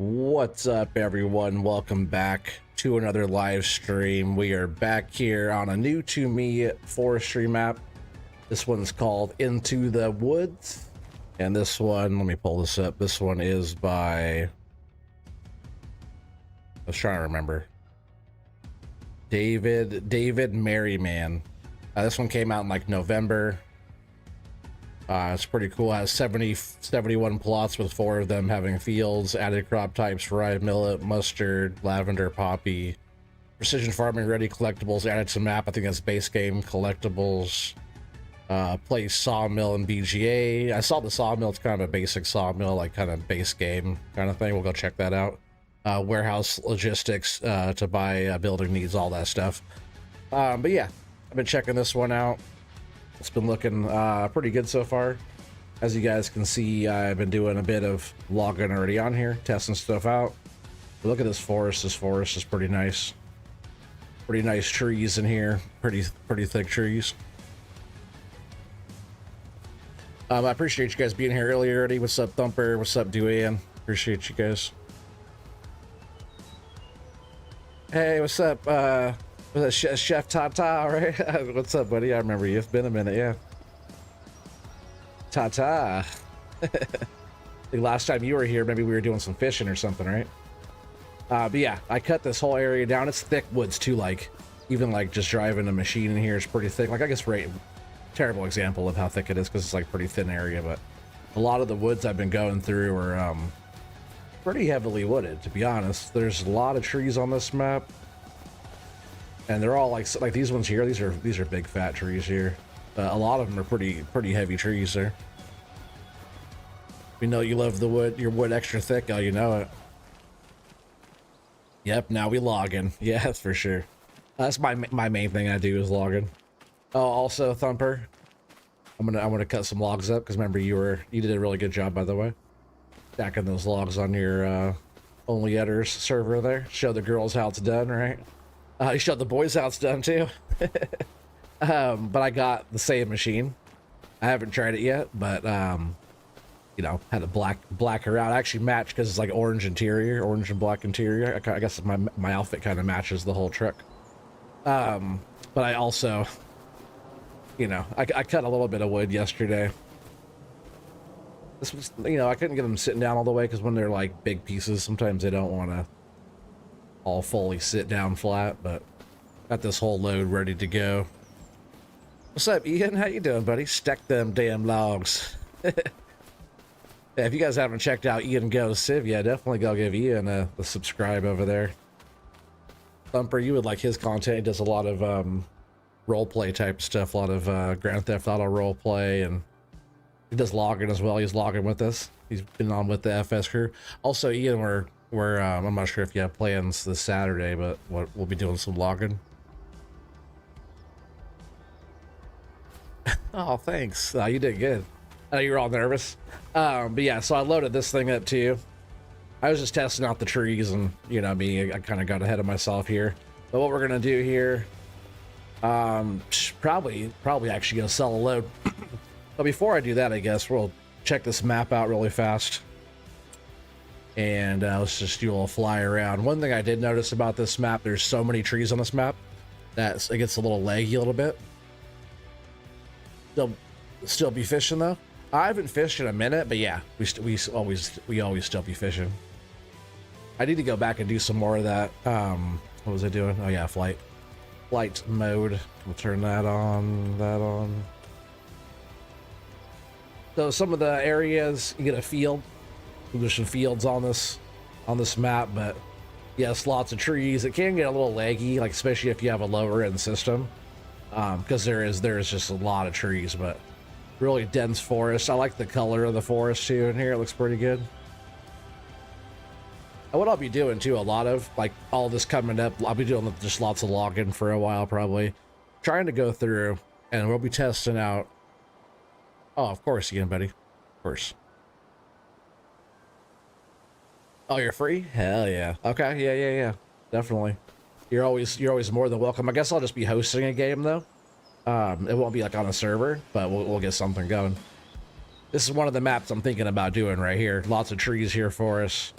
What's up, everyone? Welcome back to another live stream. We are back here on a new to me forestry map. This one's called Into the Woods, and this one, let me pull this up. This one is by, I was trying to remember, David Merriman. This one came out in like November. It's pretty cool. It has 71 plots with 4 of them having fields, added crop types, rye, millet, mustard, lavender, poppy, precision farming ready collectibles added to map. I think that's base game collectibles. Play Sawmill and BGA. I saw the Sawmill. It's kind of a basic Sawmill, like kind of base game kind of thing. We'll go check that out. Warehouse logistics to buy building needs, all that stuff. But yeah, I've been checking this one out. It's been looking pretty good so far. As you guys can see, I've been doing a bit of logging already on here, testing stuff out. But look at this forest. This forest is pretty nice. Pretty nice trees in here. Pretty thick trees. I appreciate you guys being here earlier already. What's up, Thumper? What's up, Duane? Appreciate you guys. Hey, what's up? Was that Chef Tata, right? What's up, buddy? I remember you. It's been a minute, yeah. Tata. I think last time you were here, maybe we were doing some fishing or something, right? But yeah, I cut this whole area down. It's thick woods too, like, even like just driving a machine in here is pretty thick. Like, I guess, right, terrible example of how thick it is because it's like pretty thin area, but a lot of the woods I've been going through are pretty heavily wooded, to be honest. There's a lot of trees on this map. And they're all like these ones here. These are big fat trees here. A lot of them are pretty heavy trees there. We know you love the wood. Your wood extra thick. Oh, you know it. Yep. Now we logging. Yeah, that's for sure. That's my main thing I do is logging. Oh, also Thumper. I'm gonna cut some logs up because remember you did a really good job, by the way, stacking those logs on your Only Etters server there. Show the girls how it's done, right? You showed the boys how it's done too. But I got the same machine. I haven't tried it yet, but you know, had to black her out. I actually matched because it's like orange interior, orange and black interior. I guess my outfit kind of matches the whole truck. But I also, you know, I cut a little bit of wood yesterday. This was, you know, I couldn't get them sitting down all the way because when they're like big pieces, sometimes they don't want to all fully sit down flat, but got this whole load ready to go. What's up, Ian? How you doing, buddy? Stack them damn logs. Yeah, if you guys haven't checked out Ian Goes Civ, yeah, definitely go give Ian a subscribe over there. Thumper, you would like his content. He does a lot of roleplay type stuff, a lot of Grand Theft Auto roleplay, and he does logging as well. He's logging with us. He's been on with the FS crew. Also, Ian, we're I'm not sure if you have plans this Saturday, but we'll be doing some logging. Oh, thanks. You did good. I know you were all nervous. But yeah, so I loaded this thing up too. I was just testing out the trees, and you know me, I kind of got ahead of myself here. But what we're gonna do here, probably actually gonna sell a load. But before I do that, I guess we'll check this map out really fast. And let's just do a little fly around. One thing I did notice about this map, there's so many trees on this map that it gets a little laggy a little bit. Still be fishing though. I haven't fished in a minute, but yeah, we always still be fishing. I need to go back and do some more of that. What was I doing? Oh yeah, flight mode. We'll turn that on. So some of the areas you get a field. There's some fields on this map, but yes, lots of trees. It can get a little laggy, like especially if you have a lower end system, because there is just a lot of trees, but really dense forest. I like the color of the forest too in here. It looks pretty good. And what I'll be doing too, a lot of like all this coming up, I'll be doing just lots of logging for a while, probably trying to go through, and we'll be testing out. Oh, of course, again, buddy, of course. Oh, you're free? Hell yeah. Okay, yeah. Definitely. You're always more than welcome. I guess I'll just be hosting a game though. It won't be like on a server, but we'll get something going. This is one of the maps I'm thinking about doing right here. Lots of trees here for us.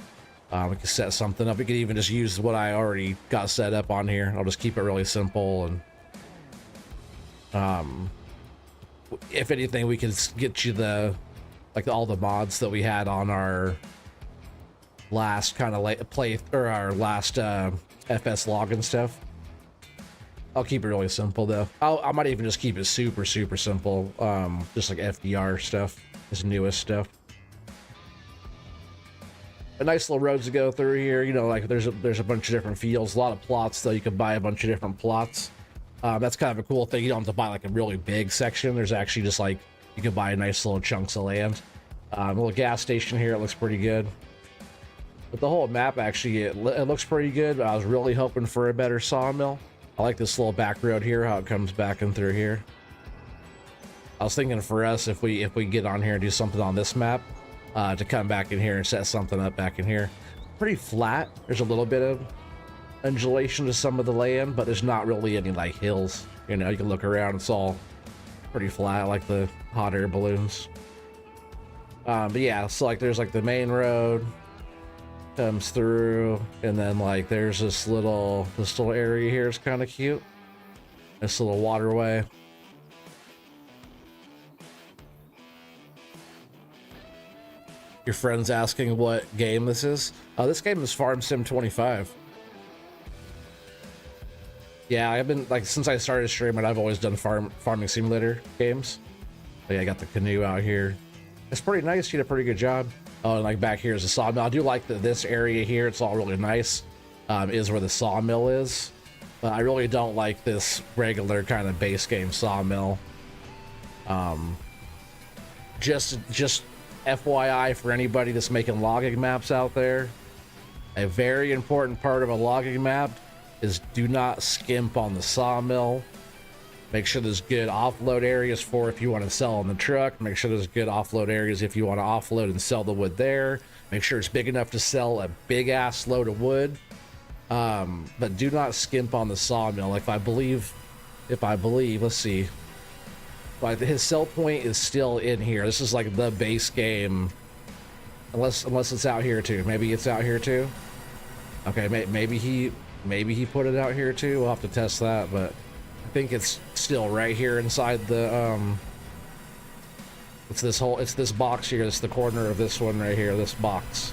We can set something up. We could even just use what I already got set up on here. I'll just keep it really simple, and if anything, we can get you the all the mods that we had on our last kind of play, or our last FS login stuff. I'll keep it really simple though. I might even just keep it super simple, just like FDR stuff, this newest stuff. A nice little roads to go through here. You know, like there's a bunch of different fields, a lot of plots though. You can buy a bunch of different plots. That's kind of a cool thing. You don't have to buy like a really big section. There's actually just like, you can buy nice little chunks of land. A little gas station here, it looks pretty good. But the whole map actually, it looks pretty good. But I was really hoping for a better sawmill. I like this little back road here, how it comes back in through here. I was thinking for us, if we get on here and do something on this map, to come back in here and set something up back in here. Pretty flat. There's a little bit of undulation to some of the land, but there's not really any like hills. You know, you can look around, it's all pretty flat, like the hot air balloons. But yeah, so like there's like the main road comes through, and then like there's this little area here. It's kind of cute. This little waterway. Your friend's asking what game this is. This game is Farm Sim 25. Yeah, I've been like, since I started streaming, I've always done farming simulator games. But yeah, I got the canoe out here. It's pretty nice. You did a pretty good job. Oh, and like back here is a sawmill. I do like this area here. It's all really nice. Is where the sawmill is. But I really don't like this regular kind of base game sawmill. Just FYI for anybody that's making logging maps out there, a very important part of a logging map is do not skimp on the sawmill. Make sure there's good offload areas for if you want to sell on the truck. Make sure there's good offload areas if you want to offload and sell the wood there. Make sure it's big enough to sell a big ass load of wood. But do not skimp on the sawmill. If I believe, let's see. Like his sell point is still in here. This is like the base game, unless it's out here too. Maybe it's out here too. Okay, maybe he put it out here too. We'll have to test that, but I think it's still right here inside the it's this box here. It's the corner of this one right here. This box.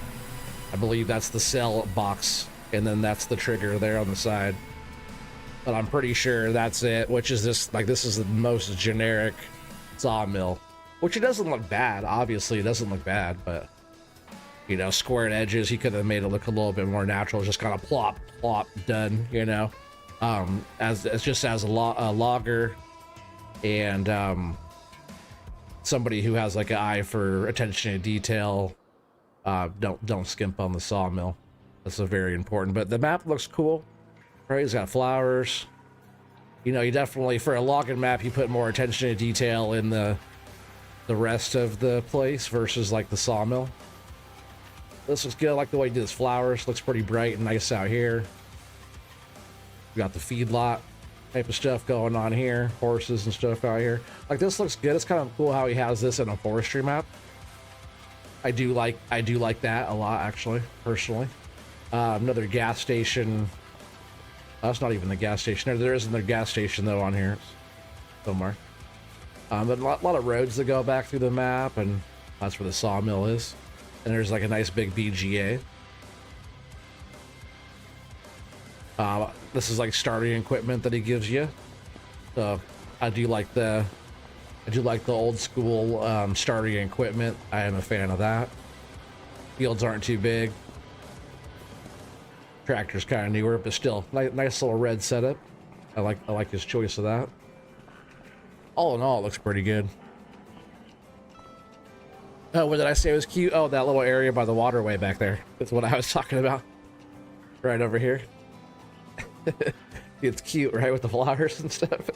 I believe that's the sell box, and then that's the trigger there on the side. But I'm pretty sure that's it, which is this is the most generic sawmill, which it doesn't look bad. Obviously it doesn't look bad, but you know, squared edges, he could have made it look a little bit more natural. Just kind of plop done, you know. As a logger and somebody who has like an eye for attention to detail, don't skimp on the sawmill. That's a very important. But the map looks cool. Right, he's got flowers. You know, you definitely, for a logging map, you put more attention to detail in the rest of the place versus like the sawmill. This looks good. I like the way he did his flowers. Looks pretty bright and nice out here. We got the feedlot type of stuff going on here. Horses and stuff out here. Like this looks good. It's kind of cool how he has this in a forestry map. I do like that a lot, actually, personally. Another gas station. That's not even the gas station. There isn't a gas station though on here somewhere. But a lot of roads that go back through the map, and that's where the sawmill is. And there's like a nice big BGA. This is like starting equipment that he gives you. So I do like the old school starting equipment. I am a fan of that. Fields aren't too big. Tractor's kind of newer, but still nice little red setup. I like his choice of that. All in all, it looks pretty good. Oh, what did I say was cute? Oh, that little area by the waterway back there. That's what I was talking about. Right over here. It's cute, right, with the flowers and stuff.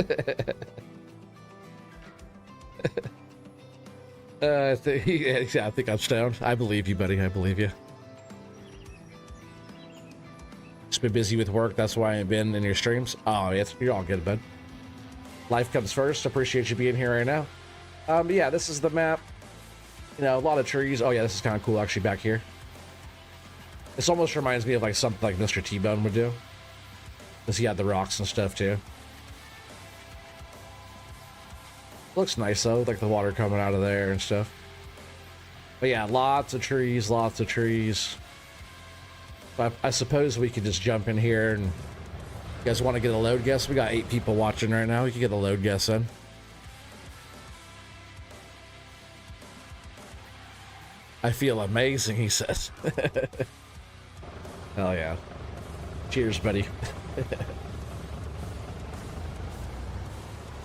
I think I'm stoned. I believe you, buddy. I believe you. Just been busy with work. That's why I ain't been in your streams. Oh, yeah, you're all good, bud. Life comes first. Appreciate you being here right now. But yeah, this is the map. You know, a lot of trees. Oh yeah, this is kind of cool actually back here. This almost reminds me of like something like Mr. T-Bone would do. Because he had the rocks and stuff too. Looks nice though, like the water coming out of there and stuff. But yeah, lots of trees, lots of trees. But I suppose we could just jump in here and... You guys want to get a load guess? We got 8 people watching right now. We could get a load guess in. I feel amazing, he says. Hell yeah. Cheers, buddy.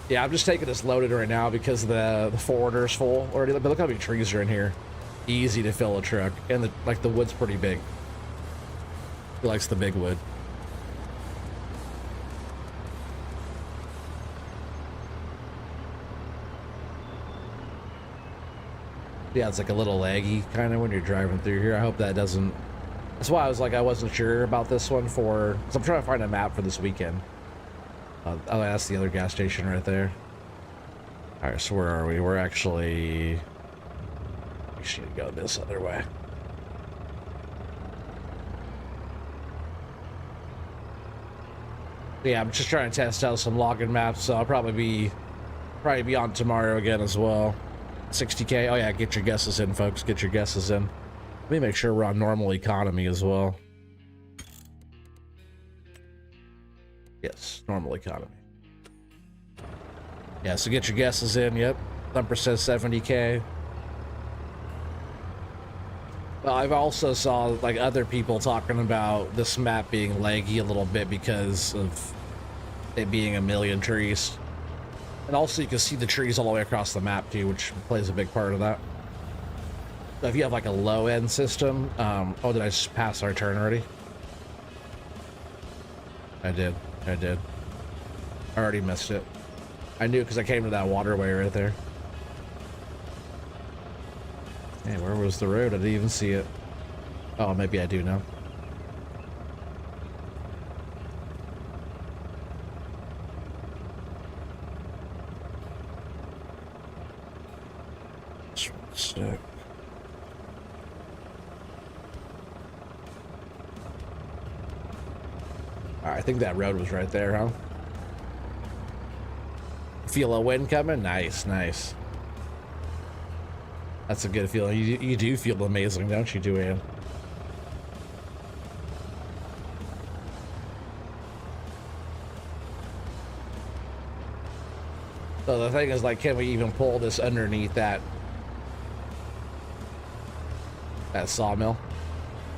Yeah, I'm just taking this loaded right now because the forwarder's full already. But look how many trees are in here. Easy to fill a truck. And the wood's pretty big. He likes the big wood. Yeah, it's like a little laggy kind of when you're driving through here. I hope that doesn't... That's why I was like, I wasn't sure about this one for... Because I'm trying to find a map for this weekend. Oh, that's the other gas station right there. Alright, so where are we? We're actually... We should go this other way. Yeah, I'm just trying to test out some login maps, so I'll probably be on tomorrow again as well. 60K. Oh yeah, get your guesses in, folks. Get your guesses in. Let me make sure we're on normal economy as well. Yes, normal economy. Yeah, so get your guesses in. Yep. Thumper says 70K. Well, I've also saw like other people talking about this map being laggy a little bit because of it being a million trees. And also you can see the trees all the way across the map too, which plays a big part of that. So if you have like a low end system, oh, did I just pass our turn already? I did. I already missed it. I knew because I came to that waterway right there. Hey, where was the road? I didn't even see it. Oh, maybe I do now. Sick. Alright, I think that road was right there, huh? Feel a wind coming? Nice, nice. That's a good feeling. You do feel amazing, don't you, Duane? So the thing is, like, can we even pull this underneath that sawmill?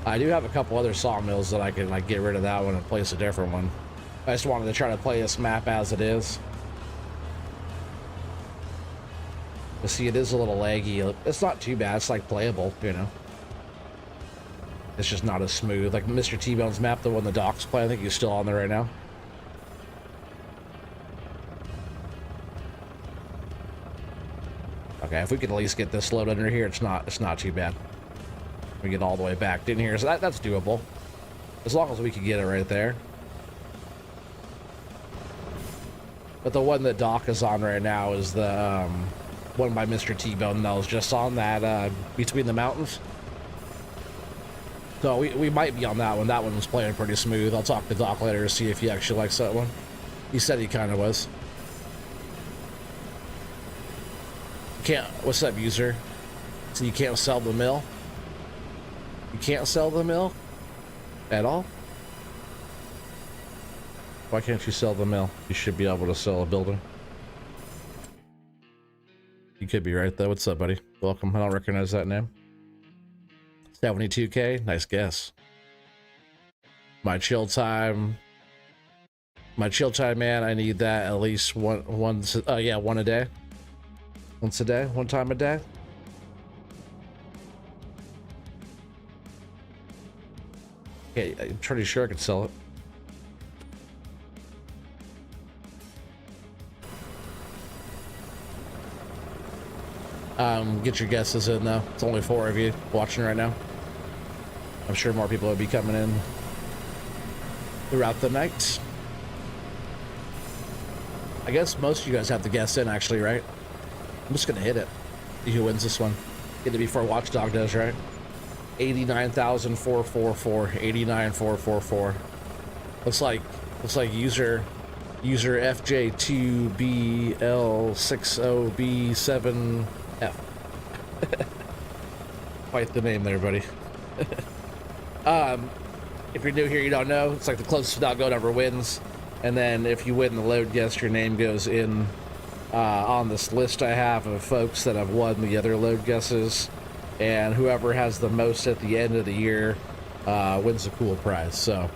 I do have a couple other sawmills that I can like get rid of that one and place a different one. I just wanted to try to play this map as it is. But see, it is a little laggy. It's not too bad. It's like playable, you know. It's just not as smooth. Like Mr. T-Bone's map, the one the docs play, I think he's still on there right now. Okay, if we could at least get this load under here, it's not too bad. We get all the way back in here, so that's doable. As long as we can get it right there. But the one that Doc is on right now is the one by Mr. T-Bone that was just on that between the mountains. So we might be on that one. That one was playing pretty smooth. I'll talk to Doc later to see if he actually likes that one. He said he kind of was. Can't. What's up, user? So you can't sell the mill? You can't sell the mill at all? Why can't you sell the mill? You should be able to sell a building. You could be right though. What's up, buddy? Welcome. I don't recognize that name. 72K. Nice guess. My chill time, man. I need that at least one a day. Once a day, one time a day. Okay, I'm pretty sure I could sell it. Get your guesses in though. It's only 4 of you watching right now. I'm sure more people will be coming in throughout the night. I guess most of you guys have to guess in actually, right? I'm just gonna hit it. See who wins this one. Get it before Watchdog does, right? 89,444. 89,444. Looks like user FJ2BL60B7F. Quite the name there, buddy. If you're new here, you don't know, it's like the closest without go number wins. And then if you win the load guess, your name goes in on this list I have of folks that have won the other load guesses. And whoever has the most at the end of the year wins a cool prize. So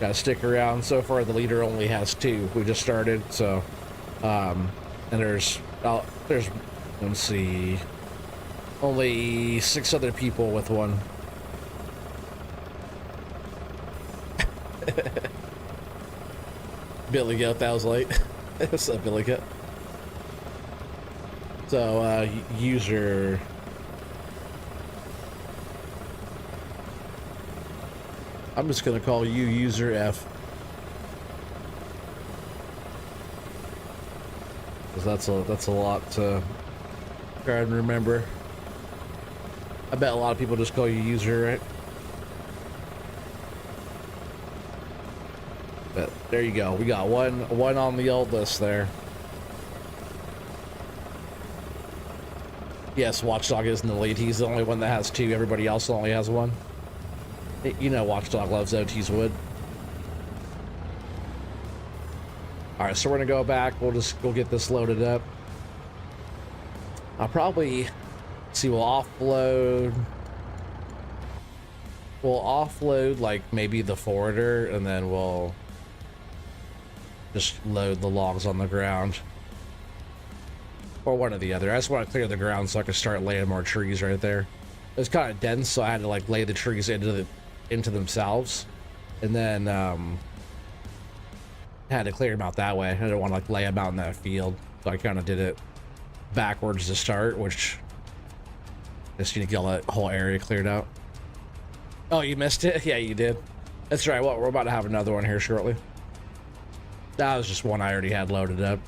gotta stick around. So far the leader only has 2. We just started, so and there's let's see, only 6 other people with one. Billy Goat, that was late. What's up, Billy Goat? So user I'm just gonna call you user F, because that's a lot to try and remember. I bet a lot of people just call you user, right? But there you go. We got one on the old list there. Yes, Watchdog is in the lead. He's the only one that has 2. Everybody else only has 1. You know Watchdog loves OT's wood. Alright, so we're gonna go back. We'll get this loaded up. I'll probably see, we'll offload like maybe the forwarder, and then we'll just load the logs on the ground. Or one or the other. I just want to clear the ground so I can start laying more trees right there. It was kind of dense, so I had to like lay the trees into themselves, and then had to clear them out that way. I didn't want to like lay them out in that field, so I kind of did it backwards to start, which just need to get all that whole area cleared out. Oh, you missed it? Yeah, you did. That's right. Well, we're about to have another one here shortly. That was just one I already had loaded up.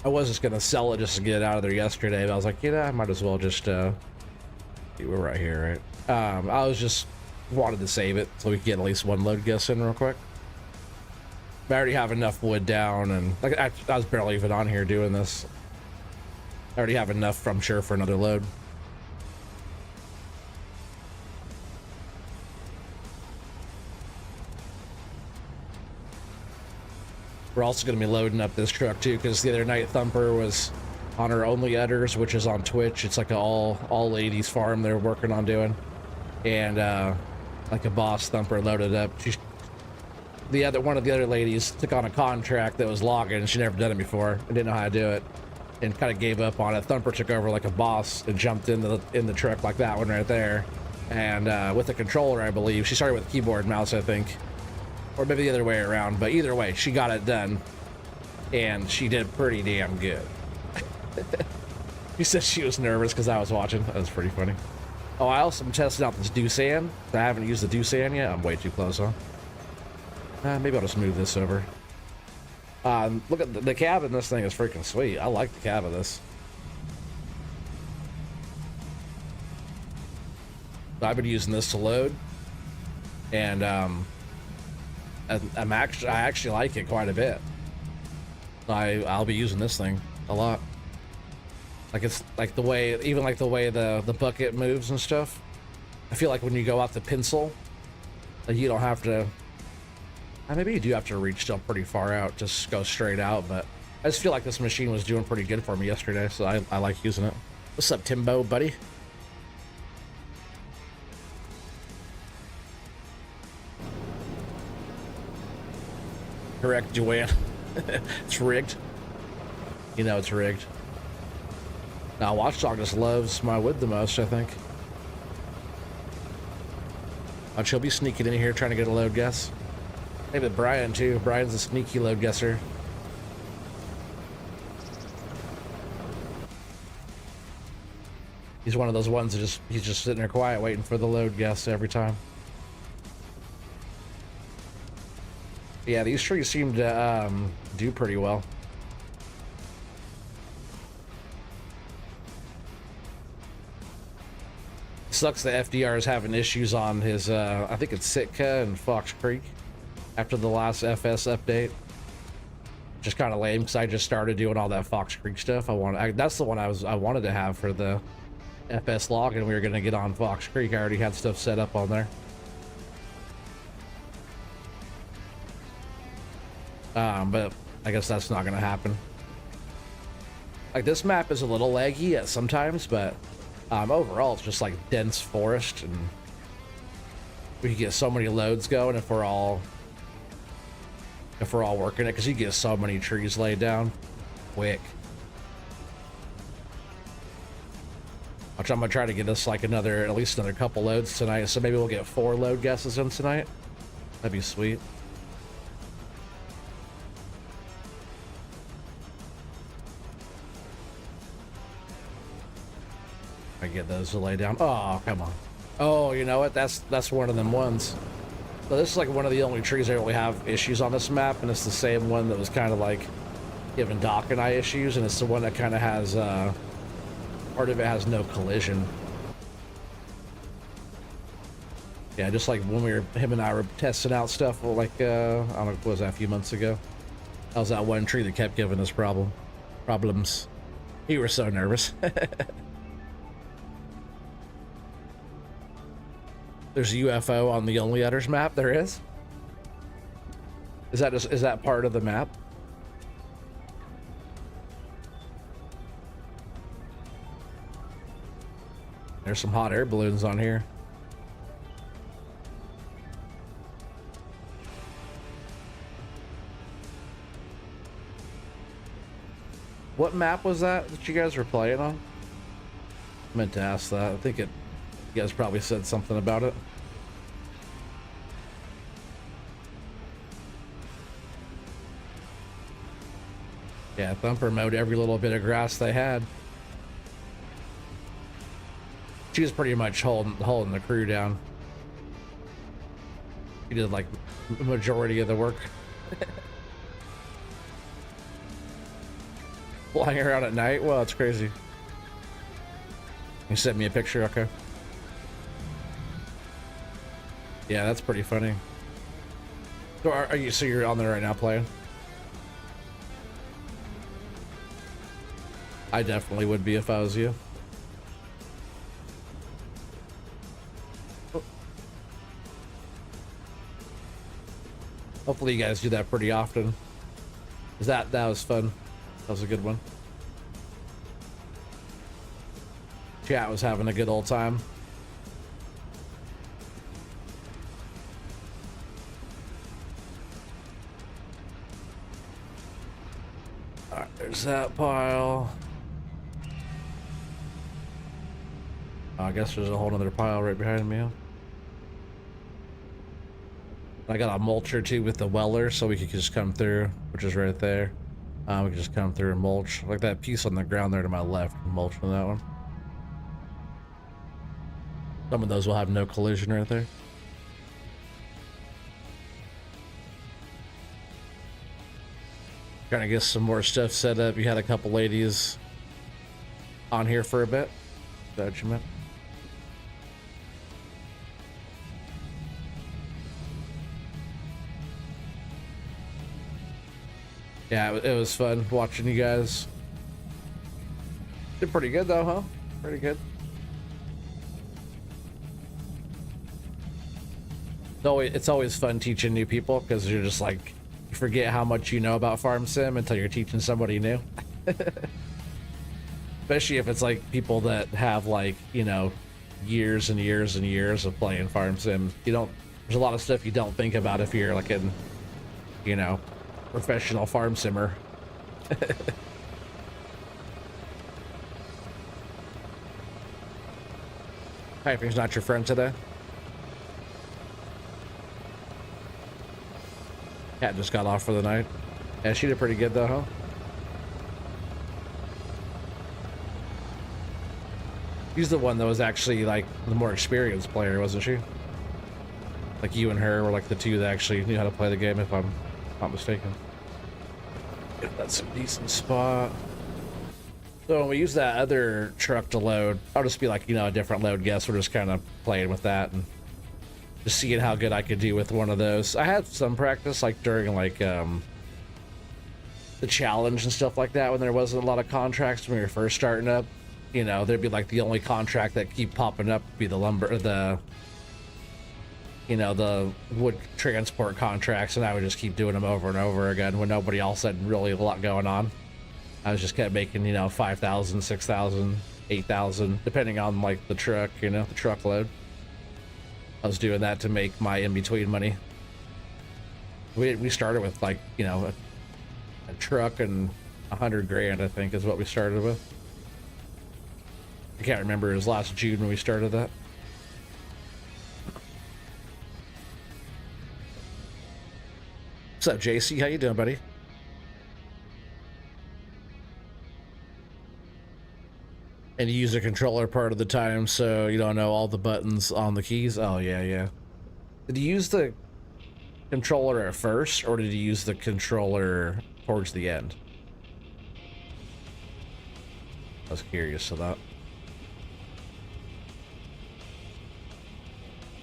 I was just gonna sell it just to get it out of there yesterday, but I was like, I might as well just we're right here, right? I was just wanted to save it so we could get at least one load guess in real quick. But I already have enough wood down, and like I was barely even on here doing this. I already have enough, I'm sure, for another load. We're also going to be loading up this truck too, because the other night Thumper was on her Only Udders, which is on Twitch. It's like an all ladies farm they're working on doing, and like a boss Thumper loaded up. One of the other ladies took on a contract that was logging, and she never done it before and didn't know how to do it, and kind of gave up on it. Thumper took over like a boss and jumped in the truck like that one right there, and with a controller, I believe. She started with keyboard and mouse, I think. Or maybe the other way around, but either way, she got it done, and she did pretty damn good. She said she was nervous because I was watching. That was pretty funny. Oh, I also am testing out this Doosan. I haven't used the Doosan yet. I'm way too close, huh? Maybe I'll just move this over. Look at the cab in this thing is freaking sweet. I like the cab of this. I've been using this to load, and I actually like it quite a bit. I'll be using this thing a lot. Like it's like the way the bucket moves and stuff. I feel like when you go out the pencil, like you don't have to. Maybe you do have to reach still pretty far out, just go straight out. But I just feel like this machine was doing pretty good for me yesterday, so I like using it. What's up, Timbo, buddy? Correct, Joanne. It's rigged. You know it's rigged. Now, Watchdog just loves my wood the most, I think. She'll be sneaking in here trying to get a load guess. Maybe Brian, too. Brian's a sneaky load guesser. He's one of those ones that he's just sitting there quiet waiting for the load guess every time. Yeah, these trees seem to do pretty well. sucks that FDR is having issues on his, I think it's Sitka and Fox Creek after the last FS update. Just kind of lame because I just started doing all that Fox Creek stuff. That's the one I wanted to have for the FS log, and we were gonna get on Fox Creek. I already had stuff set up on there. But I guess that's not gonna happen. Like, this map is a little laggy at sometimes, but overall it's just like dense forest, and we can get so many loads going if we're all working it, because you get so many trees laid down quick. Which I'm gonna try to get us like at least another couple loads tonight, so maybe we'll get 4 load guesses in tonight. That'd be sweet. I get those to lay down. Oh, come on. Oh, you know what? That's one of them ones. So this is like one of the only trees that really have issues on this map, and it's the same one that was kind of like giving Doc and I issues, and it's the one that kind of has part of it has no collision. Yeah, just like when him and I were testing out stuff, like I don't know, what was that, a few months ago? That was that one tree that kept giving us problems. We were so nervous. There's a UFO on the Only Utters map. There is. Is that part of the map? There's some hot air balloons on here. What map was that you guys were playing on? I meant to ask that. I think you guys probably said something about it. Yeah, Thumper mowed every little bit of grass they had. She was pretty much holding the crew down. She did like the majority of the work. Flying around at night? Well, it's crazy. You sent me a picture, okay. Yeah, that's pretty funny. So so you're on there right now playing? I definitely would be if I was you. Hopefully you guys do that pretty often. That was fun. That was a good one. Chat was having a good old time. Alright, there's that pile. I guess there's a whole other pile right behind me. I got a mulcher too with the weller, so we could just come through, which is right there. We can just come through and mulch. Like that piece on the ground there to my left, mulch on that one. Some of those will have no collision right there. Trying to get some more stuff set up. You had a couple ladies on here for a bit. Is that what you meant? Yeah, it was fun watching you guys. Did pretty good though, huh? Pretty good. It's always fun teaching new people, because you're just like, you forget how much you know about Farm Sim until you're teaching somebody new. Especially if it's like people that have like, you know, years and years and years of playing Farm Sim. There's a lot of stuff you don't think about if you're like an, you know, professional farm simmer. Piping's not your friend today? Cat just got off for the night. Yeah, she did pretty good though, huh? She's the one that was actually like the more experienced player, wasn't she? Like you and her were like the two that actually knew how to play the game, if I'm not mistaken. If that's a decent spot. So when we use that other truck to load, I'll just be like, you know, a different load guess. We're just kind of playing with that and just seeing how good I could do with one of those. I had some practice like during like the challenge and stuff like that when there wasn't a lot of contracts when we were first starting up. You know, there'd be like the only contract that keep popping up would be the lumber, the wood transport contracts, and I would just keep doing them over and over again when nobody else had really a lot going on. I was just kept making, you know, 5,000, 6,000, 8,000, depending on like the truck, you know, the truckload. I was doing that to make my in-between money. We started with like, you know, a truck and 100 grand, I think, is what we started with. I can't remember. It was last June when we started that. What's up, JC? How you doing, buddy? And you use the controller part of the time, so you don't know all the buttons on the keys. Oh, yeah, yeah. Did you use the controller at first, or did you use the controller towards the end? I was curious of that.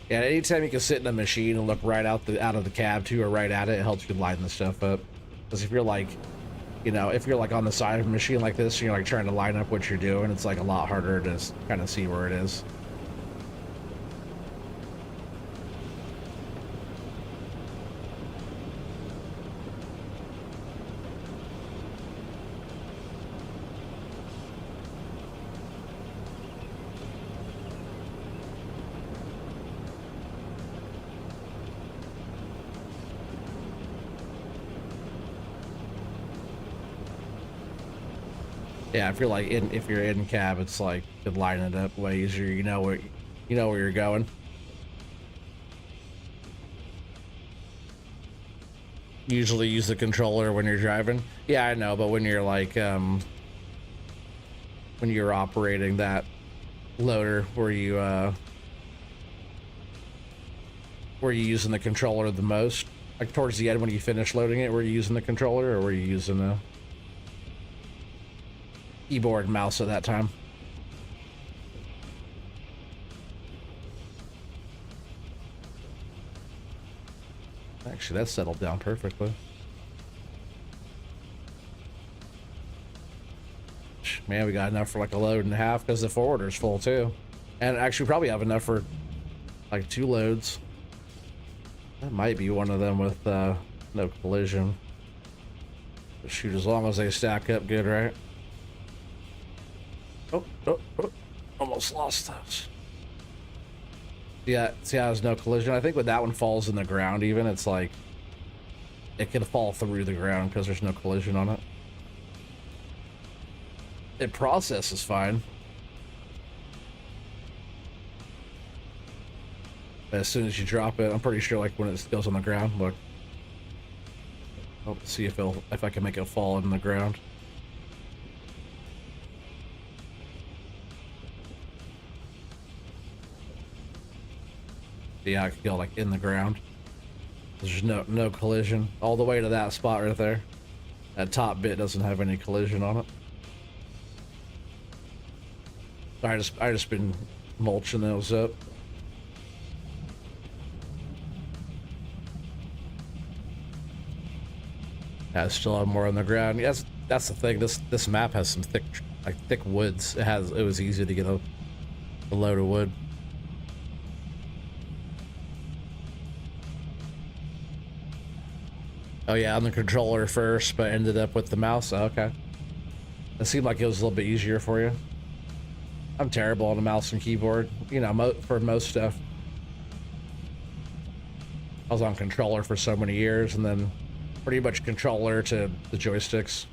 Yeah, anytime you can sit in a machine and look right out of the cab too, or right at it, it helps you line the stuff up. Because if you're like, you know, if you're like on the side of a machine like this, and you're like trying to line up what you're doing, it's like a lot harder to kind of see where it is. Yeah, if you're like if you're in cab, it's like you can line it up way easier. You know where you're going. Usually use the controller when you're driving. Yeah, I know, but when you're like when you're operating that loader, were you using the controller the most? Like towards the end when you finish loading it, were you using the controller, or were you using the keyboard and mouse at that time? Actually, that's settled down perfectly. Man, we got enough for like a load and a half because the forwarder's full too. And actually probably have enough for like 2 loads. That might be one of them with no collision. But shoot, as long as they stack up good, right? Oh, almost lost those. Yeah, see how there's no collision? I think when that one falls in the ground even, it's like, it can fall through the ground because there's no collision on it. It processes fine. But as soon as you drop it, I'm pretty sure like when it goes on the ground, look. I'll see if I can make it fall in the ground. Yeah, I could go like in the ground. There's no collision all the way to that spot right there. That top bit doesn't have any collision on it. I just been mulching those up. Yeah, I still have more on the ground. Yes, that's the thing. This map has some thick woods. It was easy to get a load of wood. Oh yeah, on the controller first, but ended up with the mouse. Oh, okay. It seemed like it was a little bit easier for you. I'm terrible on the mouse and keyboard, you know, for most stuff. I was on controller for so many years, and then pretty much controller to the joysticks.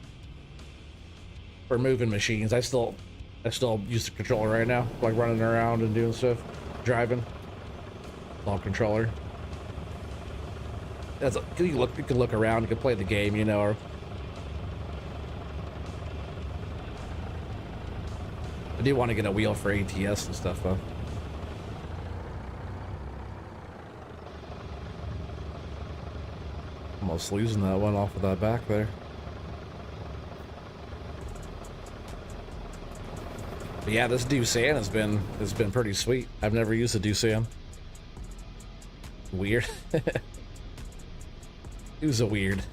For moving machines, I still use the controller right now, like running around and doing stuff, driving. All controller. You can look around, you can play the game, you know. I do want to get a wheel for ATS and stuff, though. Almost losing that one off of that back there. But yeah, this Doosan has been pretty sweet. I've never used a Doosan. Weird. It was a weird.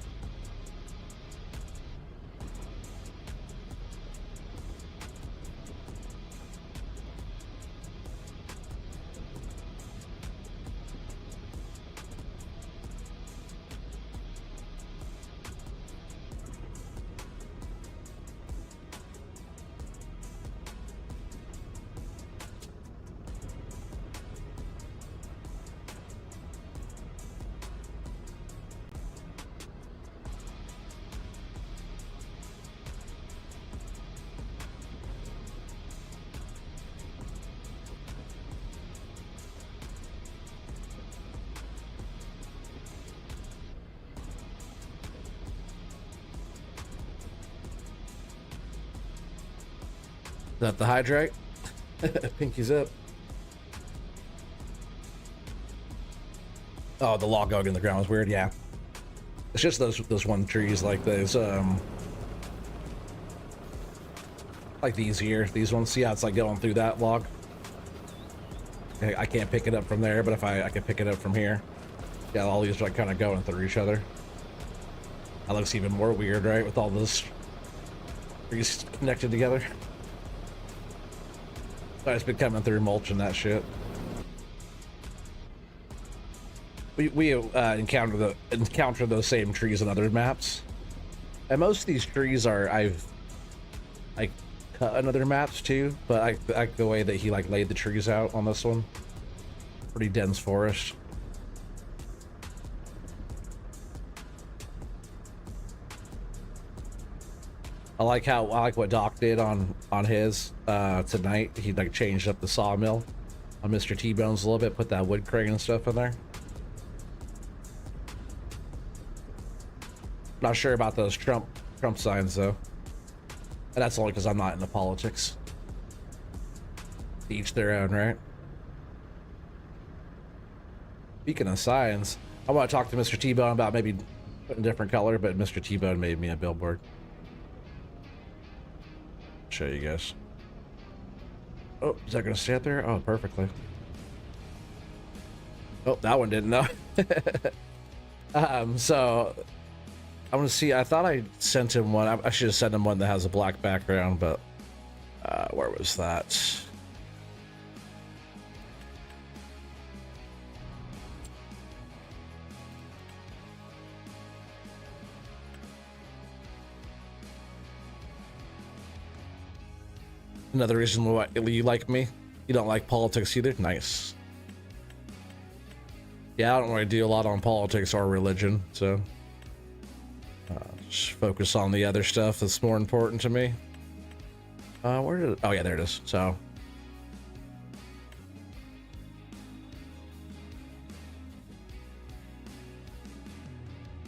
Is that the hydrate? Pinky's up. Oh, the log going in the ground was weird. Yeah, it's just those one trees like those like these here. These ones. See how it's like going through that log? I can't pick it up from there, but if I can pick it up from here. Yeah, all these are like kind of going through each other. That looks even more weird, right? With all those trees connected together. I've been coming through mulching that shit. We encounter those same trees in other maps, and most of these trees are I've cut on other maps too. But I like the way that he like laid the trees out on this one. Pretty dense forest. I like what Doc did on his tonight. He like changed up the sawmill on Mr. T-Bone's a little bit, put that wood crane and stuff in there. Not sure about those Trump signs though, and that's only because I'm not into politics. Each their own, right? Speaking of signs, I want to talk to Mr. T-Bone about maybe putting a different color, but Mr. T-Bone made me a billboard. Show you guys. Oh, is that gonna stay out there? Oh, perfectly. Oh, that one didn't know. So I'm gonna see. I thought I sent him one. I should have sent him one that has a black background, but where was that? Another reason why you like me. You don't like politics either? Nice. Yeah, I don't really do a lot on politics or religion, so just focus on the other stuff that's more important to me. Where did it? Oh yeah, there it is. So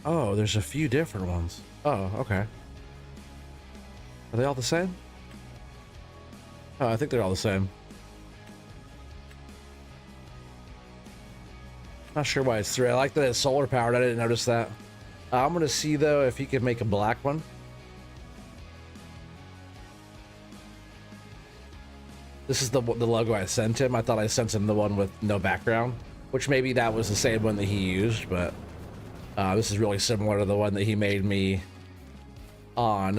oh, there's a few different ones. Oh, okay. Are they all the same? Oh, I think they're all the same. Not sure why it's 3. I like that it's solar powered. I didn't notice that. I'm gonna see though if he could make a black one. This is the logo I sent him. I thought I sent him the one with no background, which maybe that was the same one that he used, but this is really similar to the one that he made me on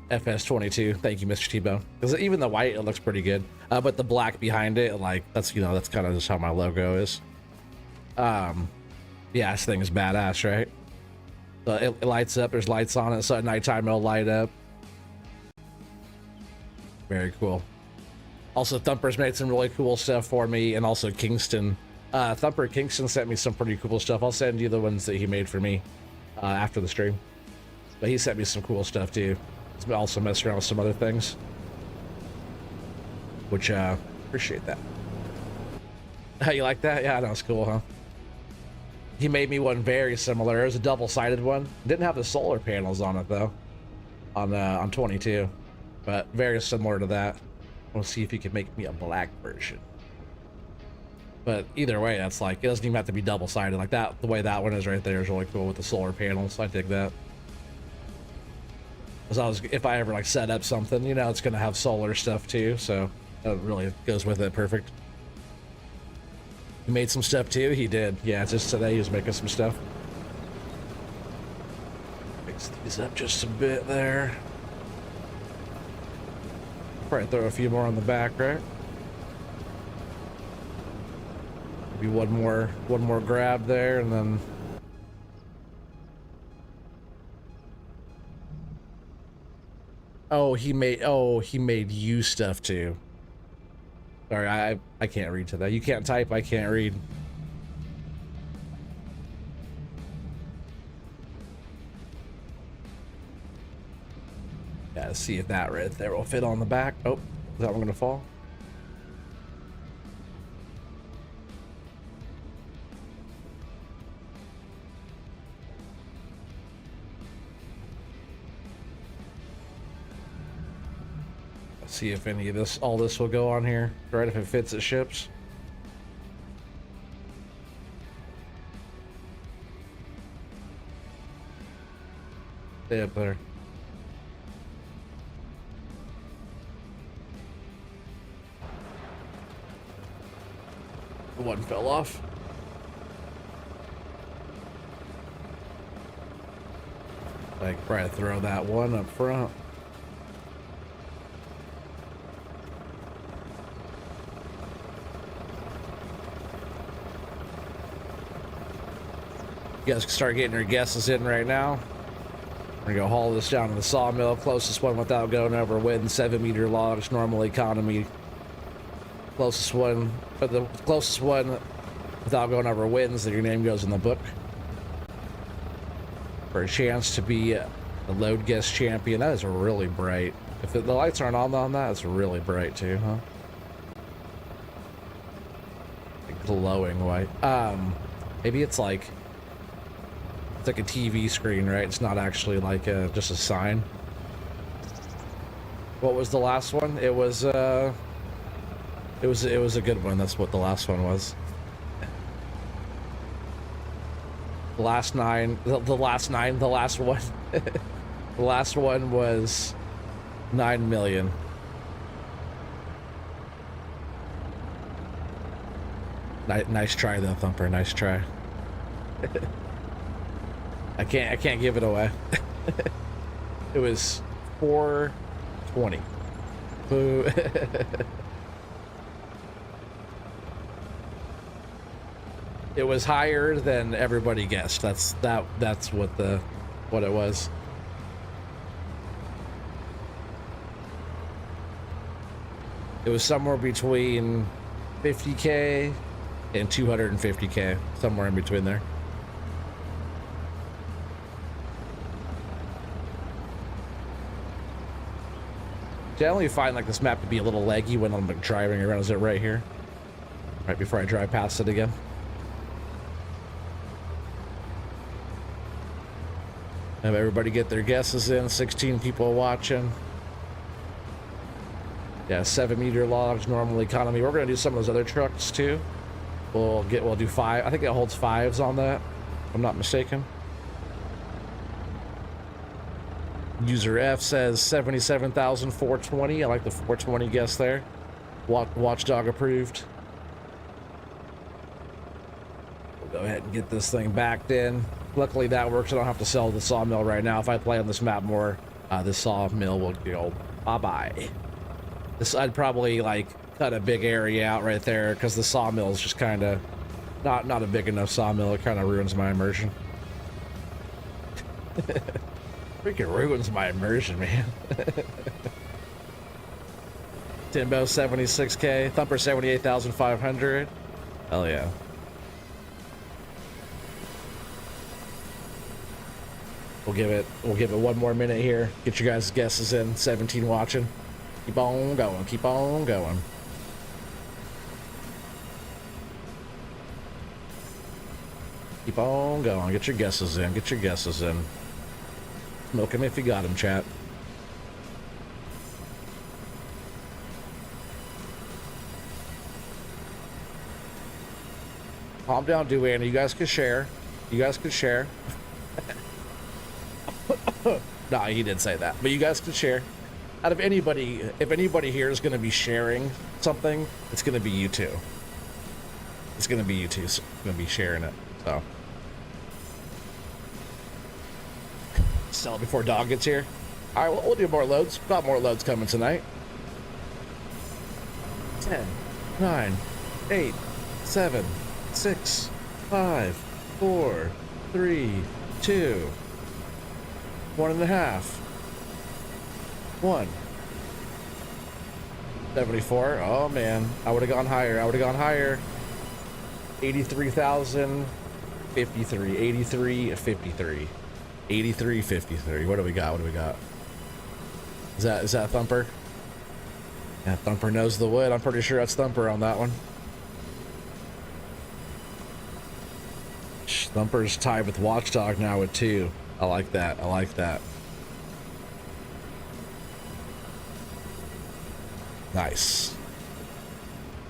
FS25. Thank you, Mr. T-Bone. Because even the white, it looks pretty good. But the black behind it, like, that's, you know, that's kind of just how my logo is. Yeah, this thing is badass, right? So it lights up. There's lights on it, so at nighttime it'll light up. Very cool. Also, Thumper's made some really cool stuff for me, and also Kingston. Thumper Kingston sent me some pretty cool stuff. I'll send you the ones that he made for me after the stream. But he sent me some cool stuff too. He's also messed around with some other things, which appreciate that. How you like that? Yeah, I know, it's cool, huh? He made me one very similar. It was a double-sided one. Didn't have the solar panels on it though, on 22, but very similar to that. We'll see if he can make me a black version. But either way, that's like, it doesn't even have to be double-sided like that. The way that one is right there is really cool with the solar panels. I dig that. If I ever like set up something, you know, it's gonna have solar stuff too, so that really goes with it perfect. He made some stuff too. He did, yeah. Just today he was making some stuff. Mix these up just a bit there. Probably throw a few more on the back, right? Maybe one more grab there, and then. Oh, he made you stuff too. Sorry, I can't read to that. You can't type, I can't read. Yeah, let's see if that right there will fit on the back. Oh, is that one gonna fall? See if any of this, all this will go on here, right? If it fits, it ships. Stay up there. One fell off. Like, probably throw that one up front. You guys can start getting your guesses in right now. We're gonna go haul this down to the sawmill. Closest one without going over wind, 7-meter logs, normal economy. Closest one, but the closest one without going over winds, that your name goes in the book. For a chance to be the load guess champion. That is really bright. If the lights aren't on that, it's really bright too, huh? Like glowing white. Maybe it's like a TV screen, right? It's not actually like just a sign. What was the last one? It was a good one. That's what the last one was. The last one. The last one was 9 million. Nice try though, Thumper. Nice try. I can't give it away. It was 420. Boo. It was higher than everybody guessed. That's what it was. It was somewhere between 50K and 250K, somewhere in between there. Generally find like this map to be a little laggy when I'm like driving around. Is it right here? Right before I drive past it again. Have everybody get their guesses in. 16 people watching. Yeah, 7-meter logs, normal economy. We're gonna do some of those other trucks too. We'll do 5. I think it holds 5s on that, if I'm not mistaken. User F says 77,420. I like the 420 guess there. Watchdog approved. We'll go ahead and get this thing backed in. Luckily that works. I don't have to sell the sawmill right now. If I play on this map more, this sawmill will go bye-bye. I'd probably like cut a big area out right there because the sawmill is just kind of not a big enough sawmill. It kind of ruins my immersion. Freaking ruins my immersion, man. Timbo 76K, Thumper 78,500. Hell yeah. We'll give it one more minute here. Get your guys' guesses in. 17 watching. Keep on going. Keep on going. Keep on going. Get your guesses in. Get your guesses in. Smoke him if you got him, chat. Calm down, Duane. You guys can share. You guys can share. No, he did say that. But you guys can share. Out of anybody, if anybody here is going to be sharing something, it's going to be you two. It's going to be you two going to be sharing it. So sell it before dog gets here. All right, well, we'll do more loads. Got more loads coming tonight. 10, 9, 8, 7, 6, 5, 4, 3, 2, 1.5. 1. 74. Oh man, I would have gone higher. I would have gone higher. 83,053. 83.53. 83.53. What do we got? What do we got? Is that Thumper? Yeah, Thumper knows the wood. I'm pretty sure that's Thumper on that one. Thumper's tied with Watchdog now with 2. I like that. I like that. Nice.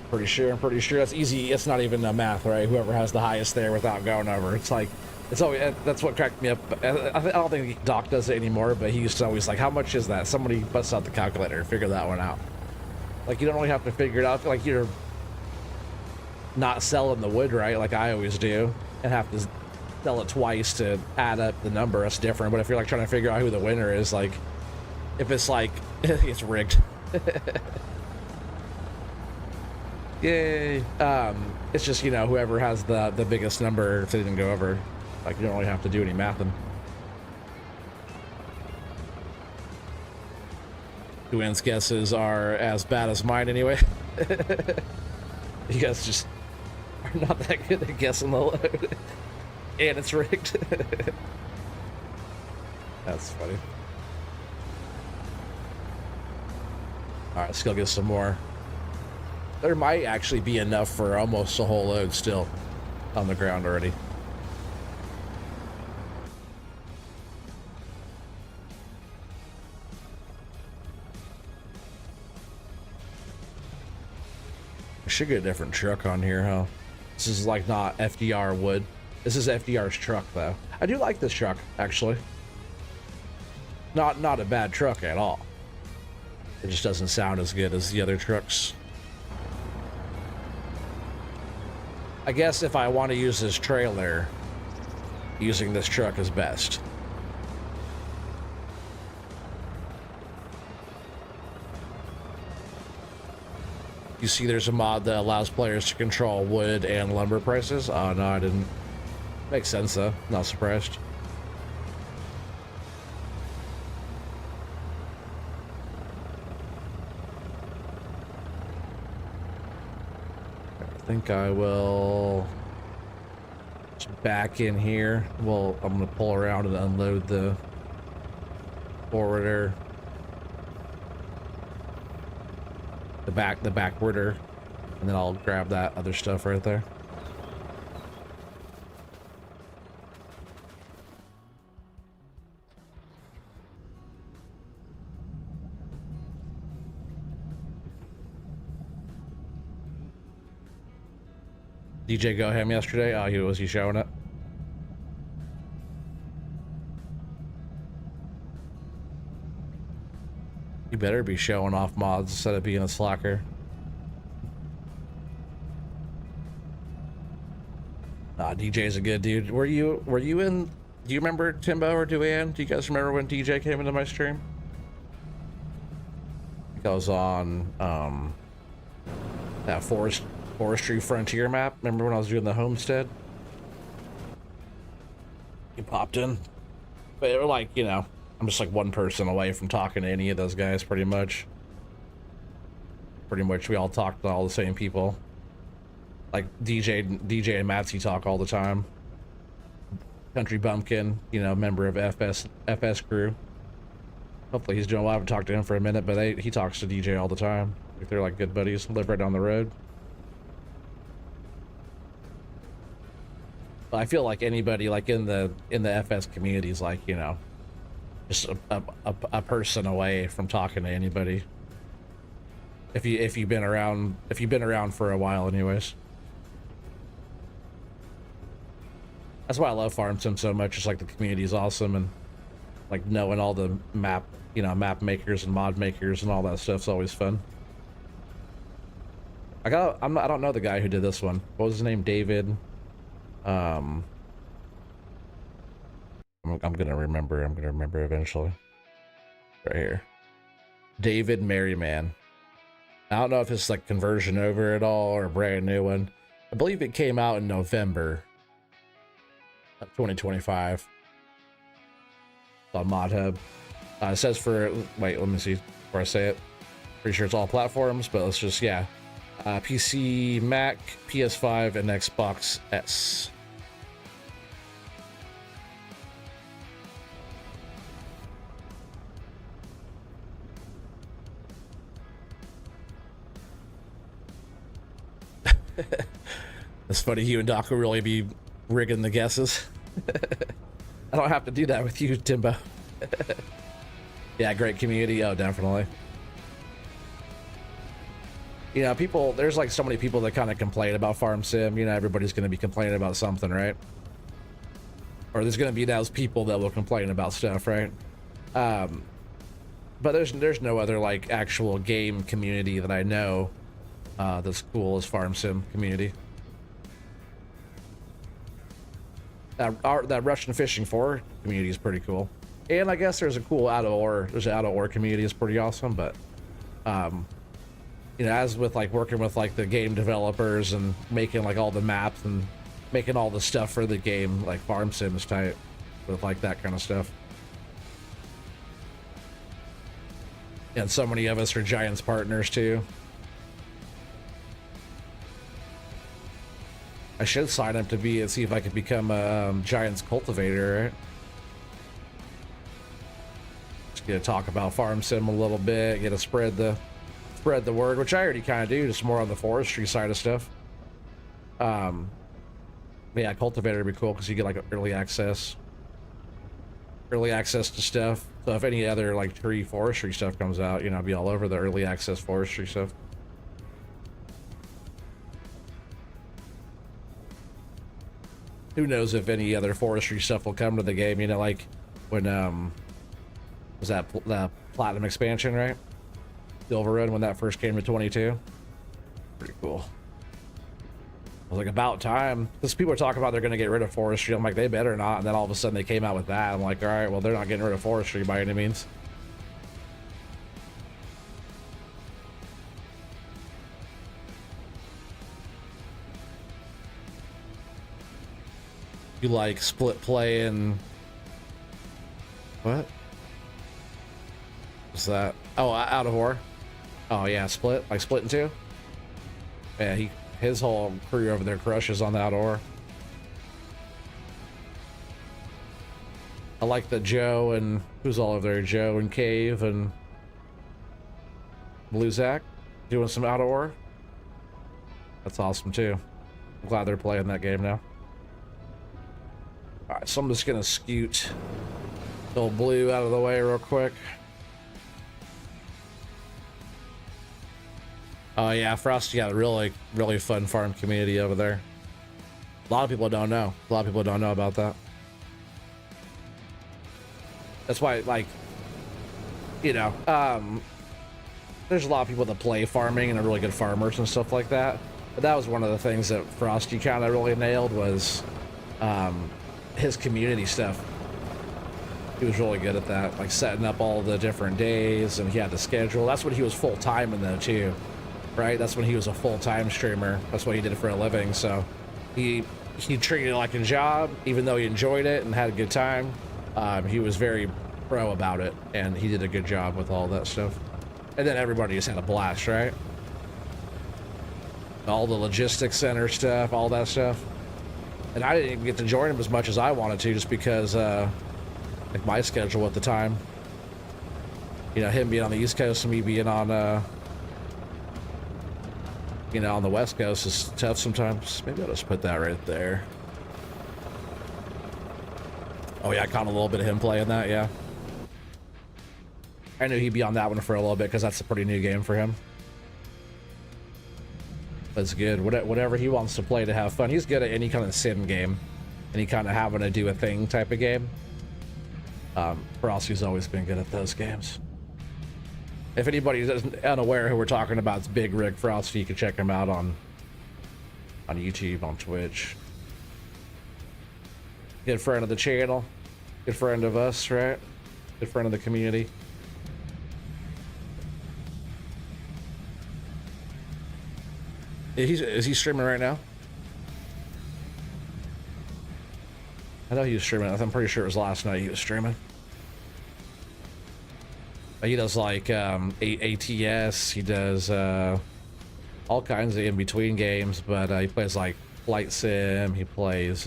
I'm pretty sure that's easy. It's not even a math, right? Whoever has the highest there without going over. It's like, it's always, that's what cracked me up. I don't think Doc does it anymore, but he used to always like, how much is that? Somebody busts out the calculator and figure that one out. Like, you don't really have to figure it out. I feel like you're not selling the wood, right? Like I always do, and have to sell it twice to add up the number. That's different. But if you're like trying to figure out who the winner is, like, if it's like, it's rigged. Yay. It's just, you know, whoever has the biggest number, if they didn't go over, like, you don't really have to do any mathing. Duane's guesses are as bad as mine anyway. You guys just are not that good at guessing the load. And it's rigged. That's funny. All right, let's go get some more. There might actually be enough for almost a whole load still on the ground already. I should get a different truck on here, huh? This is like not FDR wood. This is FDR's truck though. I do like this truck actually. Not a bad truck at all. It just doesn't sound as good as the other trucks. I guess if I want to use this trailer, using this truck is best. You see there's a mod that allows players to control wood and lumber prices? Oh no, I didn't. Makes sense though, not surprised. I think I will just back in here. Well, I'm gonna pull around and unload the forwarder, the backwarder, and then I'll grab that other stuff right there. DJ go ham yesterday? Oh, was he showing it? You better be showing off mods instead of being a slacker. Nah, DJ's a good dude. Were you in? Do you remember Timbo or Duane? Do you guys remember when DJ came into my stream? I think I was on that Forestry Frontier map. Remember when I was doing the homestead? He popped in. But they were like, you know, I'm just like one person away from talking to any of those guys, pretty much. Pretty much we all talk to all the same people. Like DJ and Matsy talk all the time. Country Bumpkin, you know, member of FS crew. Hopefully he's doing well. I haven't talked to him for a minute, but he talks to DJ all the time. Like they're like good buddies, live right down the road. I feel like anybody like in the FS community is like, you know, just a person away from talking to anybody. If you've been around for a while, anyways. That's why I love Farm Sim so much. It's like the community is awesome, and like knowing all the map, you know, map makers and mod makers and all that stuff's always fun. I don't know the guy who did this one. What was his name? David. I'm gonna remember. I'm gonna remember eventually. Right here. David Merriman. I don't know if it's like conversion over at all or a brand new one. I believe it came out in November of 2025 on Mod Hub. It says for, wait, let me see before I say it. Pretty sure it's all platforms, but let's just, yeah. PC, Mac, PS5, and Xbox S. It's funny, you and Doc will really be rigging the guesses. I don't have to do that with you, Timbo. Yeah, great community. Oh, definitely. You know, people, there's like so many people that kind of complain about Farm Sim. You know, everybody's going to be complaining about something, right? Or there's going to be those people that will complain about stuff, right? But there's no other like actual game community that I know that's cool as Farm Sim community. That Russian Fishing 4 community is pretty cool. And I guess there's a cool out of ore community is pretty awesome, but you know, as with like working with like the game developers and making like all the maps and making all the stuff for the game, like Farm Sim is tight with like that kind of stuff. And so many of us are Giants partners too. I should sign up to be and see if I could become a Giants cultivator, right? Just get to talk about Farm Sim a little bit, get to spread the word, which I already kind of do, just more on the forestry side of stuff. Yeah, cultivator would be cool because you get like early access to stuff. So if any other like tree forestry stuff comes out, you know, I'll be all over the early access forestry stuff. Who knows if any other forestry stuff will come to the game, you know, like when was that the Platinum expansion, right? Silver Run, when that first came to 22. Pretty cool. I was like, about time, because people are talking about they're going to get rid of forestry. I'm like, they better not. And then all of a sudden they came out with that. I'm like, all right, well, they're not getting rid of forestry by any means. You like split play and what? What's that? Oh, out of war. Oh yeah, split, like split in two. Yeah, his whole crew over there crushes on the out of war. I like that Joe and who's all over there? Joe and Cave and Blue Zack doing some out of war. That's awesome too. I'm glad they're playing that game now. All right, so I'm just gonna scoot old Blue out of the way real quick. Oh yeah, Frosty got a really fun farm community over there. A lot of people don't know. A lot of people don't know about that. That's why, like, you know, there's a lot of people that play farming and are really good farmers and stuff like that. But that was one of the things that Frosty kind of really nailed was his community stuff. He was really good at that, like setting up all the different days, and he had the schedule. That's when he was full-time in though too, right? That's when he was a full-time streamer. That's what he did it for a living. So he treated it like a job, even though he enjoyed it and had a good time. He was very pro about it, and he did a good job with all that stuff. And then everybody just had a blast, right? All the logistics center stuff, all that stuff. And I didn't even get to join him as much as I wanted to, just because like my schedule at the time, you know, him being on the East Coast and me being on you know, on the West Coast is tough sometimes. Maybe I'll just put that right there. Oh yeah, I caught a little bit of him playing that. Yeah, I knew he'd be on that one for a little bit because that's a pretty new game for him. That's good. Whatever he wants to play to have fun. He's good at any kind of sim game, any kind of having to do a thing type of game. Frosty's always been good at those games. If anybody isn't unaware who we're talking about, it's Big Rig Frosty. You can check him out on YouTube, on Twitch. Good friend of the channel. Good friend of us, right? Good friend of the community. Is he streaming right now? I know he was streaming. I'm pretty sure it was last night he was streaming. He does like ATS. He does all kinds of in-between games, but he plays like Flight Sim. He plays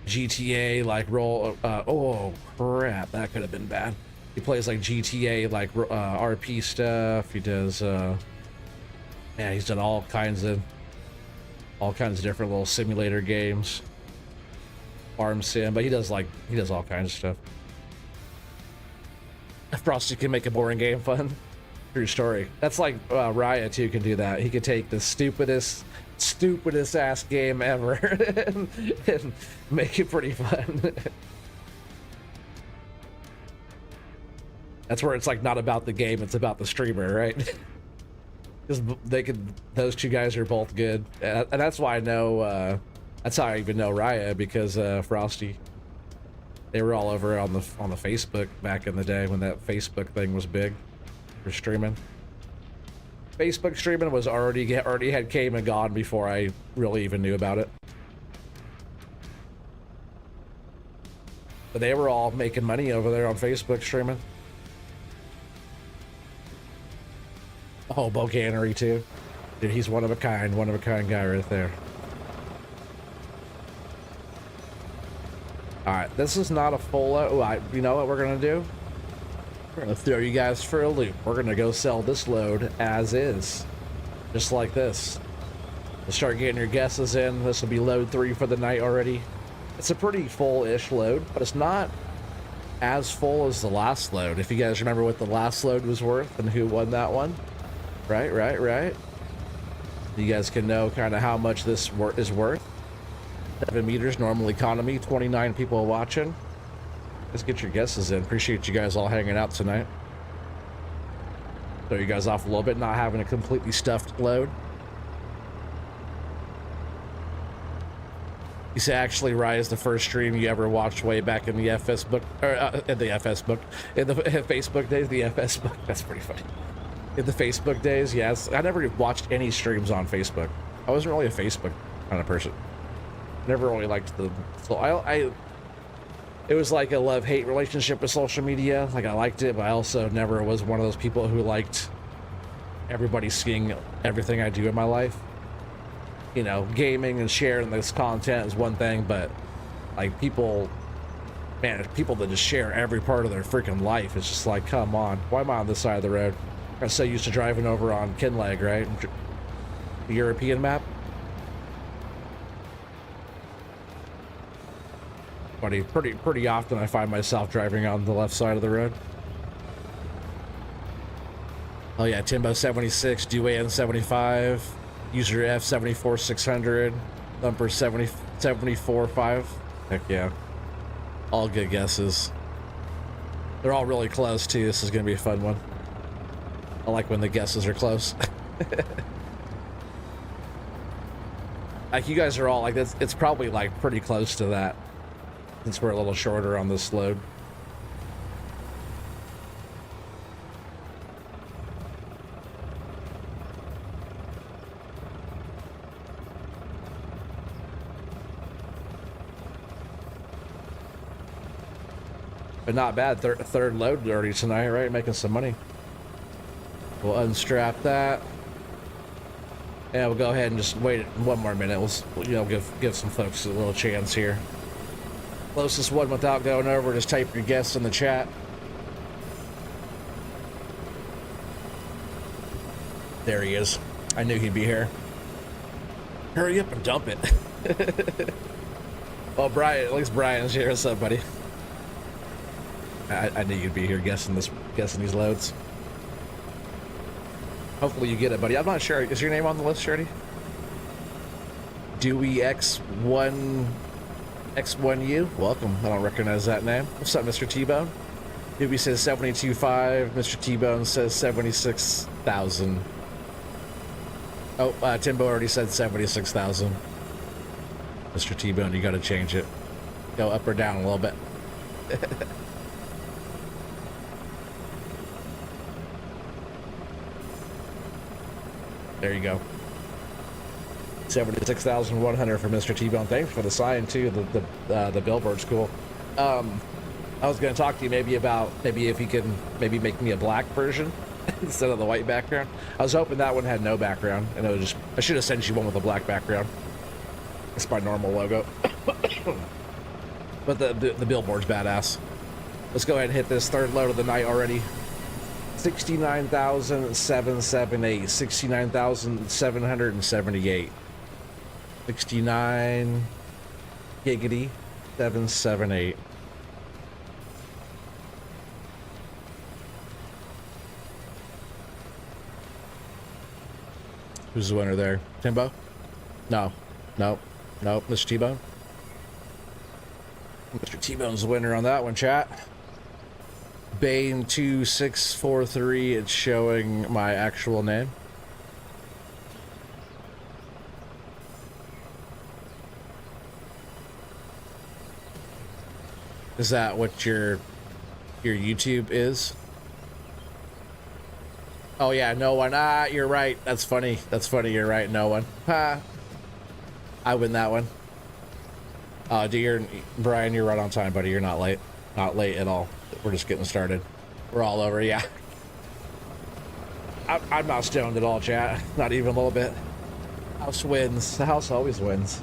GTA, like roll. Oh crap, that could have been bad. He plays like GTA, like RP stuff. He does. Yeah, he's done all kinds of different little simulator games. Farm sim, but he does all kinds of stuff. Frosty can make a boring game fun. True story. That's like Raya too can do that. He could take the stupidest ass game ever and make it pretty fun. That's where it's like not about the game, it's about the streamer, right? Because those two guys are both good, and that's why I know. That's how I even know Raya, because Frosty. They were all over on the Facebook back in the day when that Facebook thing was big for streaming. Facebook streaming was already had came and gone before I really even knew about it. But they were all making money over there on Facebook streaming. Oh, Boganery too. Dude, he's one of a kind guy right there. Alright, this is not a full load. You know what we're gonna do? We're gonna throw you guys for a loop. We're gonna go sell this load as is. Just like this. We'll start getting your guesses in. This will be load 3 for the night already. It's a pretty full-ish load, but it's not as full as the last load. If you guys remember what the last load was worth and who won that one. Right. You guys can know kind of how much this is worth. 7 meters, normal economy, 29 people watching. Let's get your guesses in. Appreciate you guys all hanging out tonight. Throw you guys off a little bit, not having a completely stuffed load. You say actually Rise the first stream you ever watched way back in the FS book, or in the FS book, in the Facebook days, the FS book. That's pretty funny. In the Facebook days, yes. I never watched any streams on Facebook. I wasn't really a Facebook kind of person. Never really liked the, so it was like a love-hate relationship with social media. Like I liked it, but I also never was one of those people who liked everybody seeing everything I do in my life. You know, gaming and sharing this content is one thing, but like people that just share every part of their freaking life, it's just like, come on, why am I on this side of the road? I'm so used to driving over on Kinleg, right? The European map. Pretty often I find myself driving on the left side of the road. Oh yeah, Timbo 76, Duan 75, user F74 600, Thumper 74 5. Heck yeah. All good guesses. They're all really close too. This is gonna be a fun one. I like when the guesses are close. Like you guys are all like this. It's probably like pretty close to that, since we're a little shorter on this load. But not bad. Third load already tonight, right? Making some money. We'll unstrap that. And we'll go ahead and just wait one more minute. We'll, you know, give some folks a little chance here. Closest one without going over, just type your guess in the chat. There he is. I knew he'd be here. Hurry up and dump it. Oh, Brian, at least Brian's here. What's up, buddy? I knew you'd be here guessing these loads. Hopefully you get it, buddy. I'm not sure. Is your name on the list, Shirty? Dewey X1 X1U, welcome. I don't recognize that name. What's up, Mr. T-Bone? Doobie says 72.5. Mr. T-Bone says 76,000. Oh, Timbo already said 76,000. Mr. T-Bone, you gotta change it. Go up or down a little bit. There you go. 76,100 for Mr. T-Bone. Thanks for the sign too. The billboard's cool. I was gonna talk to you maybe about if you can maybe make me a black version instead of the white background. I was hoping that one had no background, and it was just, I should have sent you one with a black background. It's my normal logo. But the billboard's badass. Let's go ahead and hit this third load of the night already. 69,778. 69,778. 69 giggity 778. Who's the winner there? Timbo? No. Nope. Nope. Mr. T-Bone? Mr. T-Bone's the winner on that one, chat. Bane2643, it's showing my actual name. Is that what your YouTube is? Oh yeah, no one. Ah, you're right. That's funny. That's funny. You're right. No one. Ha. I win that one. Brian, you're right on time, buddy. You're not late. Not late at all. We're just getting started. We're all over. Yeah. I'm not stoned at all, chat. Not even a little bit. House wins. The house always wins.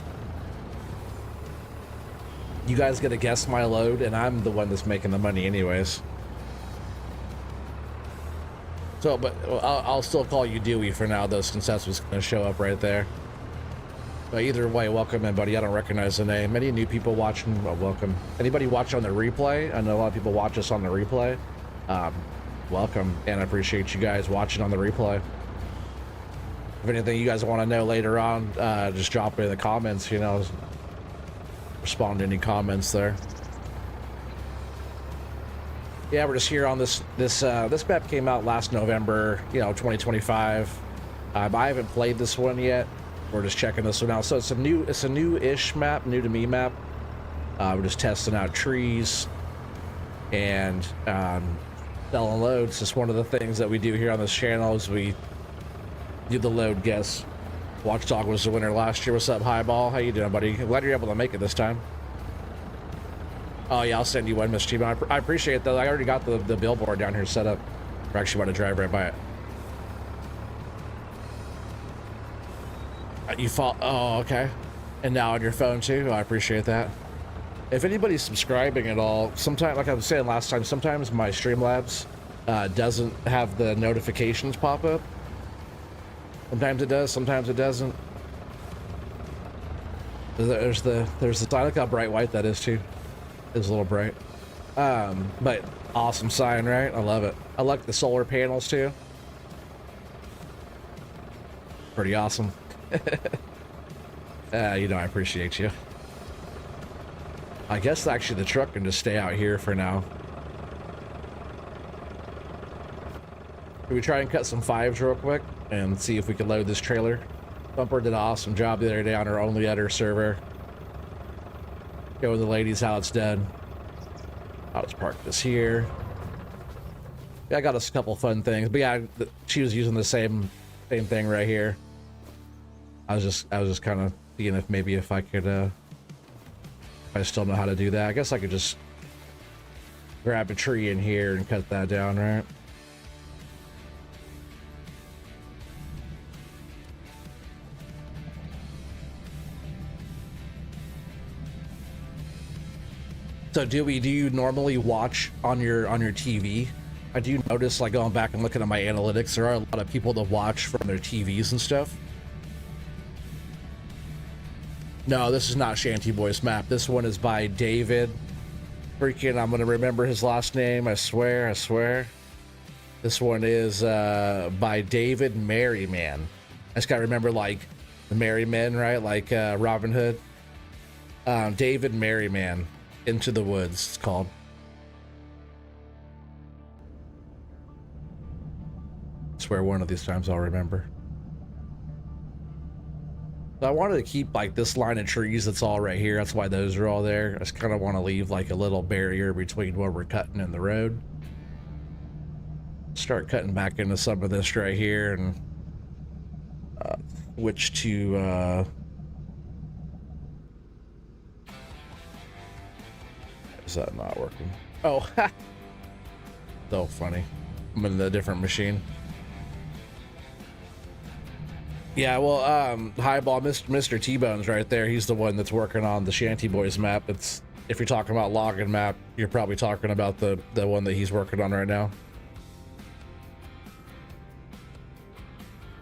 You guys get to guess my load, and I'm the one that's making the money anyways. So, but I'll still call you Dewey for now, though, since that's what's going to show up right there. But either way, welcome in, buddy. I don't recognize the name. Any new people watching, well, welcome. Anybody watch on the replay? I know a lot of people watch us on the replay. Welcome, and I appreciate you guys watching on the replay. If anything you guys want to know later on, just drop it in the comments, you know. Respond to any comments there. Yeah, we're just here on this map came out last November, you know, 2025. I haven't played this one yet. We're just checking this one out. So it's a new-ish map, new to me map. We're just testing out trees and selling loads. Just one of the things that we do here on this channel is we do the load guess. Watchdog was the winner last year. What's up, Highball? How you doing, buddy? Glad you're able to make it this time. Oh yeah, I'll send you one, Miss T-Bone. I appreciate it, though. I already got the billboard down here set up. We're actually about to drive right by it. You fall. Oh, okay. And now on your phone too. Oh, I appreciate that. If anybody's subscribing at all, sometimes, like I was saying last time, sometimes my Streamlabs doesn't have the notifications pop up. Sometimes it does, sometimes it doesn't. There's the sign. Look how bright white that is too. It's a little bright. But awesome sign, right? I love it. I like the solar panels too. Pretty awesome. You know, I appreciate you. I guess actually the truck can just stay out here for now. Can we try and cut some fives real quick and see if we can load this trailer? Bumper did an awesome job the other day on our only other server. Show the ladies how it's done. I'll just park this here. Yeah, I got us a couple fun things, but yeah, she was using the same thing right here. I was just kind of seeing if I could, if I still know how to do that. I guess I could just grab a tree in here and cut that down, right? So do you normally watch on your TV? I do notice, like, going back and looking at my analytics, there are a lot of people that watch from their TVs and stuff. No, this is not Shanty Boy's map. This one is by David. Freaking, I'm gonna remember his last name. I swear. This one is by David Merryman. I just gotta remember, like, the Merry Men, right? Like Robin Hood. David Merriman, Into the Woods, it's called. I swear one of these times I'll remember. So I wanted to keep like this line of trees that's all right here. That's why those are all there. I just kind of want to leave like a little barrier between where we're cutting and the road. Start cutting back into some of this right here and switch to is that not working? Oh, so funny. I'm in a different machine. Yeah, well, Highball, Mr. T-Bone's right there. He's the one that's working on the Shanty Boys map. It's, if you're talking about login map, you're probably talking about the one that he's working on right now.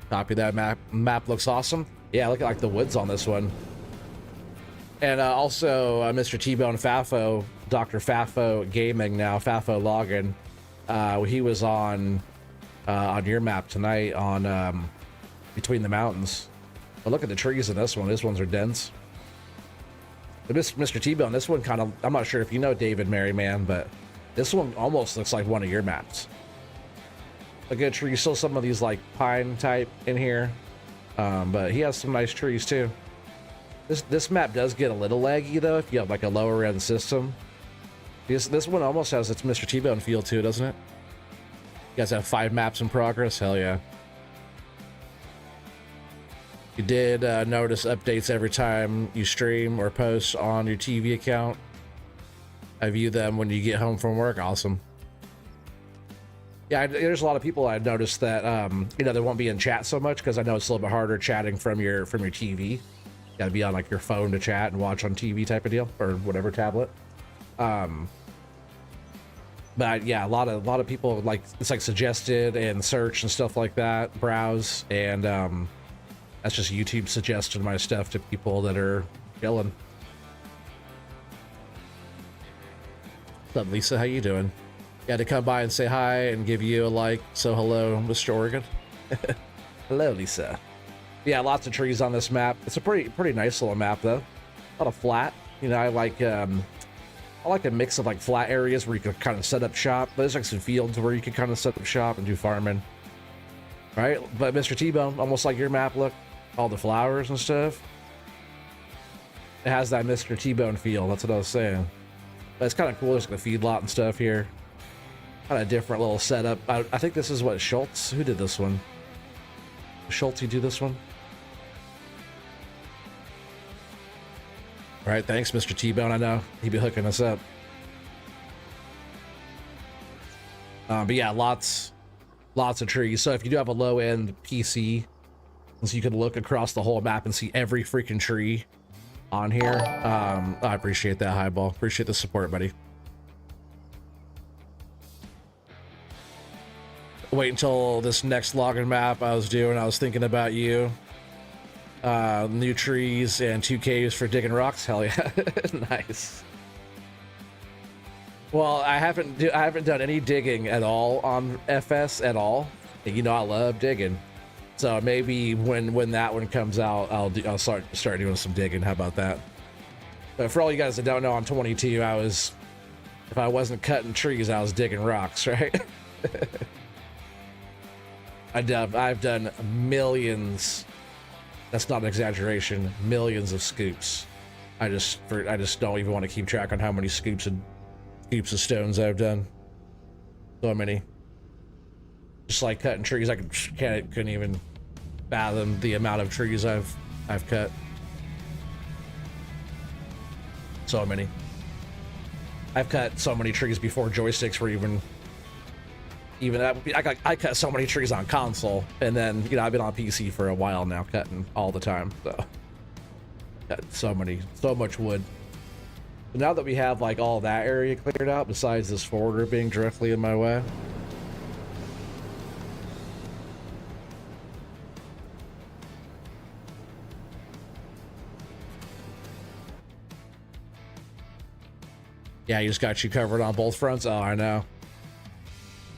Copy that map. Map looks awesome. Yeah, look at like the woods on this one. And also Mr. T-Bone Fafo, Dr. Fafo Gaming now, Fafo Login. He was on your map tonight on Between the Mountains. But look at the trees in this one. These ones are dense. But Mr. T-Bone, this one kind of, I'm not sure if you know David Merriman, but this one almost looks like one of your maps. A good tree. Still some of these like pine type in here, but he has some nice trees too. This map does get a little laggy though if you have like a lower end system. This one almost has its Mr. T-Bone feel too, doesn't it? You guys have 5 maps in progress. Hell yeah. You did notice updates every time you stream or post on your TV account. I view them when you get home from work. Awesome. Yeah, there's a lot of people I've noticed that you know, they won't be in chat so much because I know it's a little bit harder chatting from your TV. You gotta be on like your phone to chat and watch on TV type of deal or whatever tablet. But yeah, a lot of people like it's like suggested and search and stuff like that, browse, and that's just YouTube suggesting my stuff to people that are chilling. What's up, Lisa? How you doing? Got to come by and say hi and give you a like. So hello, Mr. Oregon. Hello, Lisa. Yeah, lots of trees on this map. It's a pretty nice little map though. A lot of flat. You know, I like a mix of like flat areas where you can kind of set up shop. There's like some fields where you can kind of set up shop and do farming. Right? But Mr. T-Bone, almost like your map look, all the flowers and stuff. It has that Mr. T-Bone feel. That's what I was saying. But it's kind of cool. There's like a feedlot and stuff here. Kind of different little setup. I think this is what Schultz. Who did this one? Schultz, you do this one? All right, thanks, Mr. T-Bone. I know he'd be hooking us up. But yeah, lots of trees. So if you do have a low-end PC, so you can look across the whole map and see every freaking tree on here. I appreciate that, Highball. Appreciate the support, buddy. Wait until this next login map I was thinking about you. New trees and 2 caves for digging rocks. Hell yeah. Nice. Well, I haven't done any digging at all on FS at all. You know, I love digging. So maybe when that one comes out, I'll start doing some digging. How about that? But for all you guys that don't know, I'm 22. If I wasn't cutting trees, I was digging rocks, right? I've done millions. That's not an exaggeration. Millions of scoops. I just don't even want to keep track on how many scoops of stones I've done. So many. Just like cutting trees, I couldn't even fathom the amount of trees I've cut. So many. I've cut so many trees before joysticks were even I cut so many trees on console, and then, you know, I've been on PC for a while now, cutting all the time, so cut so much wood. But now that we have like all that area cleared out, besides this forwarder being directly in my way, yeah, he just got you covered on both fronts. Oh, I know.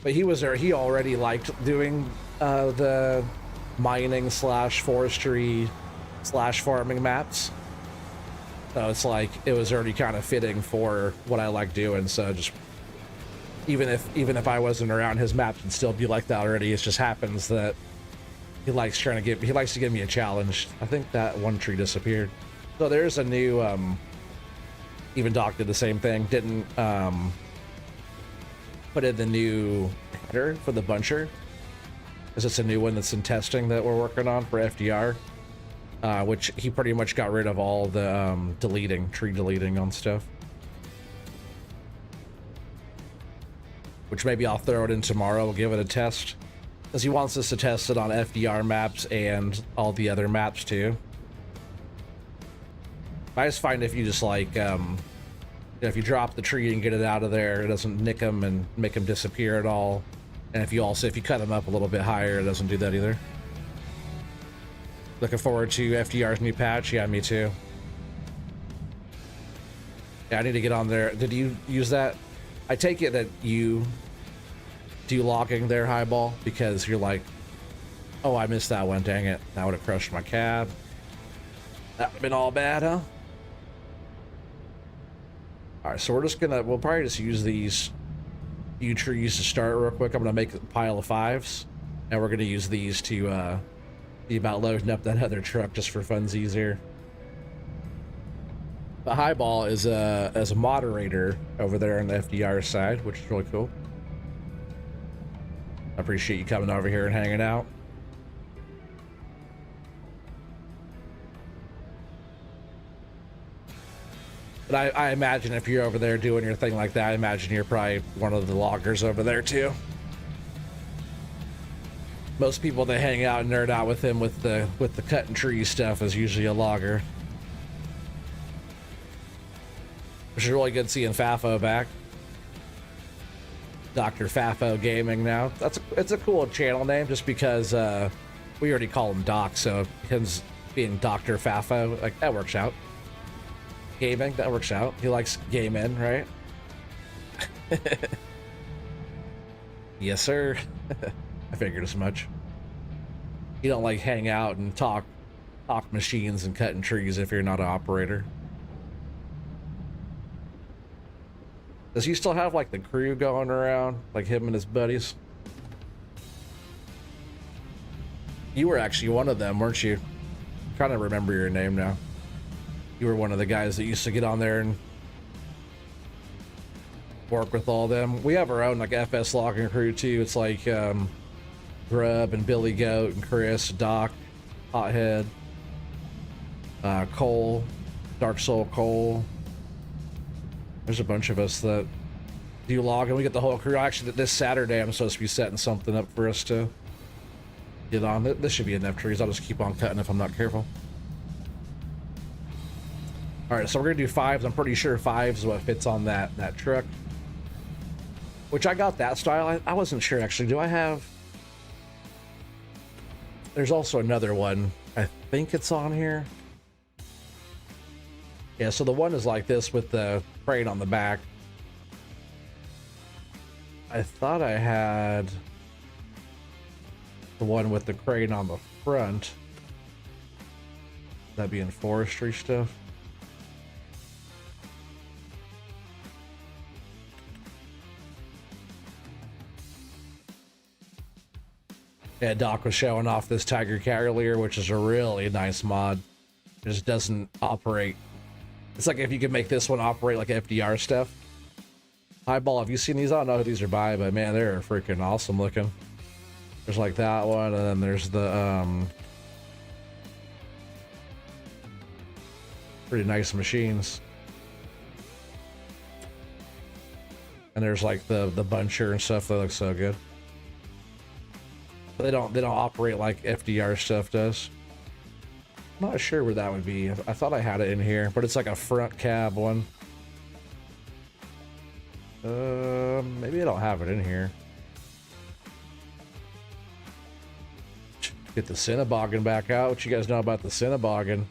But he was there. He already liked doing the mining / forestry / farming maps. So it's like it was already kind of fitting for what I like doing. So just even if I wasn't around, his map would still be like that already. It just happens that he likes to give me a challenge. I think that one tree disappeared. So there's a new even Doc did the same thing. Didn't put in the new header for the buncher, because it's a new one that's in testing that we're working on for FDR. Which he pretty much got rid of all the tree deleting on stuff. Which maybe I'll throw it in tomorrow. We'll give it a test, because he wants us to test it on FDR maps and all the other maps too. I just find if you just like, if you drop the tree and get it out of there, it doesn't nick them and make them disappear at all. And if you cut them up a little bit higher, it doesn't do that either. Looking forward to FDR's new patch. Yeah, me too. Yeah, I need to get on there. Did you use that? I take it that you do logging there, Highball, because you're like, oh, I missed that one. Dang it. That would have crushed my cab. That would have been all bad, huh? All right, so we'll probably just use these few trees to start real quick. I'm gonna make a pile of 5s, and we're gonna use these to see about loading up that other truck just for funsies here. The Highball is as a moderator over there on the FDR side, which is really cool. I appreciate you coming over here and hanging out. But I imagine if you're over there doing your thing like that, I imagine you're probably one of the loggers over there too. Most people that hang out and nerd out with him with the cutting trees stuff is usually a logger. Which is really good seeing Fafo back. Dr. Fafo Gaming now. It's a cool channel name just because we already call him Doc, so him being Dr. Fafo, like, that works out. Gaming, that works out. He likes gaming, right? Yes, sir. I figured as much. You don't like hang out and talk machines and cutting trees if you're not an operator. Does he still have like the crew going around, like him and his buddies? You were actually one of them, weren't you? I'm trying to remember your name now. You were one of the guys that used to get on there and work with all them. We have our own like FS logging crew too. It's like Grub and Billy Goat and Chris, Doc, Hothead, Cole, Dark Soul Cole. There's a bunch of us that do log, and we get the whole crew. Actually, this Saturday I'm supposed to be setting something up for us to get on. This should be enough trees. I'll just keep on cutting if I'm not careful. All right, so we're gonna do 5s. I'm pretty sure 5s is what fits on that truck. Which I got that style. I wasn't sure actually. Do I have? There's also another one. I think it's on here. Yeah, so the one is like this with the crane on the back. I thought I had the one with the crane on the front. That'd be in forestry stuff. Yeah, Doc was showing off this Tiger Carrier, which is a really nice mod. It just doesn't operate. It's like if you could make this one operate like FDR stuff. Highball, have you seen these? I don't know who these are by, but man, they're freaking awesome looking. There's like that one, and then there's the pretty nice machines. And there's like the buncher and stuff that looks so good. But they don't operate like FDR stuff does. I'm not sure where that would be. I thought I had it in here, but it's like a front cab one. Maybe I don't have it in here. Get the Cinnaboggan back out. What you guys know about the Cinnaboggan?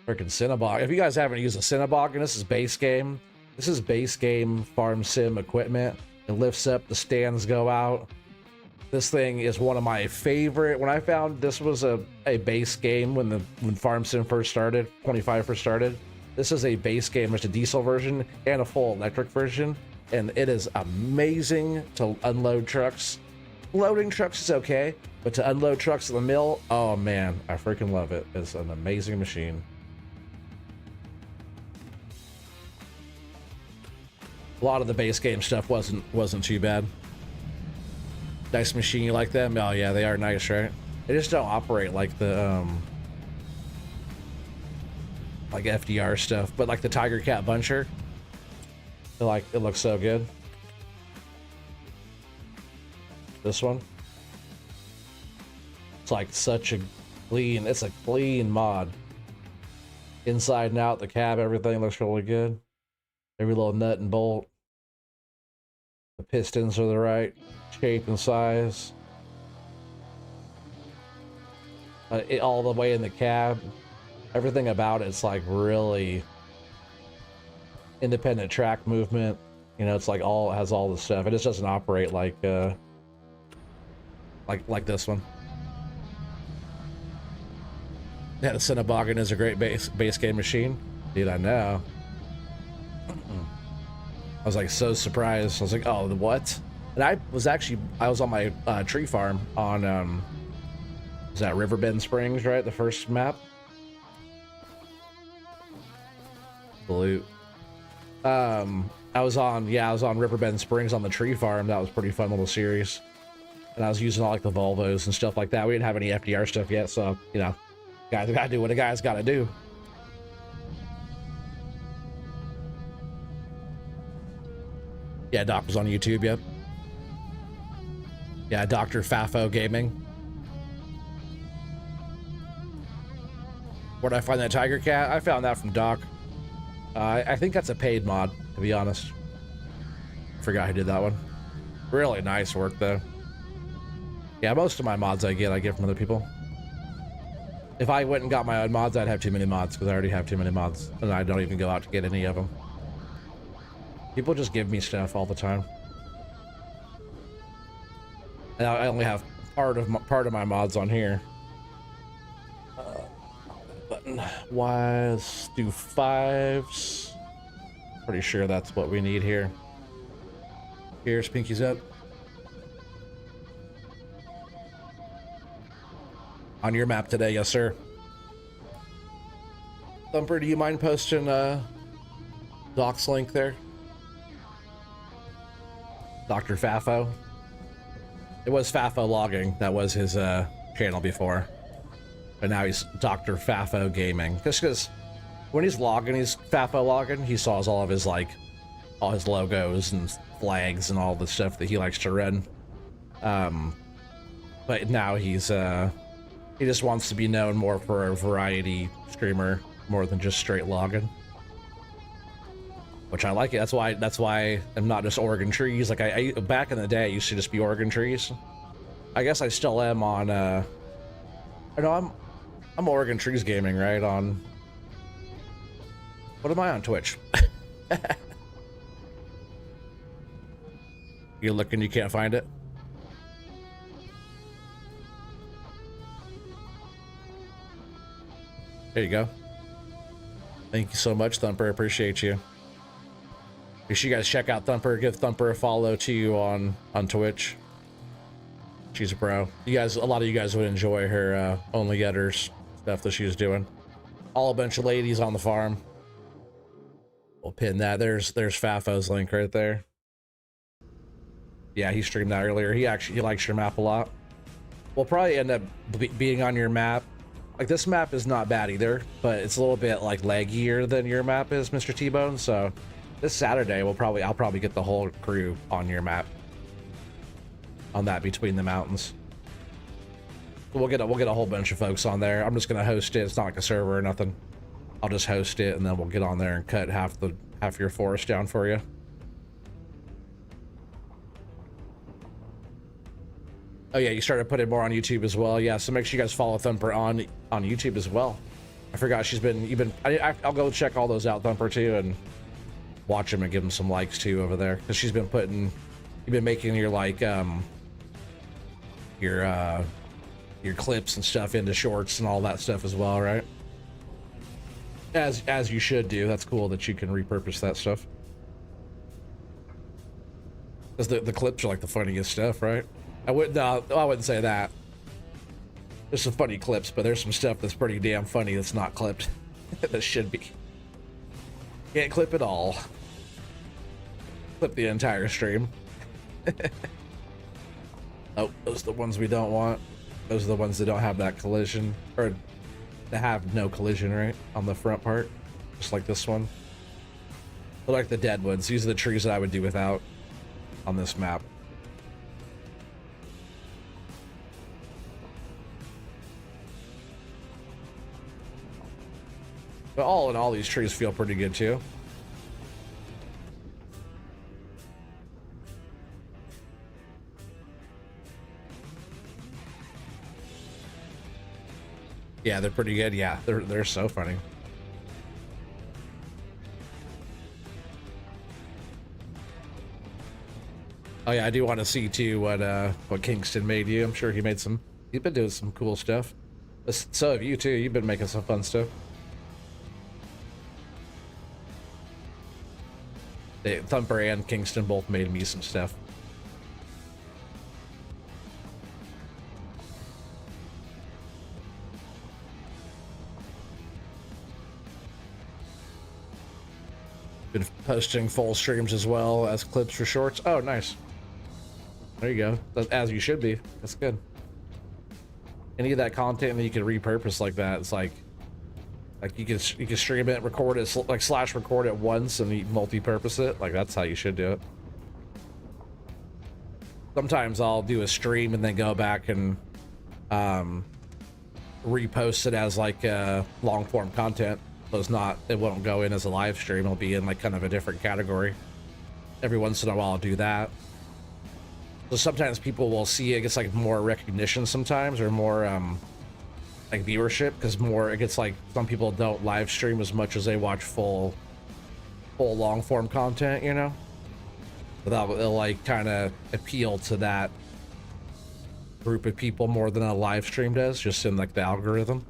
Freaking Cinnaboggan. If you guys haven't used the Cinnaboggan, this is base game. This is base game farm sim equipment. It lifts up, the stands go out. This thing is one of my favorite. When I found this was a base game when Farm Sim first started, 25 first started, This is a base game. There's a diesel version and a full electric version, and it is amazing to unload trucks. Loading trucks is okay, but to unload trucks at the mill, oh man, I freaking love it. It's an amazing machine. A lot of the base game stuff wasn't too bad. Nice machine, you like them? Oh yeah, they are nice, right? They just don't operate like the like FDR stuff, but like the Tiger Cat Buncher, it looks so good. This one, it's like such a clean, it's a clean mod. Inside and out, the cab, everything looks really good. Every little nut and bolt. The pistons are the right shape and size. All the way in the cab. Everything about it's like really independent track movement. You know, it's like it has all the stuff. It just doesn't operate like this one. Yeah, the Cinnaboggan is a great base game machine. Dude, I know. I was like so surprised. I was like, oh, the what? And I was on my tree farm on was that Riverbend Springs, right? The first map. Blue. I was on Riverbend Springs on the tree farm. That was a pretty fun little series. And I was using all like the Volvos and stuff like that. We didn't have any FDR stuff yet, so you know, guys gotta do what a guy's gotta do. Yeah, Doc was on YouTube, yep. Yeah, Dr. Fafo Gaming. Where'd I find that Tiger Cat? I found that from Doc. I think that's a paid mod, to be honest. Forgot who did that one. Really nice work, though. Yeah, most of my mods I get from other people. If I went and got my own mods, I'd have too many mods, because I already have too many mods, and I don't even go out to get any of them. People just give me stuff all the time. And I only have part of my mods on here. Button. Why? Let's do 5s. Pretty sure that's what we need here. Here's Pinky's up. On your map today, yes sir. Thumper, do you mind posting Doc's link there? Dr. Fafo. It was Fafo Logging. That was his channel before. But now he's Dr. Fafo Gaming. Just because when he's logging, he's Fafo Logging, he saws all of his, like, all his logos and flags and all the stuff that he likes to run. But now he's, he just wants to be known more for a variety streamer, more than just straight logging. Which I like it. That's why I'm not just Oregon Trees. Like I back in the day, I used to just be Oregon Trees. I guess I still am on. I know I'm Oregon Trees Gaming, right? On what am I on Twitch? You're looking, you can't find it. There you go. Thank you so much, Thumper. I appreciate you. Make sure you guys check out Thumper. Give Thumper a follow too on Twitch. She's a pro. A lot of you guys would enjoy her Only Getters stuff that she was doing. All a bunch of ladies on the farm. We'll pin that. There's Fafo's link right there. Yeah, he streamed that earlier. He likes your map a lot. We'll probably end up being on your map. Like this map is not bad either, but it's a little bit like laggier than your map is, Mr. T-Bone. So this Saturday I'll probably get the whole crew on your map. On that Between the Mountains. We'll get a whole bunch of folks on there. I'm just gonna host it. It's not like a server or nothing. I'll just host it and then we'll get on there and cut half your forest down for you. Oh yeah, you started putting more on YouTube as well. Yeah, so make sure you guys follow Thumper on YouTube as well. I forgot I'll go check all those out, Thumper, too, and watch them and give them some likes too over there, because you've been making your like your clips and stuff into shorts and all that stuff as well, right? As you should do. That's cool that you can repurpose that stuff. Because the clips are like the funniest stuff, right? I wouldn't say that. There's some funny clips, but there's some stuff that's pretty damn funny that's not clipped. That should be. Can't clip it all. Clip the entire stream. Oh, those are the ones we don't want. Those are the ones that don't have that collision, or that have no collision, right? On the front part. Just like this one. They're like the dead ones. These are the trees that I would do without on this map. But all in all, these trees feel pretty good too. Yeah, they're pretty good. Yeah, they're so funny. Oh yeah, I do want to see too what Kingston made you. I'm sure he made some. He's been doing some cool stuff. So have you too. You've been making some fun stuff. Thumper and Kingston both made me some stuff. Been posting full streams as well as clips for shorts. Oh, nice. There you go. As you should be. That's good. Any of that content that you can repurpose like that, it's like you can stream it, record it, like slash record it once, and you multi-purpose it. Like that's how you should do it. Sometimes I'll do a stream and then go back and repost it as like long form content. So it won't go in as a live stream. It'll be in like kind of a different category. Every once in a while I'll do that. So sometimes people will see it gets like more recognition sometimes, or more like viewership, because it gets like some people don't live stream as much as they watch full long form content, you know? But it'll like kind of appeal to that group of people more than a live stream does, just in like the algorithm.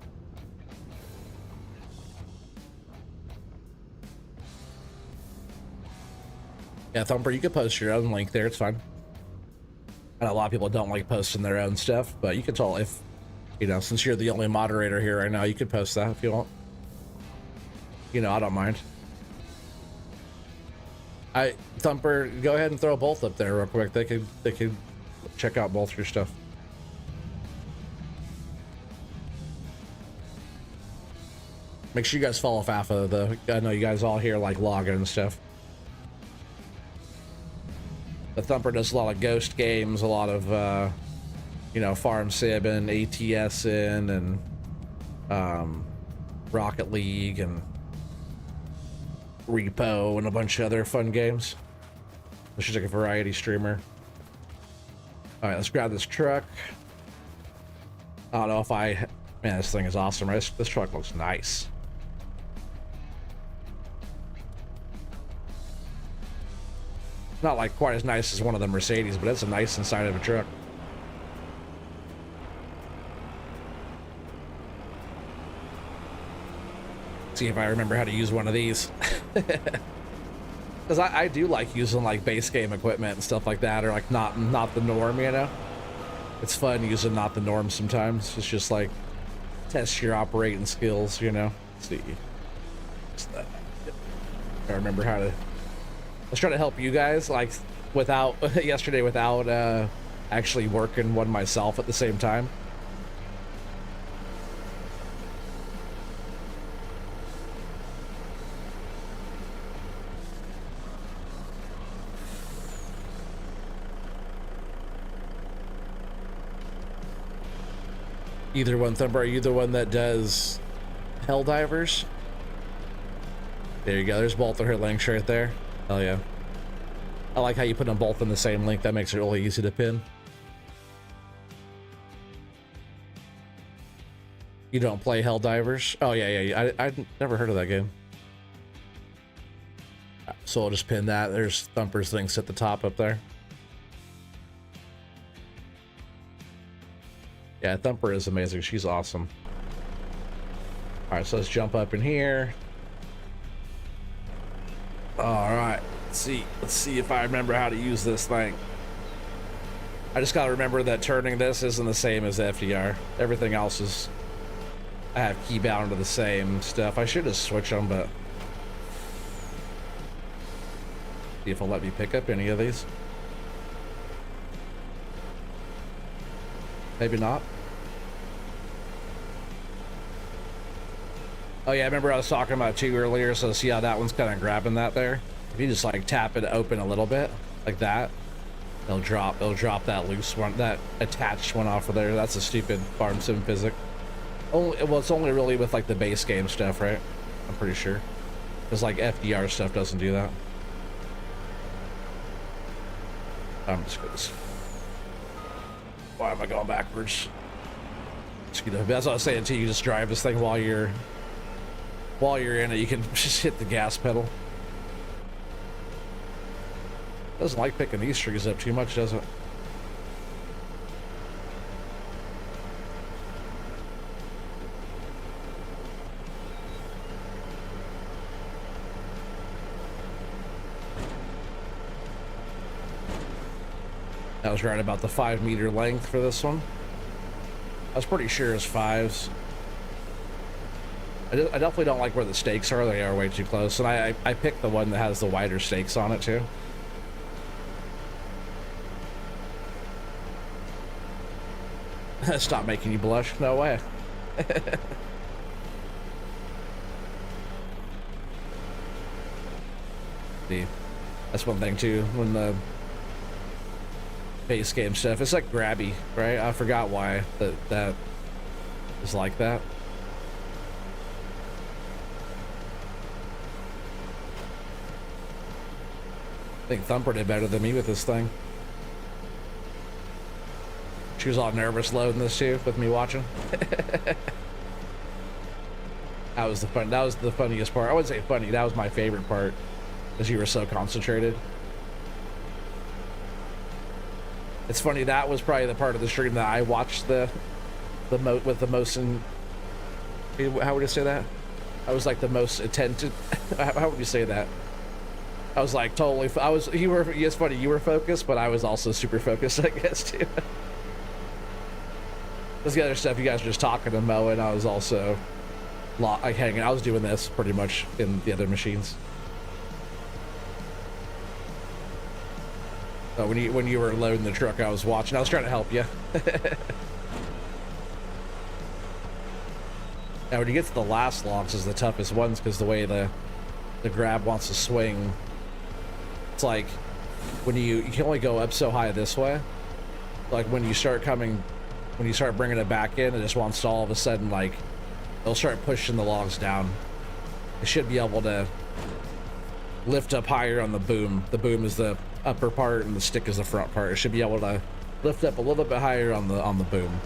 Yeah, Thumper, you could post your own link there, it's fine. And a lot of people don't like posting their own stuff, but you can tell if, you know, since you're the only moderator here right now, you could post that if you want. You know, I don't mind. Thumper, go ahead and throw both up there real quick. They could check out both your stuff. Make sure you guys follow Fafa. I know you guys all here like logging and stuff. The Thumper does a lot of ghost games, a lot of you know, farm simming, ATSing, and Rocket League and Repo and a bunch of other fun games. She's like a variety streamer. All right, let's grab this truck. I don't know if man, this thing is awesome, right? This truck looks nice. Not like quite as nice as one of the Mercedes, but it's a nice inside of a truck. See if I remember how to use one of these. Because I do like using like base game equipment and stuff like that, or like not the norm, you know? It's fun using not the norm sometimes. It's just like test your operating skills, you know? Let's see. I remember how to. I was trying to help you guys, like, yesterday without actually working one myself at the same time. Either one, Thumper, are you the one that does Helldivers? There you go, there's both of her links right there. Hell yeah. I like how you put them both in the same link. That makes it really easy to pin. You don't play Helldivers? Oh, yeah. I'd never heard of that game. So I'll just pin that. There's Thumper's links at the top up there. Yeah, Thumper is amazing. She's awesome. All right, so let's jump up in here. All right, let's see if I remember how to use this thing. I just gotta remember that turning this isn't the same as FDR. Everything else is, I have key bound to the same stuff. I should just switch them, but see if it'll let me pick up any of these. Maybe not. Oh yeah, I remember I was talking about two earlier, so see how that one's kind of grabbing that there? If you just like tap it open a little bit, like that, it'll drop that loose one, that attached one off of there. That's a stupid farm sim physics. Only, well, it's only really with like the base game stuff, right? I'm pretty sure. Because like FDR stuff doesn't do that. I'm just gonna... Why am I going backwards? That's what I was saying too, you just drive this thing while you're in it, you can just hit the gas pedal. Doesn't like picking these trees up too much, does it? I was right about the 5 meter length for this one. I was pretty sure it's 5s. I definitely don't like where the stakes are. They are way too close. And I picked the one that has the wider stakes on it too. Stop making you blush. No way. See, that's one thing too. When the base game stuff, it's like grabby, right? I forgot why that is like that. I think Thumper did better than me with this thing. She was all nervous loading this too with me watching. That was the funniest part. I wouldn't say funny, that was my favorite part, because you were so concentrated. It's funny, that was probably the part of the stream that I watched with the most how would you say that? I was like the most attentive. How would you say that? I was like totally, it's funny, you were focused, but I was also super focused, I guess, too. Because the other stuff, you guys were just talking and mowing, I was also like hanging. I was doing this pretty much in the other machines. So when you were loading the truck, I was watching. I was trying to help you. Now, when you get to the last logs is the toughest ones, because the way the grab wants to swing, it's like when you can only go up so high this way. Like when you start bringing it back in, it just wants to all of a sudden, like, it'll start pushing the logs down. It should be able to lift up higher on the boom. The boom is the upper part and the stick is the front part. It should be able to lift up a little bit higher on the boom.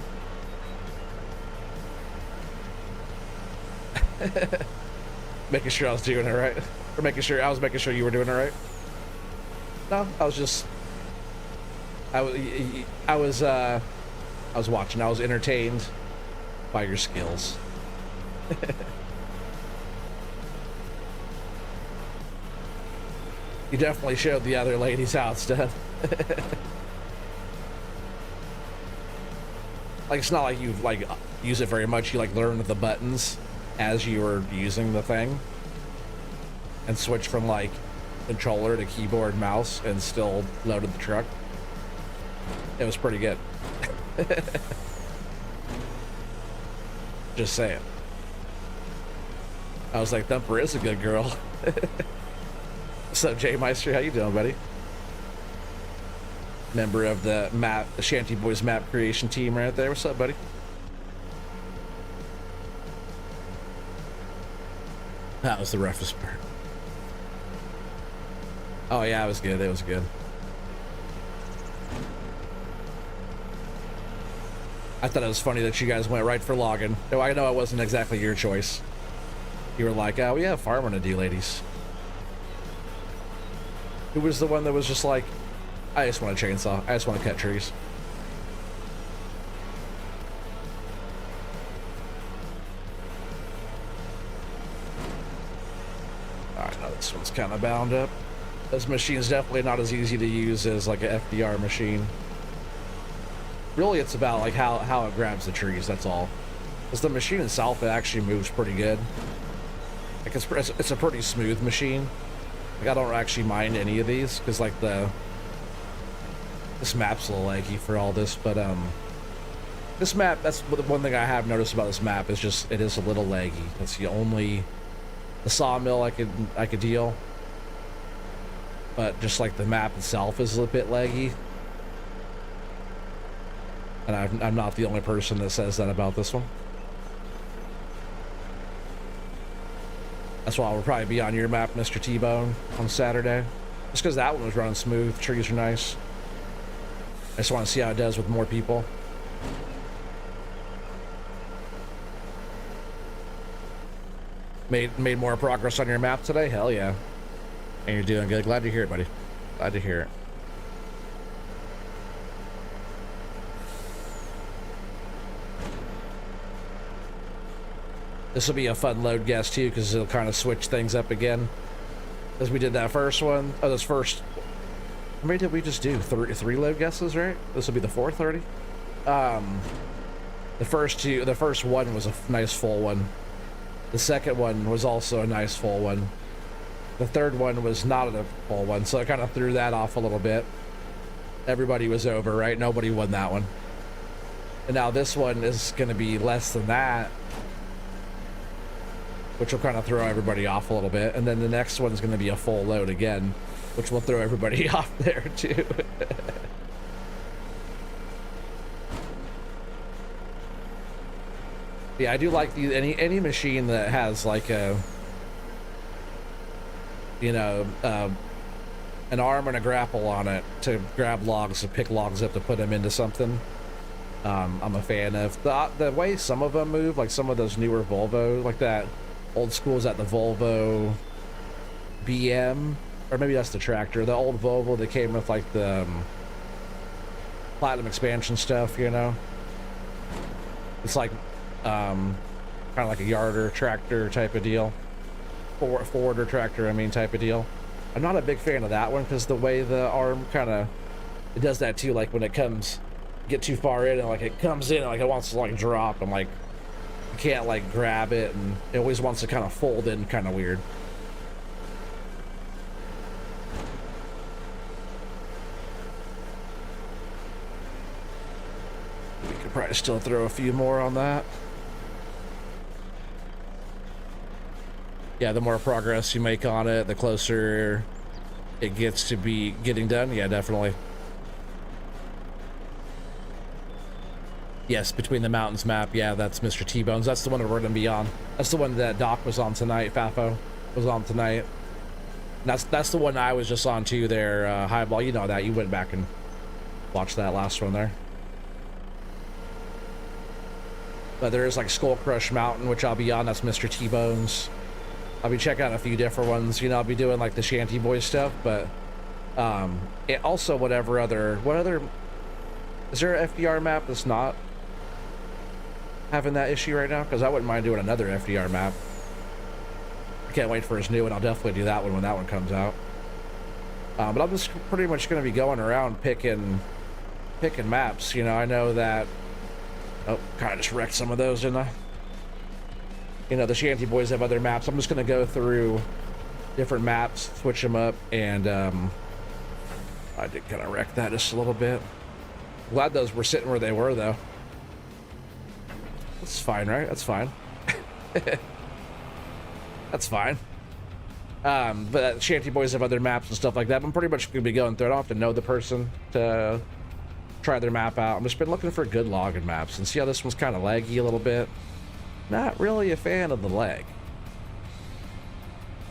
Making sure I was doing it right, or I was making sure you were doing it right. No, I was just, I was watching. I was entertained by your skills. You definitely showed the other ladies how it's done. Like, it's not like you like use it very much. You like learn the buttons as you were using the thing, and switch from like controller to keyboard, mouse, and still loaded the truck. It was pretty good. Just saying. I was like, Thumper is a good girl. What's up, Jay Meister? How you doing, buddy? Member of the Shanty Boys map creation team right there. What's up, buddy? That was the roughest part. Oh yeah, it was good. It was good. I thought it was funny that you guys went right for logging. No, I know it wasn't exactly your choice. You were like, oh, we have farming to do, ladies. Who was the one that was just like, I just want a chainsaw. I just want to cut trees. Alright, This one's kind of bound up. This machine's definitely not as easy to use as like an FDR machine. Really, it's about like how it grabs the trees. That's all. Because the machine itself, it actually moves pretty good. Like it's a pretty smooth machine. Like I don't actually mind any of these because like this map's a little laggy for all this, but this map, that's one thing I have noticed about this map is just it is a little laggy. That's the only Sawmill I could deal. But just like the map itself is a bit laggy. And I'm not the only person that says that about this one. That's why we'll probably be on your map, Mr. T-Bone, on Saturday. Just because that one was running smooth. Trees are nice. I just want to see how it does with more people. Made more progress on your map today? Hell yeah. And you're doing good. Glad to hear it, buddy. Glad to hear it. This will be a fun load guess too, because it'll kind of switch things up again. As we did that first one. Oh, this first. How many did we just do? Three load guesses, right? This will be the fourth already. The first one was a nice full one. The second one was also a nice full one. The third one was not a full one, so I kind of threw that off a little bit. Everybody was over, right? Nobody won that one. And now this one is going to be less than that, which will kind of throw everybody off a little bit. And then the next one's going to be a full load again, which will throw everybody off there too. Yeah, I do like any machine that has like a, you know, an arm and a grapple on it to grab logs, to pick logs up to put them into something. I'm a fan of the way some of them move, like some of those newer Volvo, like that old school, is that the Volvo BM, or maybe that's the tractor, the old Volvo that came with like the Platinum expansion stuff, you know. It's like kind of like a yarder tractor type of deal, forwarder tractor, I mean, type of deal. I'm not a big fan of that one because the way the arm kind of, it does that too, like when it comes get too far in and like it comes in and like it wants to like drop and like you can't like grab it, and it always wants to kind of fold in kind of weird. We could probably still throw a few more on that. Yeah, the more progress you make on it, the closer it gets to be getting done. Yeah, definitely. Yes, Between the Mountains map. Yeah, that's Mr. T-Bones. That's the one that we're going to be on. That's the one that Doc was on tonight. Fafo was on tonight. And that's the one I was just on too there, Highball. You know that. You went back and watched that last one there. But there is like Skull Crush Mountain, which I'll be on. That's Mr. T-Bones. I'll be checking out a few different ones. You know, I'll be doing like the Shanty Boy stuff, but it also what other is there an FDR map that's not having that issue right now? Because I wouldn't mind doing another FDR map. I can't wait for his new one. I'll definitely do that one when that one comes out. But I'm just pretty much going to be going around picking maps. You know, I know that. Oh, kind of just wrecked some of those, didn't I? You know, the Shanty Boys have other maps. I'm just going to go through different maps, switch them up, and I did kind of wreck that just a little bit. Glad those were sitting where they were, though. That's fine, right? That's fine. That's fine. But Shanty Boys have other maps and stuff like that. I'm pretty much going to be going through it. I don't have to know the person to try their map out. I've just been looking for good logging maps and see how this one's kind of laggy a little bit. Not really a fan of the lag.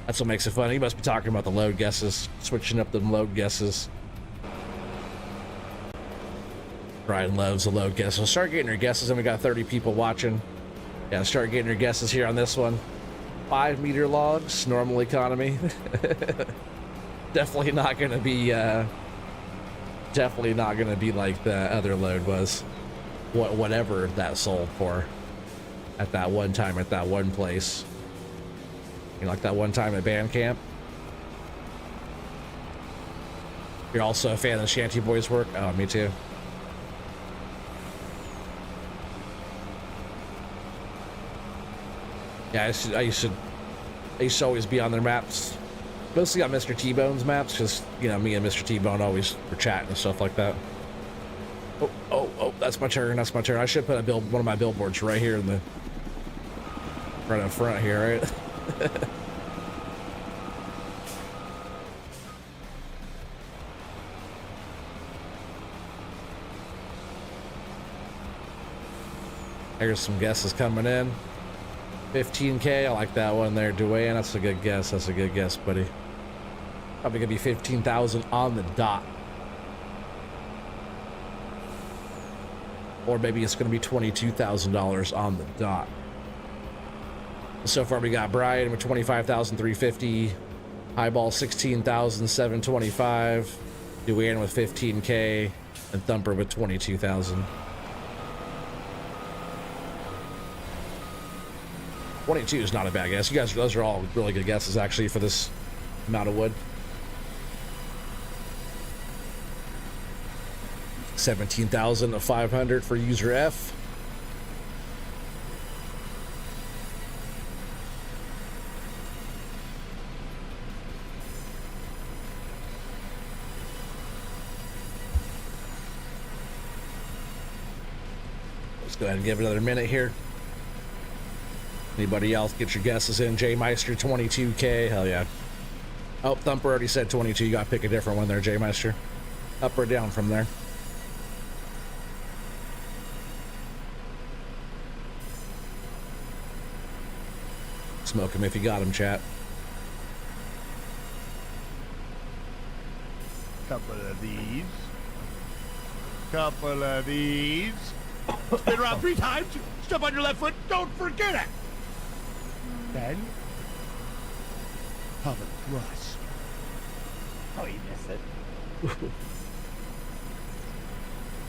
That's what makes it fun. He must be talking about the load guesses, switching up the load guesses. Brian loves the load guesses. So start getting your guesses, and we got 30 people watching. Yeah, start getting your guesses here on this one. 5-meter logs, normal economy. Definitely not gonna be like the other load was. Whatever that sold for at that one time at that one place. You know, like that one time at band camp. You're also a fan of Shanty Boys' work? Oh, me too. Yeah, I used to always be on their maps. Mostly on Mr. T-Bone's maps, because, you know, me and Mr. T-Bone always were chatting and stuff like that. Oh, that's my turn, that's my turn. I should put one of my billboards right here in the... right up front here, right? There's some guesses coming in. 15K, I like that one there, Dwayne. That's a good guess. That's a good guess, buddy. Probably gonna be 15,000 on the dot. Or maybe it's gonna be $22,000 on the dot. So far we got Brian with 25,350, Highball 16,725, Dwayne with 15K, and Thumper with 22,000. 22 is not a bad guess. You guys, those are all really good guesses actually for this amount of wood. 17,500 for user F. Let's go ahead and give it another minute here. Anybody else get your guesses in? J Meister 22K. Hell yeah. Oh, Thumper already said 22. You gotta pick a different one there, J Meister. Up or down from there. Smoke him if you got him, chat. Couple of these. Couple of these. Spin around 3 times. Step on your left foot. Don't forget it. Then, have a thrust. Oh, you missed it.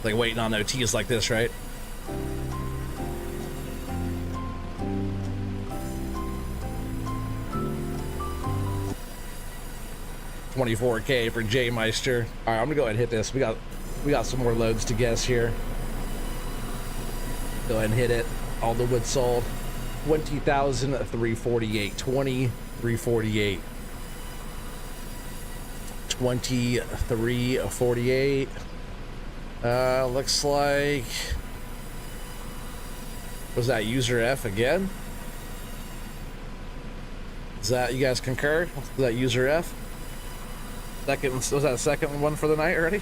Like waiting on OTs like this, right? $24K for J Meister. All right, I'm gonna go ahead and hit this. We got some more loads to guess here. Go ahead and hit it. All the wood sold. 20,348. 20,348. 23,48. Looks like, was that user F again? Is that, you guys concur? Was that user F? Second, was that second one for the night already?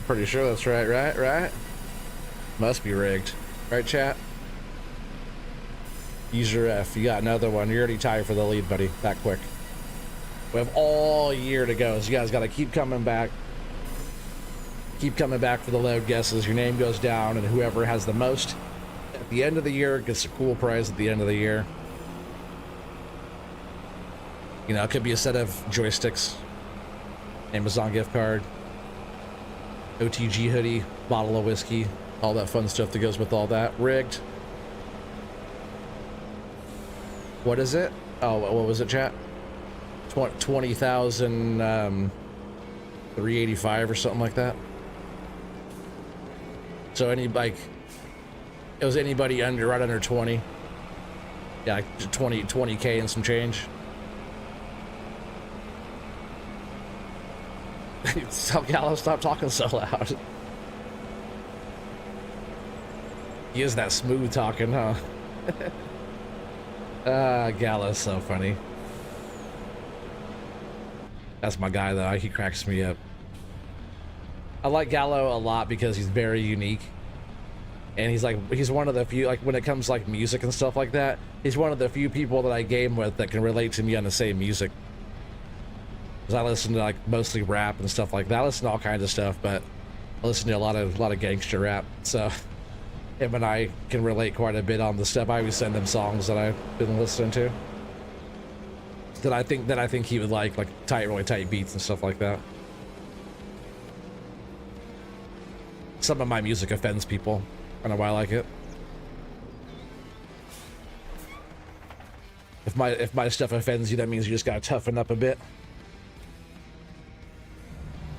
Pretty sure that's right, right? Must be rigged. Right, chat? User F, you got another one. You're already tied for the lead, buddy. That quick. We have all year to go, so you guys got to keep coming back. Keep coming back for the load guesses. Your name goes down, and whoever has the most at the end of the year gets a cool prize at the end of the year. You know, it could be a set of joysticks, Amazon gift card, OTG hoodie, bottle of whiskey, all that fun stuff that goes with all that. Rigged. What is it? Oh, what was it, chat? 20,385 or something like that. So it was anybody right under 20. Yeah, like 20K and some change. Tell Gallo, stop talking so loud. He is that smooth talking, huh? Gallo's so funny. That's my guy, though. He cracks me up. I like Gallo a lot because he's very unique. And he's one of the few, like, when it comes, like, music and stuff like that, he's one of the few people that I game with that can relate to me on the same music. Because I listen to, like, mostly rap and stuff like that. I listen to all kinds of stuff, but I listen to a lot of gangster rap. So him and I can relate quite a bit on the stuff. I always send him songs that I've been listening to that I think he would like really tight beats and stuff like that. Some of my music offends people. I don't know why I like it. if my stuff offends you, that means you just gotta toughen up a bit.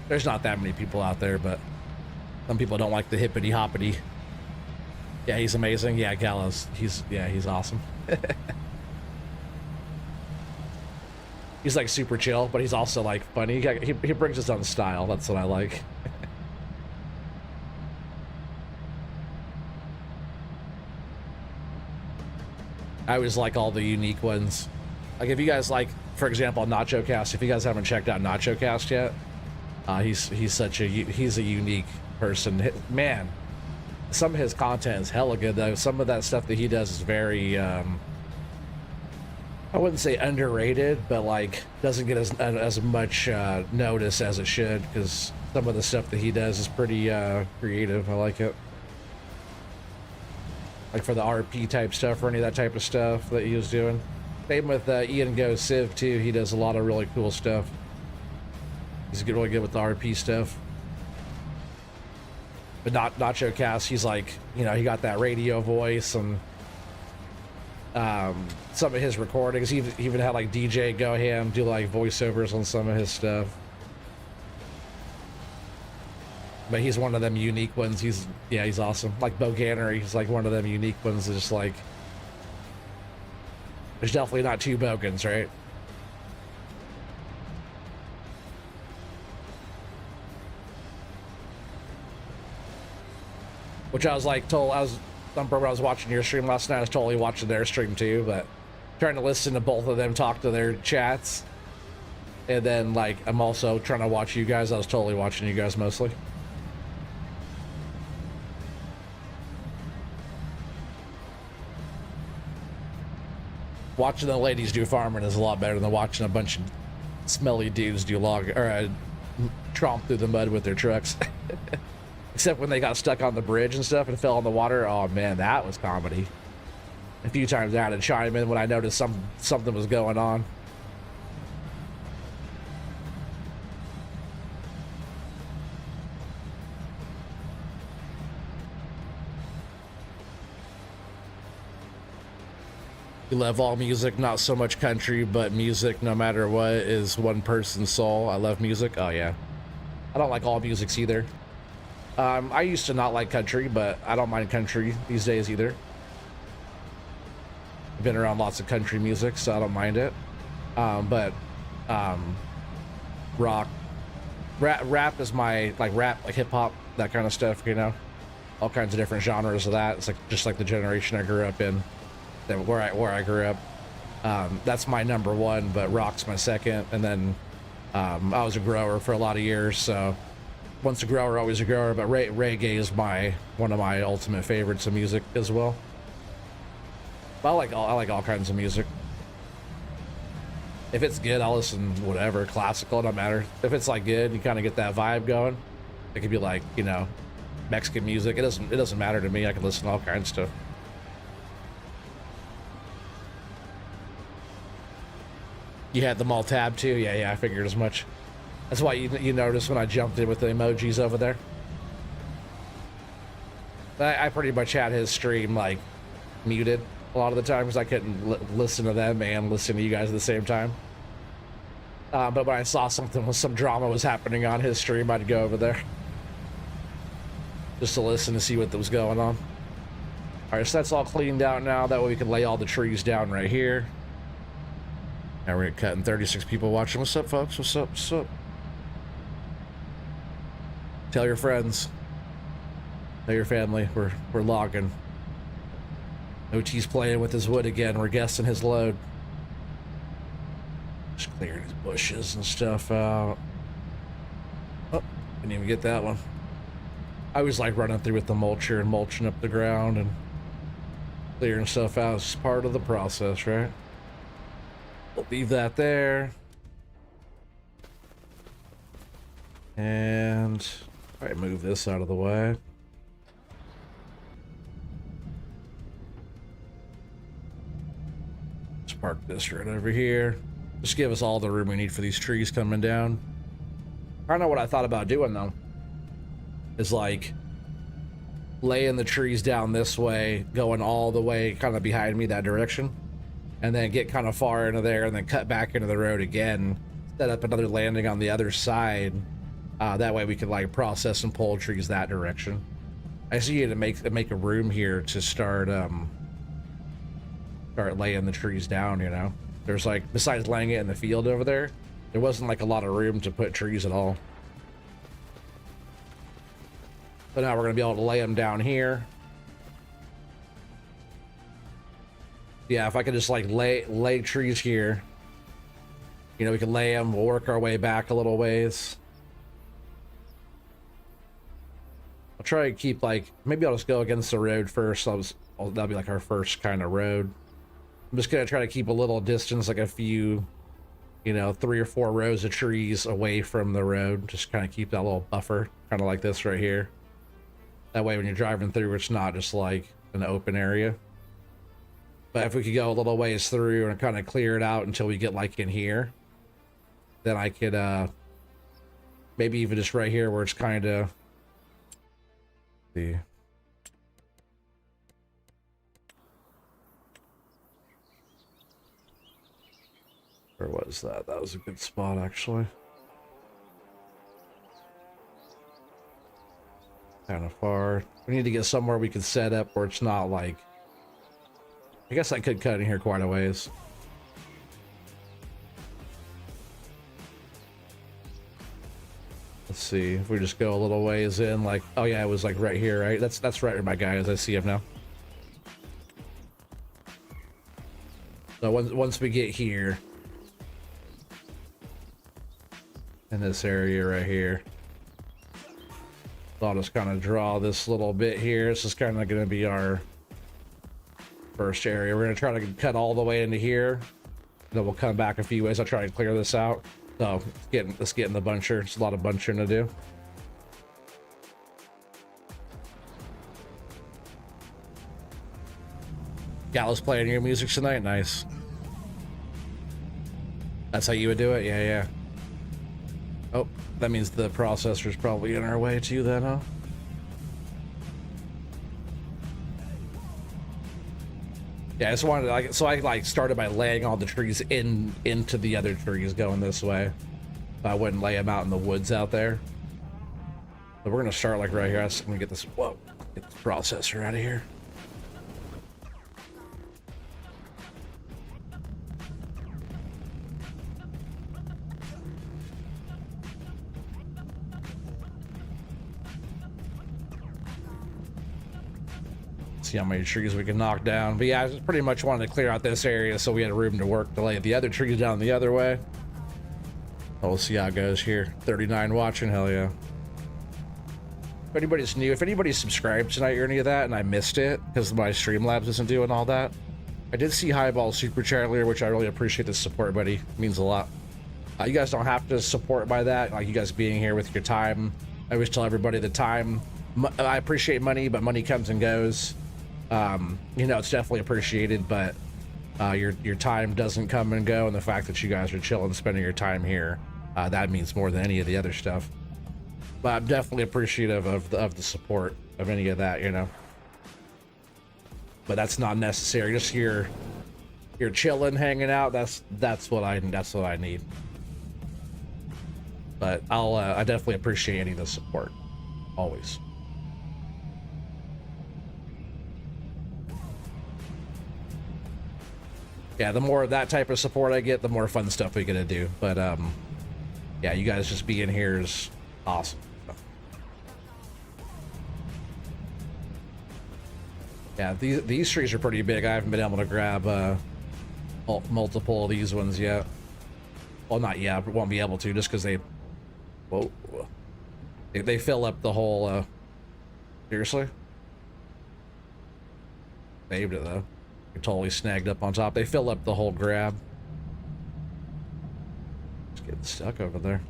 There's not that many people out there, but some people don't like the hippity hoppity. Yeah, he's amazing. Yeah, Gallows. He's awesome. He's like super chill, but he's also like funny. He brings his own style. That's what I like. I always like all the unique ones. Like if you guys like, for example, Nacho Cast. If you guys haven't checked out Nacho Cast yet, he's a unique person. Man, some of his content is hella good though. Some of that stuff that he does is very I wouldn't say underrated, but like doesn't get as much notice as it should, because some of the stuff that he does is pretty creative. I like it. Like for the RP type stuff or any of that type of stuff that he was doing. Same with Ian Go Civ too. He does a lot of really cool stuff. He's really good with the RP stuff. But Nacho Cast, he's like, you know, he got that radio voice, and some of his recordings, he even had like DJ Go Ham do like voiceovers on some of his stuff. But he's one of them unique ones. He's awesome. Like Bo Gannery, he's like one of them unique ones. That's just like, there's definitely not two Bogans, right? Which I was like told, when I was watching your stream last night, I was totally watching their stream too, but trying to listen to both of them talk to their chats. And then like I'm also trying to watch you guys. I was totally watching you guys mostly. Watching the ladies do farming is a lot better than watching a bunch of smelly dudes do tromp through the mud with their trucks. Except when they got stuck on the bridge and stuff and fell in the water. Oh man, that was comedy. A few times I had to chime in when I noticed something was going on. You love all music, not so much country, but music, no matter what, is one person's soul. I love music. Oh yeah. I don't like all musics either. I used to not like country, but I don't mind country these days either. I've been around lots of country music, so I don't mind it. But rock, rap is my, like rap, like hip hop, that kind of stuff, you know? All kinds of different genres of that. It's like, just like the generation I grew up in. Where I grew up, that's my number one, but rock's my second. And then I was a grower for a lot of years, so once a grower, always a grower. But reggae is one of my ultimate favorites of music as well. But I like all kinds of music. If it's good, I'll listen to whatever. Classical, don't matter. If it's like good, you kind of get that vibe going. It could be like, you know, Mexican music. It doesn't matter to me. I can listen to all kinds of stuff. You had them all tabbed too? Yeah, I figured as much. That's why you noticed when I jumped in with the emojis over there. I pretty much had his stream like muted a lot of the time because I couldn't listen to them and listen to you guys at the same time. But when I saw something with some drama was happening on his stream, I'd go over there just to listen to see what was going on. All right, so that's all cleaned out now. That way we can lay all the trees down right here. Now we're cutting 36 people watching. What's up, folks? What's up? What's up? Tell your friends. Tell your family. We're logging. OT's playing with his wood again. We're guessing his load. Just clearing his bushes and stuff out. Oh, didn't even get that one. I always like running through with the mulcher and mulching up the ground and clearing stuff out. It's just part of the process, right? We'll leave that there. And all right, move this out of the way. Let's park this right over here. Just give us all the room we need for these trees coming down. I don't know what I thought about doing though. Is like laying the trees down this way, going all the way kind of behind me that direction. and then get kind of far into there and then cut back into the road again, set up another landing on the other side. That way we could like process and pull trees that direction. I see you to make a room here to start laying the trees down, you know. There's like, besides laying it in the field over there wasn't like a lot of room to put trees at all. So now we're gonna be able to lay them down here. Yeah, if I could just like lay trees here, you know, we can lay them, we'll work our way back a little ways. I'll try to keep like, maybe I'll just go against the road first. That'll be like our first kind of road. I'm just gonna try to keep a little distance, like a few, you know, 3 or 4 rows of trees away from the road. Just kind of keep that little buffer, kind of like this right here. That way when you're driving through, it's not just like an open area. But if we could go a little ways through and kind of clear it out until we get like in here, then I could maybe even just right here where it's kind of the where was that? That was a good spot actually. Kind of far. We need to get somewhere we can set up where it's not like, I guess I could cut in here quite a ways. Let's see if we just go a little ways in, like, oh yeah, it was like right here, right? That's right where my guy is. I see him now. So once we get here in this area right here, so I'll just kind of draw this little bit here. This is kind of going to be our first area. We're going to try to cut all the way into here. Then we'll come back a few ways. I'll try to clear this out. So let's get in the buncher. It's a lot of bunching to do. Gallows playing your music tonight? Nice. That's how you would do it? Yeah, yeah. Oh, that means the processor's probably in our way too then, huh? Yeah, I just wanted to, like, so I like started by laying all the trees into the other trees going this way. I wouldn't lay them out in the woods out there. But we're gonna start like right here. I'm gonna get this, whoa, get this processor out of here. See how many trees we can knock down. But yeah, I just pretty much wanted to clear out this area so we had room to work to lay the other trees down the other way. We'll see how it goes here. 39 watching, hell yeah. If anybody's new, if anybody's subscribed tonight or any of that and I missed it because my Streamlabs isn't doing all that, I did see Highball super chat earlier, which I really appreciate the support, buddy. It means a lot. You guys don't have to support by that, like you guys being here with your time. I always tell everybody the time, I appreciate money, but money comes and goes. You know, it's definitely appreciated, but your time doesn't come and go, and the fact that you guys are chilling, spending your time here, that means more than any of the other stuff. But I'm definitely appreciative of the support of any of that, you know. But that's not necessary. Just you're chilling, hanging out. That's what I need. But I definitely appreciate any of the support, always. Yeah, the more of that type of support I get, the more fun stuff we get to do. But yeah, you guys just being here is awesome. Yeah, these trees are pretty big. I haven't been able to grab multiple of these ones yet. Well, not yet, but won't be able to just because they fill up the whole. Seriously, saved it though. You're totally snagged up on top. They fill up the whole grab. Just getting stuck over there.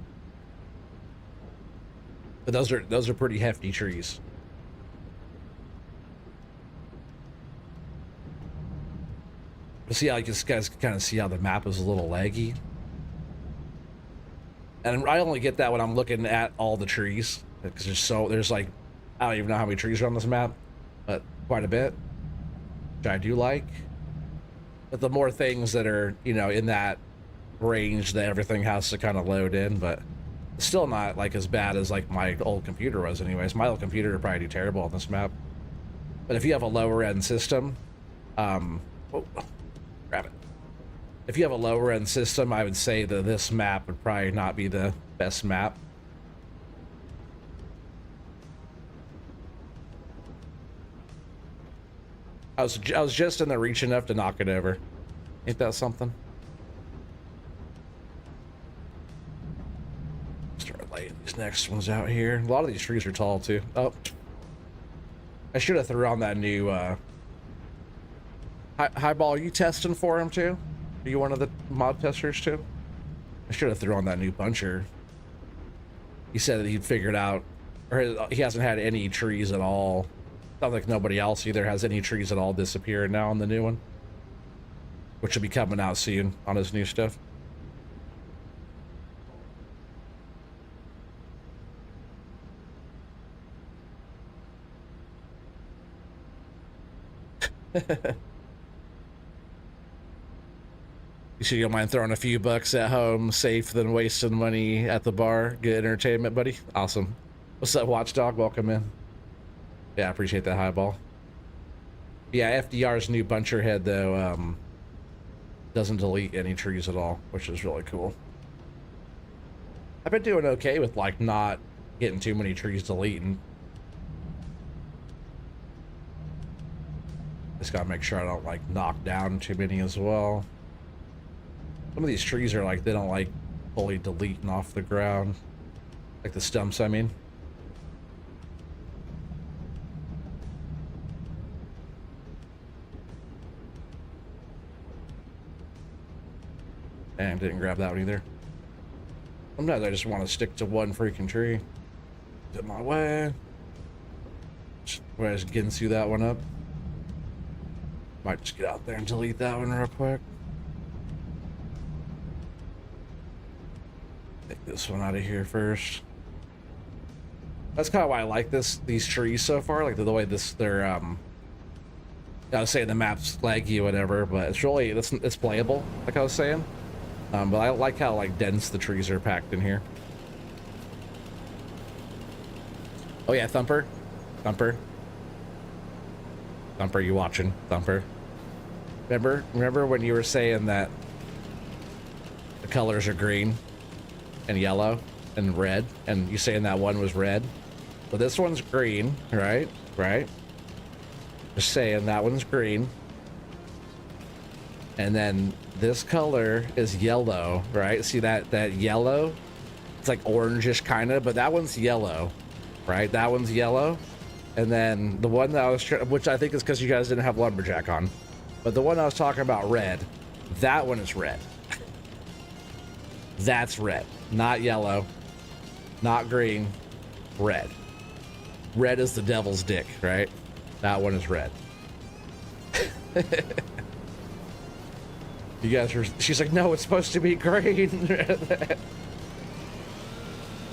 But those are pretty hefty trees. See how you guys can kind of see how the map is a little laggy. And I only get that when I'm looking at all the trees, because there's like, I don't even know how many trees are on this map, but quite a bit, which I do like. But the more things that are, you know, in that range that everything has to kind of load in, but it's still not like as bad as like my old computer was anyways. My old computer would probably do terrible on this map. But if you have a lower end system, oh, grab it. If you have a lower end system, I would say that this map would probably not be the best map. I was just in there reach enough to knock it over. Ain't that something? Start laying these next ones out here. A lot of these trees are tall too. Oh, I should have threw on that new Highball. Are you testing for him too? Are you one of the mod testers too? I should have threw on that new buncher. He said that he'd figured out, or he hasn't had any trees at all. Sounds like nobody else either has any trees at all disappear now on the new one, which will be coming out soon on his new stuff. You sure you don't mind throwing a few bucks at home, safe than wasting money at the bar? Good entertainment, buddy. Awesome. What's up, Watchdog? Welcome in. Yeah, I appreciate that, Highball. Yeah, FDR's new buncher head, though, doesn't delete any trees at all, which is really cool. I've been doing okay with, like, not getting too many trees deleting. Just gotta make sure I don't, like, knock down too many as well. Some of these trees are, like, they don't, like, fully deleting off the ground. Like the stumps, I mean. And didn't grab that one either. Sometimes I just want to stick to one freaking tree. Get my way. Just Ginsu that one up. Might just get out there and delete that one real quick. Take this one out of here first. That's kind of why I like these trees so far. Like the way they're I was saying the map's laggy or whatever, but it's really it's playable. Like I was saying. But I like how like dense the trees are packed in here. Oh yeah, Thumper, you watching? Thumper. Remember when you were saying that the colors are green and yellow and red, and you saying that one was red? Well, this one's green, right? Just saying that one's green. And then this color is yellow, right? See that yellow? It's like orangish kind of, but that one's yellow, right? That one's yellow. And then the one that I was which I think is because you guys didn't have lumberjack on, but the one I was talking about, red, that one is red. That's red, not yellow, not green, red. Red is the devil's dick, right? That one is red. You guys are, she's like, no, it's supposed to be green.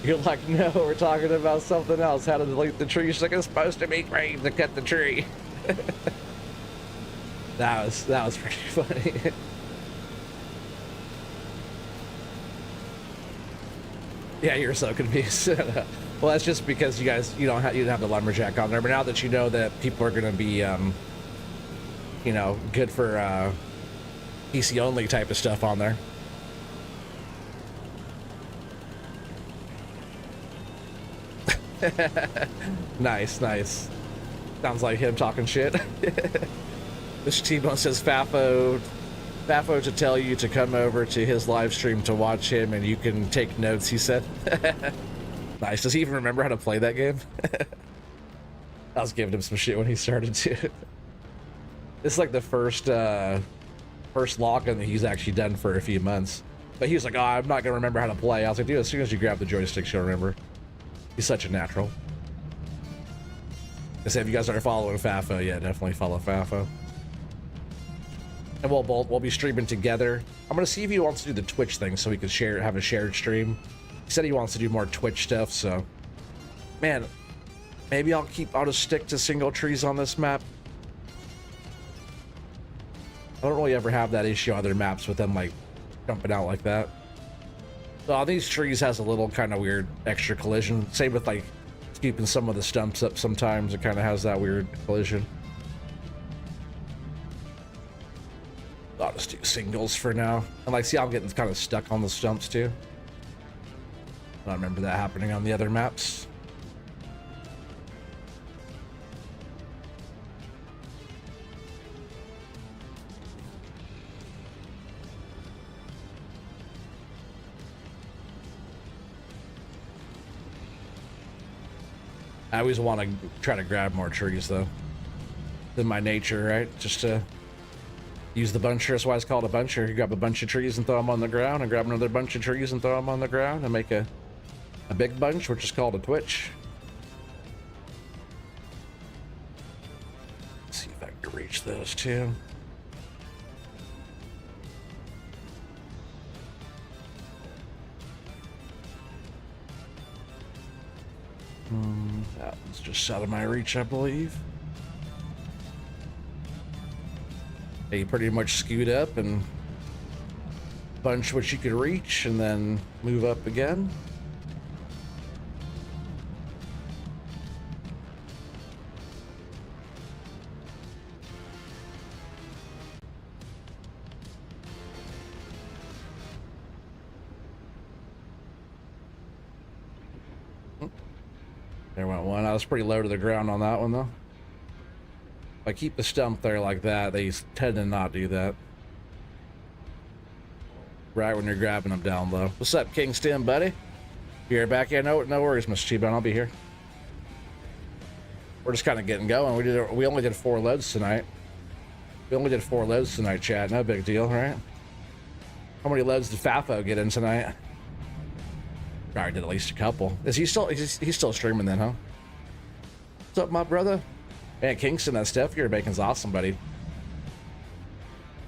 You're like, no, we're talking about something else. How to delete the tree. She's like, it's supposed to be green to cut the tree. That was pretty funny. Yeah, you're so confused. Well, that's just because you didn't have the lumberjack on there. But now that you know that people are gonna be, you know, good for PC only type of stuff on there. Nice. Sounds like him talking shit. This T-Bone says Fafo to tell you to come over to his live stream to watch him and you can take notes, he said. Nice. Does he even remember how to play that game? I was giving him some shit when he started to. This is like the first login that he's actually done for a few months. But he was like, oh, I'm not gonna remember how to play. I was like, dude, as soon as you grab the joysticks, you'll remember. He's such a natural. I said, if you guys aren't following Fafo, yeah, definitely follow Fafo. And we'll be streaming together. I'm gonna see if he wants to do the Twitch thing so we can have a shared stream. He said he wants to do more Twitch stuff, so man, maybe I'll just stick to single trees on this map. I don't really ever have that issue on other maps with them like jumping out like that. So on these trees has a little kind of weird extra collision. Same with like keeping some of the stumps up sometimes. It kind of has that weird collision. I'll just do singles for now. And like, see, I'm getting kind of stuck on the stumps too. I remember that happening on the other maps. I always want to try to grab more trees though. In my nature, right? Just to use the buncher. That's why it's called a buncher. You grab a bunch of trees and throw them on the ground, and grab another bunch of trees and throw them on the ground, and make a big bunch, which is called a twitch. Let's see if I can reach those two. That one's just out of my reach, I believe. They pretty much scoot up and bunch what you could reach and then move up again. There went one. I was pretty low to the ground on that one though. If I keep the stump there like that, they tend to not do that. Right when you're grabbing them down low. What's up, Kingston, buddy? You're back? Yeah, no worries, Mr. T-Bone. I'll be here. We're just kind of getting going. We only did 4 loads tonight. Chad. No big deal, right? How many loads did Fafo get in tonight? Probably did at least a couple. Is he still? He's still streaming then, huh? What's up, my brother? Man, Kingston, that stuff you're making's awesome, buddy.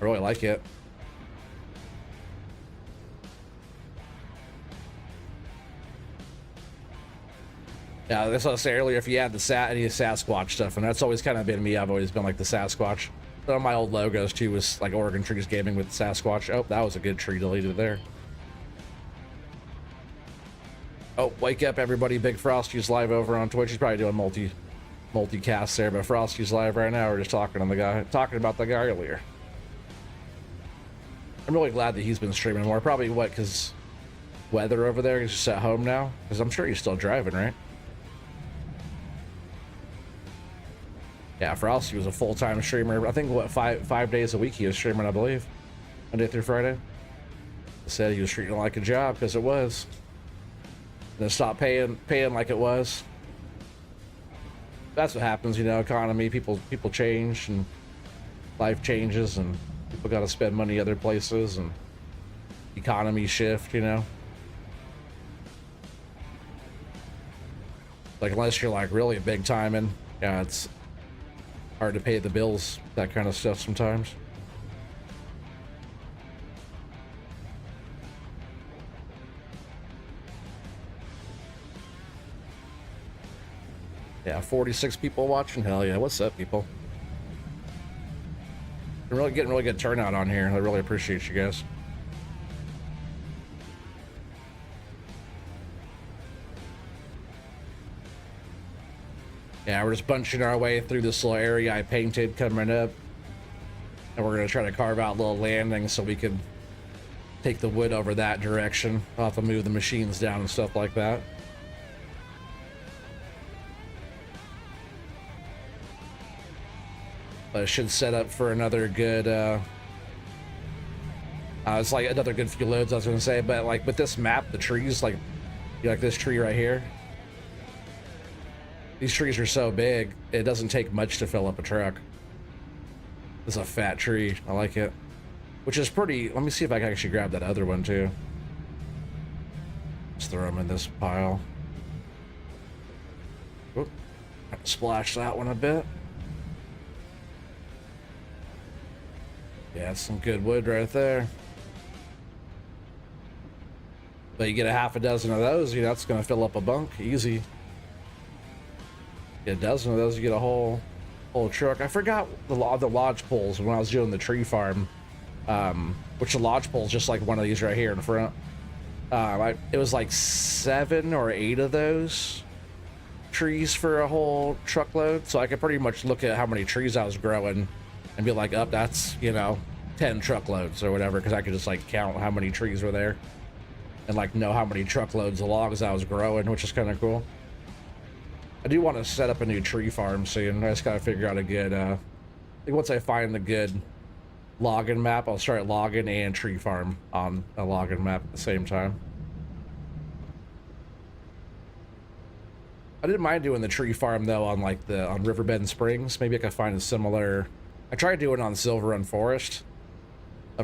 I really like it. Yeah, that's what I was saying earlier. If you add any Sasquatch stuff, and that's always kind of been me. I've always been like the Sasquatch. One of my old logos too was like Oregon Trees Gaming with Sasquatch. Oh, that was a good tree deleted there. Oh, wake up, everybody. Big Frosty's live over on Twitch. He's probably doing multicast there, but Frosty's live right now. We're just talking about the guy earlier. I'm really glad that he's been streaming more. Probably because weather over there. He's just at home now. Because I'm sure he's still driving, right? Yeah, Frosty was a full-time streamer. I think, what, five days a week he was streaming, I believe. Monday through Friday. He said he was treating it like a job, because it was. And then stopped paying like it was. That's what happens, you know, economy. People change, and life changes, and people got to spend money other places, and economy shift, you know. Like, unless you're, like, really big time, and yeah, it's hard to pay the bills, that kind of stuff sometimes. Yeah, 46 people watching. Hell yeah, what's up, people? We're really getting really good turnout on here. I really appreciate you guys. Yeah, we're just bunching our way through this little area I painted coming up. And we're going to try to carve out little landings so we can take the wood over that direction. I'll have to move the machines down and stuff like that. But it should set up for another good, it's like another good few loads, I was going to say. But like with this map, the trees, like this tree right here. These trees are so big, it doesn't take much to fill up a truck. It's a fat tree. I like it. Which is pretty... Let me see if I can actually grab that other one, too. Let's throw them in this pile. Oop. Splash that one a bit. Yeah, that's some good wood right there. But you get a half a dozen of those, you know, that's going to fill up a bunk. Easy. Get a dozen of those, you get a whole old truck. I forgot the lodge poles when I was doing the tree farm, which the lodge pole is just like one of these right here in front. It was like 7 or 8 of those trees for a whole truckload, so I could pretty much look at how many trees I was growing and be like, up, that's, you know, 10 truckloads or whatever, because I could just like count how many trees were there and like know how many truckloads of logs I was growing, which is kind of cool. I do want to set up a new tree farm soon. I just gotta figure out a good I think once I find the good login map, I'll start logging and tree farm on a login map at the same time. I didn't mind doing the tree farm though on like on Riverbend Springs. Maybe I could find a similar. I tried doing it on Silver Run Forest.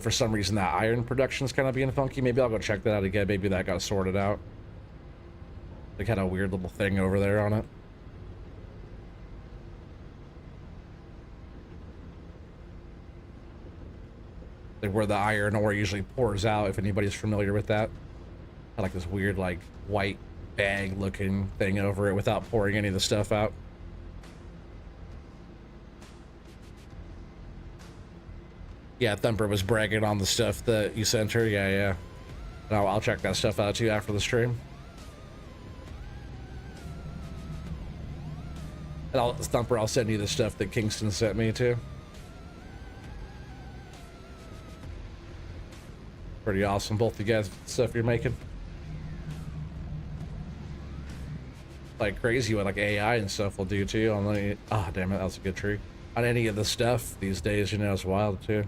For some reason that iron production's kind of being funky. Maybe I'll go check that out again. Maybe that got sorted out. They had a weird little thing over there on it. Like where the iron ore usually pours out, if anybody's familiar with that. Had like this weird like white bag looking thing over it without pouring any of the stuff out. Yeah, Thumper was bragging on the stuff that you sent her. Yeah. No, I'll check that stuff out too after the stream. And Thumper, I'll send you the stuff that Kingston sent me too. Pretty awesome, both you guys, stuff you're making. Like crazy what like AI and stuff will do too on the, oh damn it, that was a good tree. On any of the stuff these days, you know, it's wild too.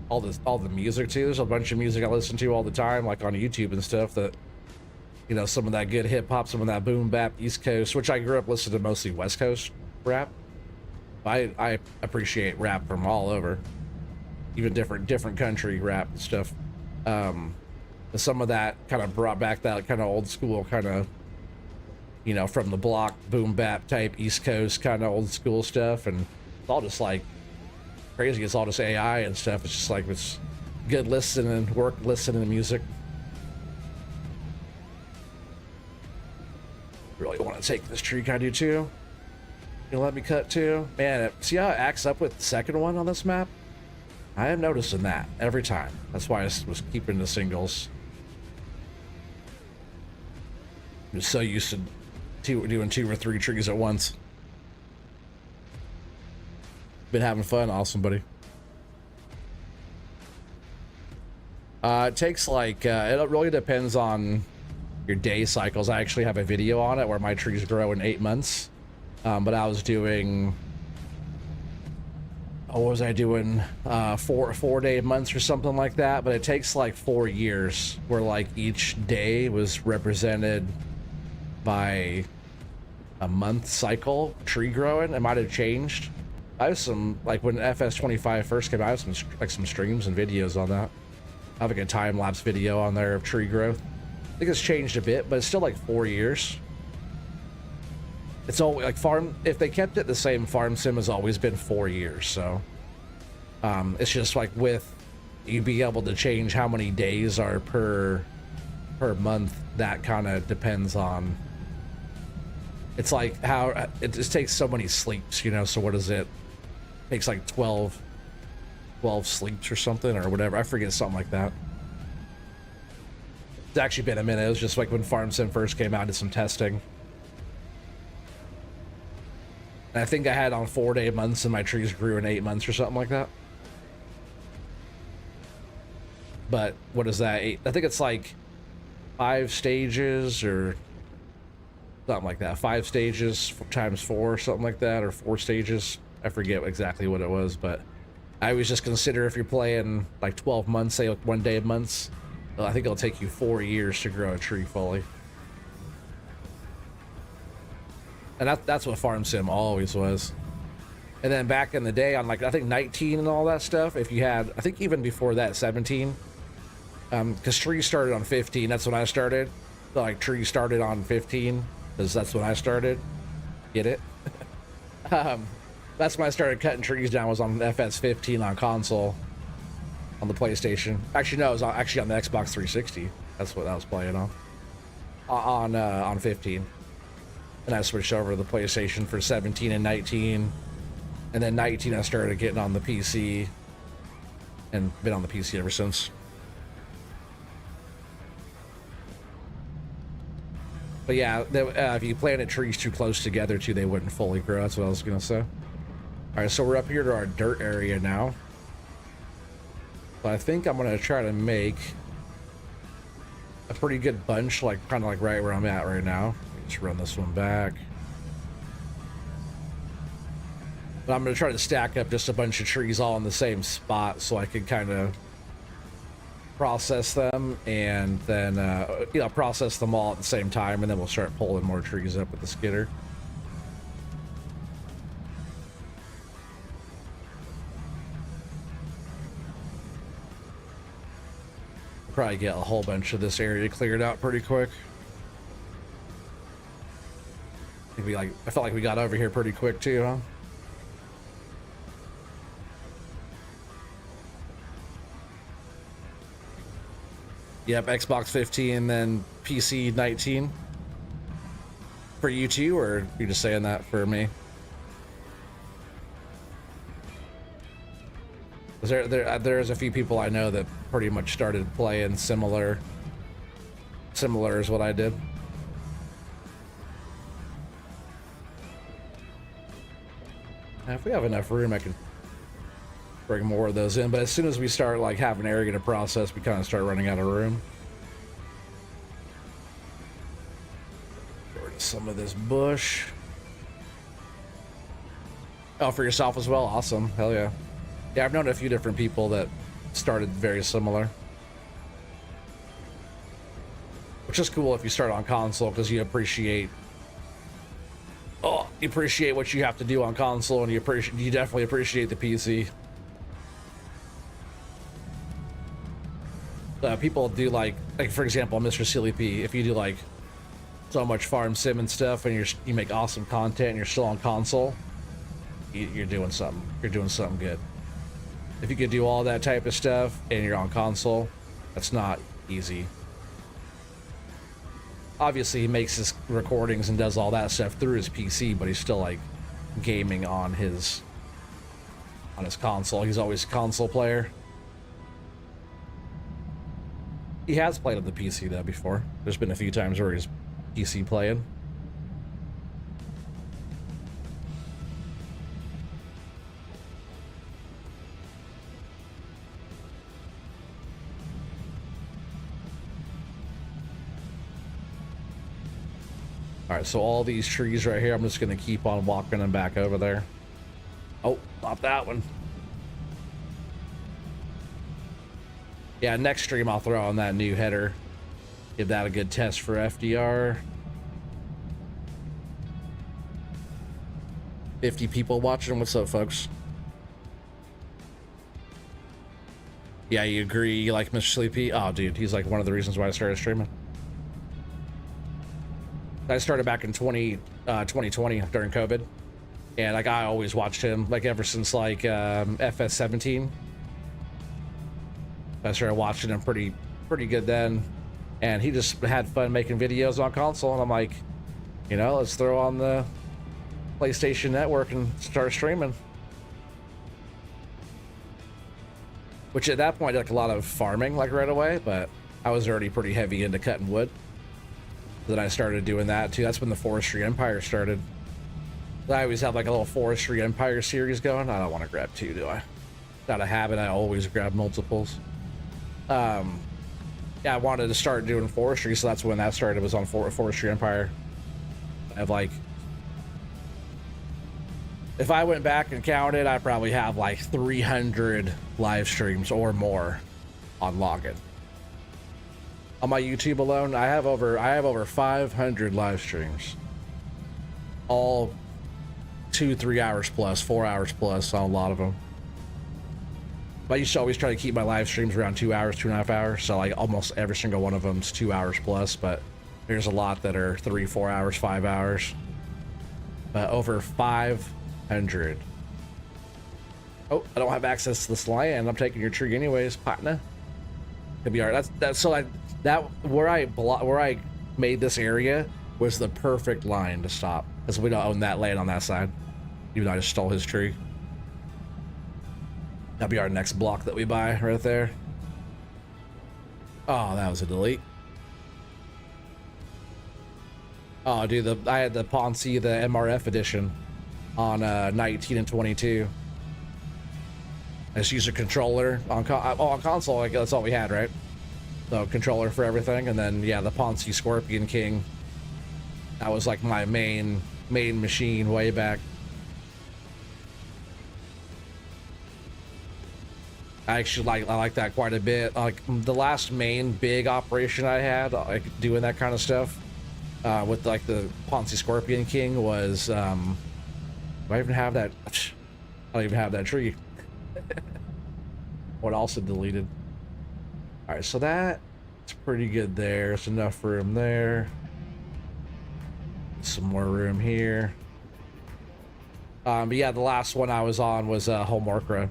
All the music too. There's a bunch of music I listen to all the time, like on YouTube and stuff that, you know, some of that good hip hop, some of that boom bap East Coast, which I grew up listening to mostly West Coast rap. I appreciate rap from all over, even different country rap and stuff. Some of that kind of brought back that kind of old school kind of, you know, from the block boom bap type East Coast kind of old school stuff, and it's all just like crazy. It's all just AI and stuff. It's just like, it's good listening, listening to music. Really want to take this tree, can I do too? You let me cut too? Man, see how it acts up with the second one on this map? I am noticing that every time. That's why I was keeping the singles. I'm just so used to doing 2 or 3 trees at once. Been having fun. Awesome, buddy. It takes like, it really depends on your day cycles. I actually have a video on it where my trees grow in 8 months. But I was doing, what was I doing? 4-day months or something like that. But it takes like 4 years where like each day was represented by a month cycle tree growing. It might have changed. I have some, like when FS25 first came out, I have some streams and videos on that. I have like a time-lapse video on there of tree growth. I think it's changed a bit, but it's still like 4 years. It's all like if they kept it the same, farm sim has always been 4 years. So it's just like with you be able to change how many days are per month. That kind of depends on, it's like how it just takes so many sleeps, you know. So what is it? Takes like 12 sleeps or something or whatever. I forget, something like that. It's actually been a minute. It was just like when Farm Sim first came out, did some testing. And I think I had on 4-day months and my trees grew in 8 months or something like that. But what is that? I think it's like 5 stages or something like that. 5 stages times 4 or something like that, or 4 stages. I forget exactly what it was, but I always just consider if you're playing like 12 months, say like 1 day a month, I think it'll take you 4 years to grow a tree fully. And that's what Farm Sim always was. And then back in the day on like, I think 19 and all that stuff, if you had, I think even before that, 17, because trees started on 15, that's when I started. So like trees started on 15, because that's when I started. Get it? That's when I started cutting trees down, was on FS15 on console, on the PlayStation. Actually, no, it was actually on the Xbox 360. That's what I was playing on 15. and I switched over to the PlayStation for 17 and 19, and then 19 I started getting on the PC, and been on the PC ever since. But yeah, if you planted trees too close together too, they wouldn't fully grow. That's what I was gonna say. All right, so we're up here to our dirt area now. But I think I'm gonna try to make a pretty good bunch, like kind of like right where I'm at right now. Let's run this one back. But I'm gonna try to stack up just a bunch of trees all in the same spot so I can kind of process them, and then process them all at the same time, and then we'll start pulling more trees up with the skidder. Probably get a whole bunch of this area cleared out pretty quick. I felt like we got over here pretty quick too, huh? Yep, Xbox 15, then PC 19. For you too, or are you just saying that for me? There's a few people I know that pretty much started playing similar as what I did. And if we have enough room, I can bring more of those in, but as soon as we start like having area to process, we kind of start running out of room. Get rid of some of this bush. Oh, for yourself as well? Awesome. Hell yeah. Yeah, I've known a few different people that started very similar. Which is cool if you start on console, because you appreciate what you have to do on console, and you definitely appreciate the PC. People do like for example, Mr. Silly P, if you do like so much farm sim and stuff, and you make awesome content and you're still on console, you're doing something. You're doing something good. If you could do all that type of stuff and you're on console, that's not easy. Obviously, he makes his recordings and does all that stuff through his PC, but he's still like gaming on his console. He's always a console player. He has played on the PC though before. There's been a few times where he's PC playing. All right, so all these trees right here, I'm just gonna keep on walking them back over there. Oh, not that one. Yeah, next stream I'll throw on that new header. Give that a good test for FDR. 50 people watching. What's up, folks? Yeah, you agree? You like Mr. Sleepy? Oh, dude, he's like one of the reasons why I started streaming. I started back in 2020 during COVID, and like I always watched him like ever since like FS25. I started watching him pretty good then, and he just had fun making videos on console, and I'm like, you know, let's throw on the PlayStation Network and start streaming. Which at that point I did like a lot of farming like right away, but I was already pretty heavy into cutting wood. Then I started doing that too. That's when the Forestry Empire started. I always have like a little Forestry Empire series going. I don't want to grab two, do I? Out of habit, I always grab multiples. Yeah, I wanted to start doing forestry, so that's when that started. Was on Forestry Empire. I have like, if I went back and counted, I probably have like 300 live streams or more on login. On my YouTube alone, I have over 500 live streams, all 2-3 hours plus, 4 hours plus on a lot of them. But I used to always try to keep my live streams around 2 hours, 2.5 hours. So like almost every single one of them's 2 hours plus. But there's a lot that are 3-4 hours, 5 hours. But over 500. Oh, I don't have access to this land. I'm taking your tree anyways, partner. Could be alright. That's so I. That where I made this area was the perfect line to stop, because we don't own that land on that side, even though I just stole his tree. That'll be our next block that we buy right there. Oh, that was a delete. Oh, dude, I had the Ponzi, the MRF edition on 19 and 22. I just used a controller on console. Like, that's all we had, right? So controller for everything, and then yeah, the Ponzi Scorpion King. That was like my main machine way back. I like that quite a bit. Like the last main big operation I had, like doing that kind of stuff with like the Ponzi Scorpion King was. Do I even have that? I don't even have that tree. What also deleted? All right, so that's pretty good there. It's enough room there. Some more room here. But yeah, the last one I was on was Home Worker.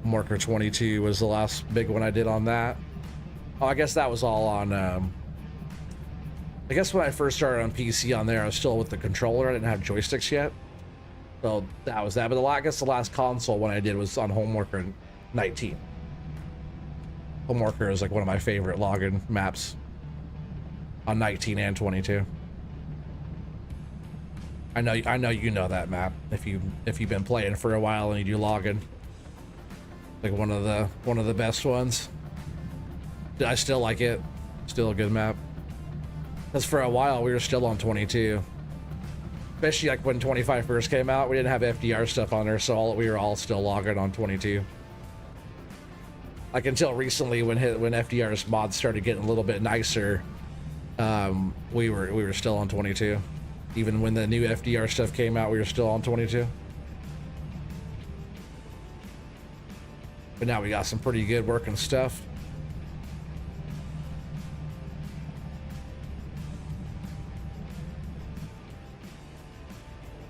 Home Worker 22 was the last big one I did on that. Oh, I guess that was all on. I guess when I first started on PC on there, I was still with the controller. I didn't have joysticks yet. So that was that. But I guess the last console one I did was on Home Worker 19. Home Worker is like one of my favorite login maps on 19 and 22. I know you know that map if you've been playing for a while and you do login. Like one of the best ones. I still like it. Still a good map. Because for a while we were still on 22. Especially like when 25 first came out, we didn't have FDR stuff on there, so we were all still logging on 22. Like until recently, when FDR's mods started getting a little bit nicer, we were still on 22. Even when the new FDR stuff came out, we were still on 22. But now we got some pretty good working stuff.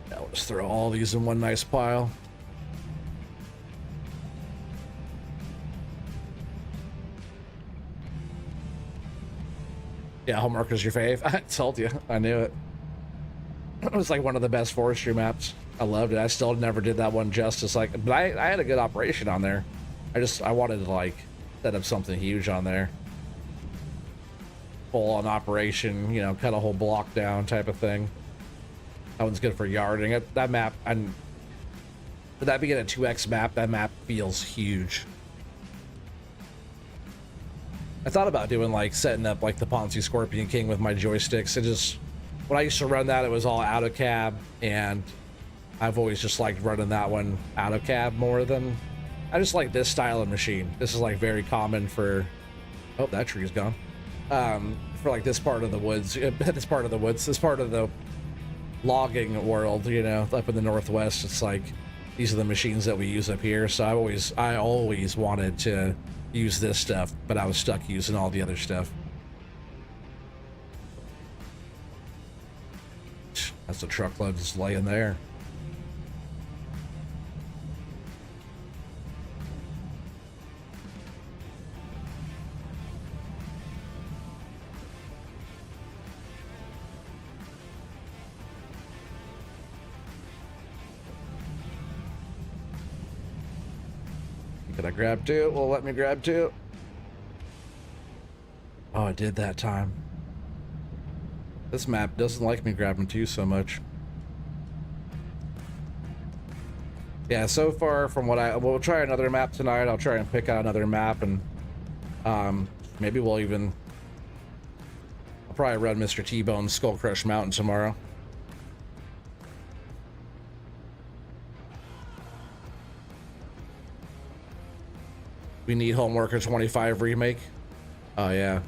Now let's throw all these in one nice pile. Yeah, Home Worker's your fave. I told you. I knew it. It was like one of the best forestry maps. I loved it. I still never did that one justice. Like, but I had a good operation on there. I wanted to like set up something huge on there. Full on operation, you know, cut a whole block down type of thing. That one's good for yarding. That map, and with that being a 2x map, that map feels huge. I thought about doing like setting up like the Ponzi Scorpion King with my joysticks. It just, when I used to run that, it was all out of cab, and I've always just liked running that one out of cab more than. I just like this style of machine. This is like very common for. Oh, that tree is gone. For like this part of the woods, this part of the logging world, you know, up in the Northwest, it's like these are the machines that we use up here. So I always wanted to use this stuff, but I was stuck using all the other stuff. That's a truckload just laying there. Could I grab two? Well, let me grab two. Oh, I did that time. This map doesn't like me grabbing two so much. Yeah, so far from what we'll try another map tonight. I'll try and pick out another map, and maybe I'll probably run Mr. T-Bone's Skull Crush Mountain tomorrow. We need Home Worker 25 remake. Oh yeah.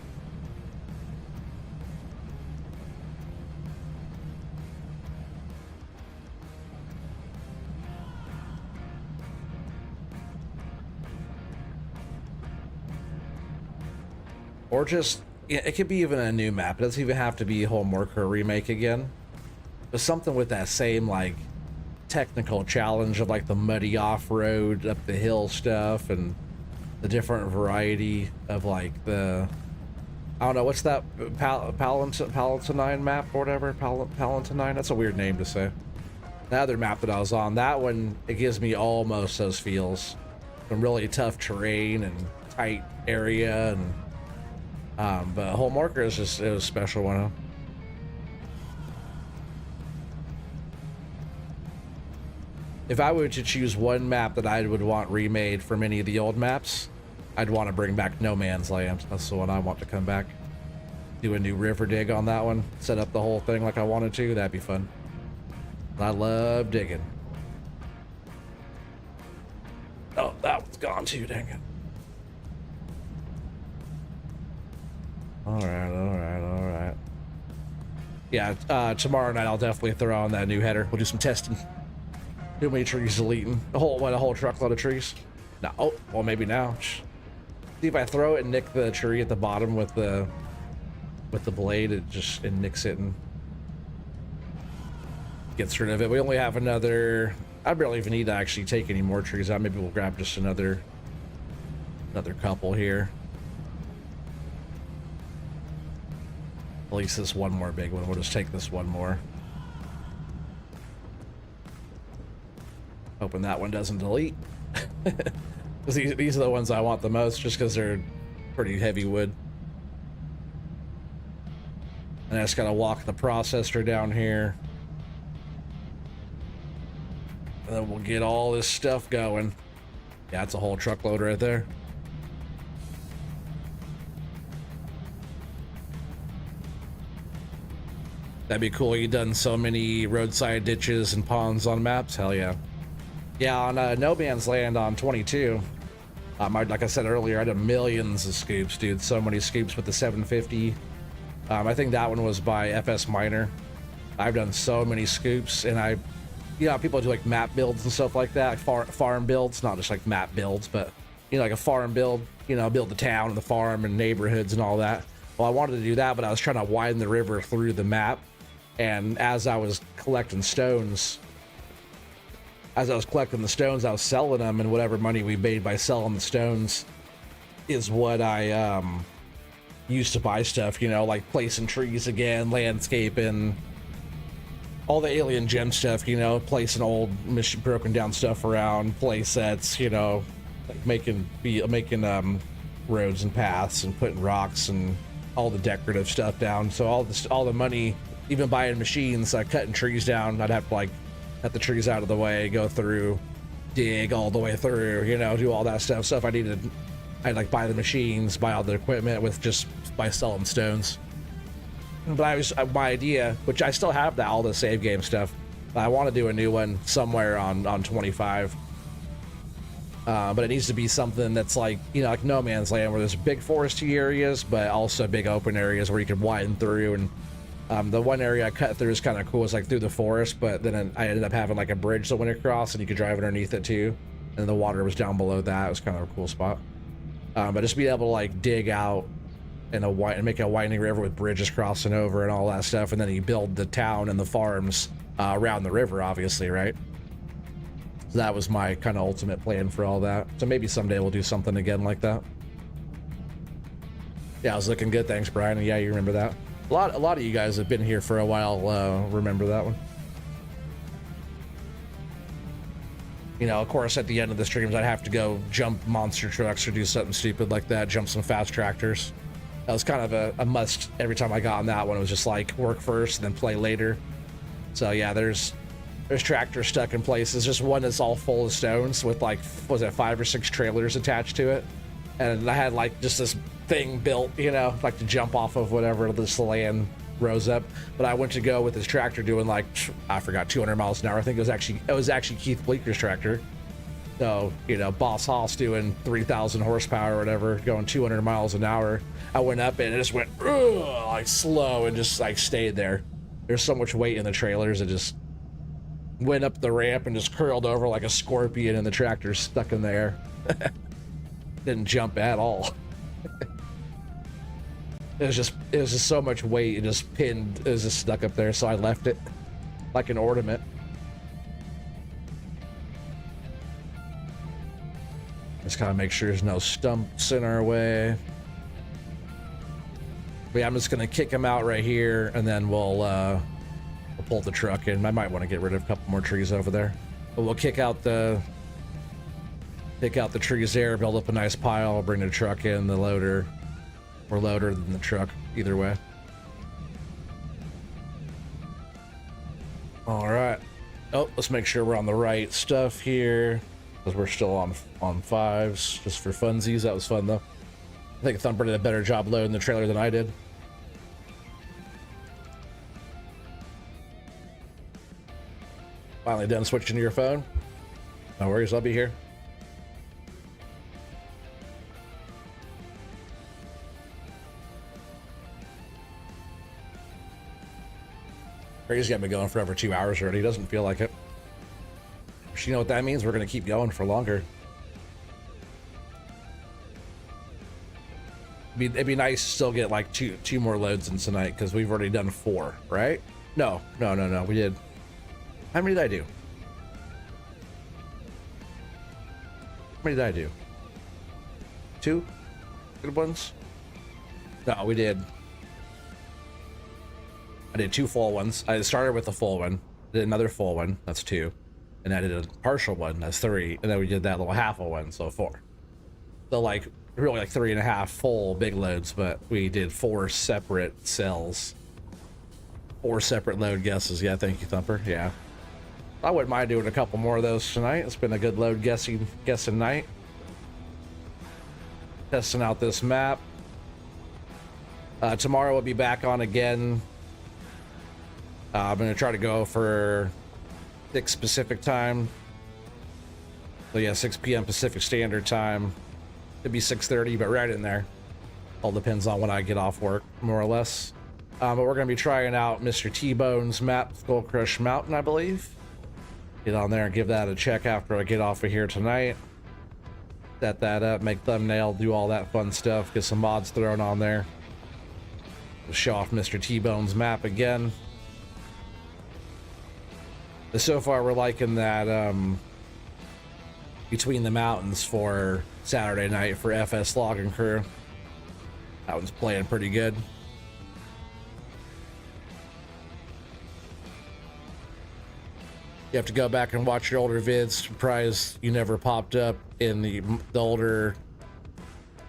Or just, it could be even a new map. It doesn't even have to be Home Worker remake again. But something with that same like technical challenge of like the muddy off-road up the hill stuff, and the different variety of like the I don't know, what's that Palatine map or whatever? Palatine? That's a weird name to say. The other map that I was on, that one, it gives me almost those feels. Some really tough terrain and tight area, and but Hole Marker is just, it was a special one. Huh? If I were to choose one map that I would want remade from any of the old maps, I'd want to bring back No Man's Land. That's the one I want to come back. Do a new river dig on that one. Set up the whole thing like I wanted to. That'd be fun. I love digging. Oh, that one's gone too, dang it. Alright. Yeah, tomorrow night I'll definitely throw on that new header. We'll do some testing. Too many trees deleting. A whole truckload of trees. No, oh, well maybe now. See if I throw it and nick the tree at the bottom with the blade, it nicks it and gets rid of it. We only have another. I barely even need to actually take any more trees out. Maybe we'll grab just another couple here. At least this one more big one. We'll just take this one more. Hoping that one doesn't delete. Because these are the ones I want the most, just because they're pretty heavy wood. And I just gotta walk the processor down here. And then we'll get all this stuff going. Yeah, it's a whole truckload right there. That'd be cool. You've done so many roadside ditches and ponds on maps. Hell yeah. Yeah, on No Man's Land on 22, like I said earlier, I did millions of scoops, dude. So many scoops with the 750. I think that one was by FS Minor. I've done so many scoops, and people do like map builds and stuff like that, farm builds, not just like map builds, but like a farm build, build the town and the farm and neighborhoods and all that. Well, I wanted to do that, but I was trying to widen the river through the map, and as I was collecting stones, I was selling them, and whatever money we made by selling the stones is what I used to buy stuff, like placing trees again, landscaping, all the alien gem stuff, placing old broken down stuff around, play sets, like making roads and paths and putting rocks and all the decorative stuff down. So all the money, even buying machines, like cutting trees down, I'd have to cut the trees out of the way, go through, dig all the way through, do all that stuff. I'd buy the machines, buy all the equipment by selling stones. But my idea, which I still have all the save game stuff, I want to do a new one somewhere on 25. But it needs to be something that's like No Man's Land, where there's big foresty areas, but also big open areas where you can widen through. And the one area I cut through is kind of cool. It's through the forest, but then I ended up having a bridge that went across, and you could drive underneath it too. And the water was down below that. It was kind of a cool spot. But just be able to dig out and make a winding river with bridges crossing over and all that stuff, and then you build the town and the farms around the river, obviously, right? So that was my kind of ultimate plan for all that. So maybe someday we'll do something again like that. Yeah, it was looking good. Thanks, Brian. And yeah, you remember that. A lot of you guys have been here for a while. Remember that one? Of course, at the end of the streams, I'd have to go jump monster trucks or do something stupid like that, jump some fast tractors. That was kind of a must every time I got on that one. It was just work first and then play later. So yeah, there's tractors stuck in places. Just one that's all full of stones with 5 or 6 trailers attached to it. And I had just this thing built, to jump off of whatever this land rose up. But I went to go with this tractor doing I forgot, 200 miles an hour. I think it was actually Keith Bleeker's tractor. So, Boss Hoss doing 3,000 horsepower or whatever, going 200 miles an hour. I went up and it just went slow and just stayed there. There's so much weight in the trailers, it just went up the ramp and just curled over like a scorpion, and the tractor stuck in the air. Didn't jump at all. It was just so much weight, it just pinned, it was just stuck up there, so I left it like an ornament. Just gotta make sure there's no stumps in our way. But yeah, I'm just gonna kick him out right here, and then we'll pull the truck in. I might want to get rid of a couple more trees over there, but we'll kick out the trees there, build up a nice pile, bring the truck in, the loader, or loader than the truck, either way. All right. Oh, let's make sure we're on the right stuff here, because we're still on fives, just for funsies. That was fun though. I think Thumper did a better job loading the trailer than I did. Finally done switching to your phone. No worries, I'll be here. He's got me going for over 2 hours already. Doesn't feel like it. You know what that means? We're gonna keep going for longer. It'd be nice to still get like two more loads in tonight, because we've already done 4, right? No. We did. How many did I do? How many did I do? 2 good ones? No, we did. I did 2 full ones. I started with a full one, did another full one, that's 2. And I did a partial one, that's 3. And then we did that little half a one, so 4. So like, really like 3.5 full big loads, but we did 4 separate cells. 4 separate load guesses. Yeah, thank you, Thumper. Yeah. I wouldn't mind doing a couple more of those tonight. It's been a good load guessing night. Testing out this map. Tomorrow we'll be back on again. I'm going to try to go for 6 Pacific time. So yeah, 6 p.m. Pacific Standard Time. Could be 6:30, but right in there. All depends on when I get off work, more or less. But we're going to be trying out Mr. T-Bone's map, Skull Crush Mountain, I believe. Get on there and give that a check after I get off of here tonight. Set that up, make thumbnail, do all that fun stuff, get some mods thrown on there. We'll show off Mr. T-Bone's map again. But so far, we're liking that Between the Mountains for Saturday night for FS Logging Crew. That one's playing pretty good. You have to go back and watch your older vids. Surprised you never popped up in the older...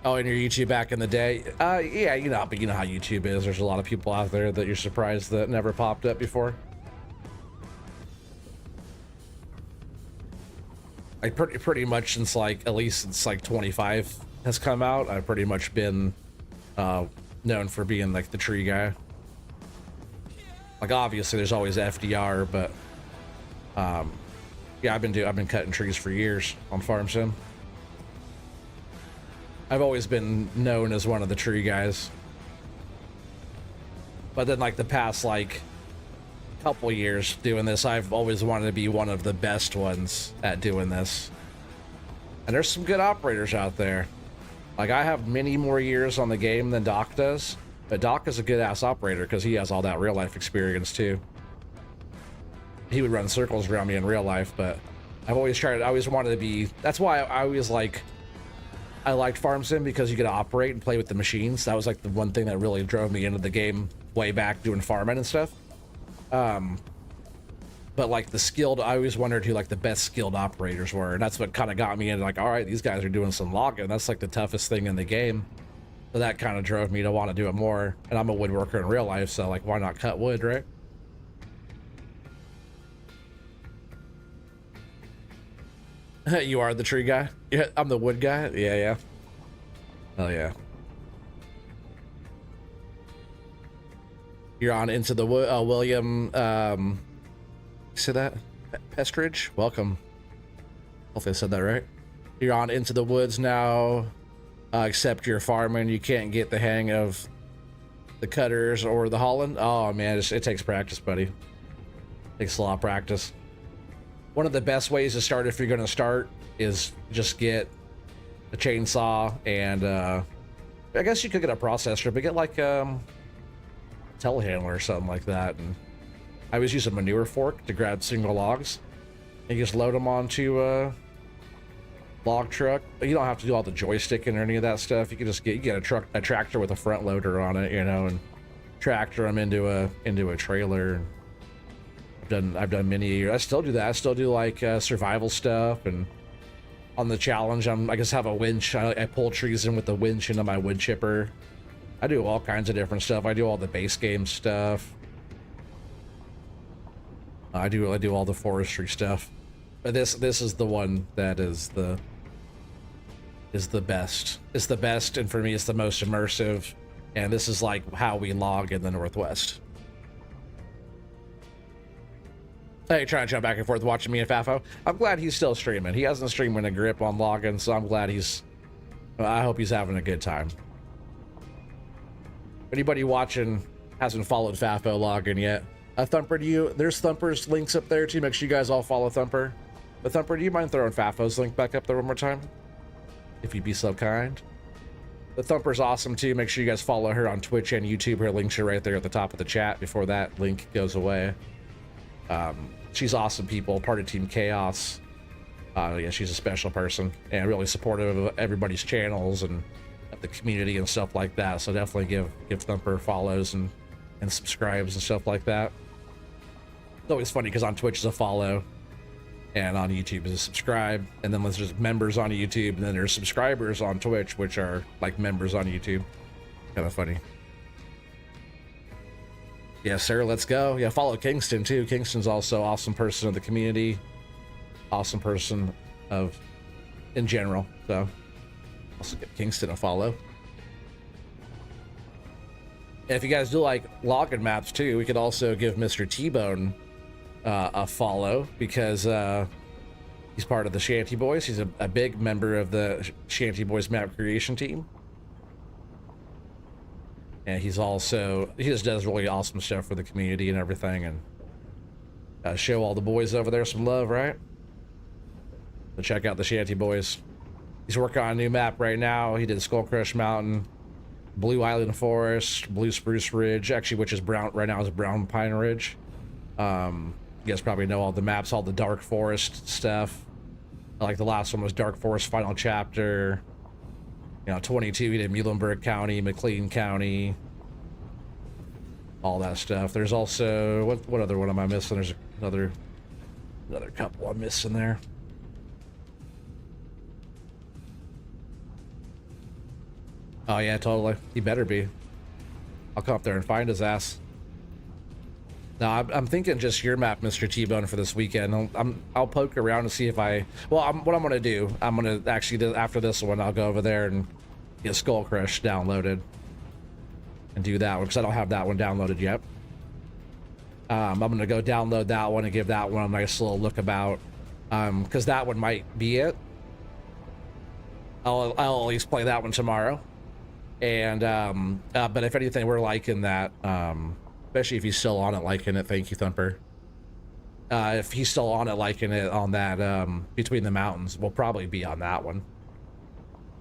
Oh, in your YouTube back in the day? Yeah, but you know how YouTube is. There's a lot of people out there that you're surprised that never popped up before. Like pretty much since like, at least since like 25 has come out, I've pretty much been known for being like the tree guy. Like obviously there's always FDR, but yeah, I've been cutting trees for years on Farm Sim. I've always been known as one of the tree guys. But then like the past like couple years doing this, I've always wanted to be one of the best ones at doing this. And there's some good operators out there. Like I have many more years on the game than Doc does, but Doc is a good ass operator because he has all that real life experience too. He would run circles around me in real life, but I always wanted to be, that's why I always I liked Farm Sim, because you could operate and play with the machines. That was like the one thing that really drove me into the game way back doing farming and stuff. But like the skilled, I always wondered who like the best skilled operators were, and that's what kind of got me into like, all right, these guys are doing some logging. That's like the toughest thing in the game. So that kind of drove me to want to do it more. And I'm a woodworker in real life, so like, why not cut wood, right? You are the tree guy? Yeah, I'm the wood guy? Yeah. Hell yeah. You're on Into the Wood. William, say that? Pestridge? Welcome. Hopefully I said that right. You're on Into the Woods now, except you're farming. You can't get the hang of the cutters or the hauling. Oh man, it takes practice, buddy. It takes a lot of practice. One of the best ways to start if you're going to start is just get a chainsaw and I guess you could get a processor, but get like telehandler or something like that. And I always use a manure fork to grab single logs and you just load them onto log truck. You don't have to do all the joysticking or any of that stuff. You can just get a tractor with a front loader on it, you know, and tractor them into a trailer. I've done many a year. I still do that. I still do like survival stuff, and on the challenge, I just have a winch. I pull trees in with the winch into my wood chipper. I do all kinds of different stuff. I do all the base game stuff. I do all the forestry stuff. But this is the one that is the best. It's the best, and for me, it's the most immersive. And this is like how we log in the Northwest. Hey, trying to jump back and forth watching me and Fafo. I'm glad he's still streaming. He hasn't streamed in a grip on logging, so I'm glad I hope he's having a good time. Anybody watching hasn't followed Fafo logging yet. Thumper, there's Thumper's links up there too. Make sure you guys all follow Thumper. But Thumper, do you mind throwing Fafo's link back up there one more time? If you'd be so kind. The Thumper's awesome too. Make sure you guys follow her on Twitch and YouTube. Her links are right there at the top of the chat before that link goes away. She's awesome people, part of Team Chaos. Yeah, she's a special person and really supportive of everybody's channels and of the community and stuff like that. So definitely give Thumper follows and subscribes and stuff like that. It's always funny because on Twitch is a follow and on YouTube is a subscribe, and then there's just members on YouTube, and then there's subscribers on Twitch, which are like members on YouTube. Kind of funny. Yes, sir. Let's go. Yeah, follow Kingston too. Kingston's also awesome person of the community, awesome person in general. So also give Kingston a follow. And if you guys do like login maps too, we could also give Mr. T-Bone a follow, because he's part of the Shanty Boys. He's a big member of the Shanty Boys map creation team. And he just does really awesome stuff for the community and everything, and show all the boys over there some love, right? So check out the Shanty Boys. He's working on a new map right now. He did Skull Crush Mountain, Blue Island Forest, Blue Spruce Ridge, actually, which is brown right now, is Brown Pine Ridge. You guys probably know all the maps, all the Dark Forest stuff. Like the last one was Dark Forest Final Chapter. You know, 22, he did Muhlenberg County, McLean County, all that stuff. There's also, what other one am I missing? There's another couple I'm missing there. Oh yeah, totally. He better be. I'll come up there and find his ass. No, I'm thinking just your map, Mr. T-Bone, for this weekend. I'll poke around and see if what I'm gonna do, I'm gonna actually, after this one, I'll go over there and get Skull Crush downloaded and do that one, because I don't have that one downloaded yet. I'm gonna go download that one and give that one a nice little look about, because that one might be it. I'll at least play that one tomorrow. And but if anything, we're liking that, especially if he's still on it, liking it. Thank you, Thumper. If he's still on it, liking it on that Between the Mountains, we'll probably be on that one,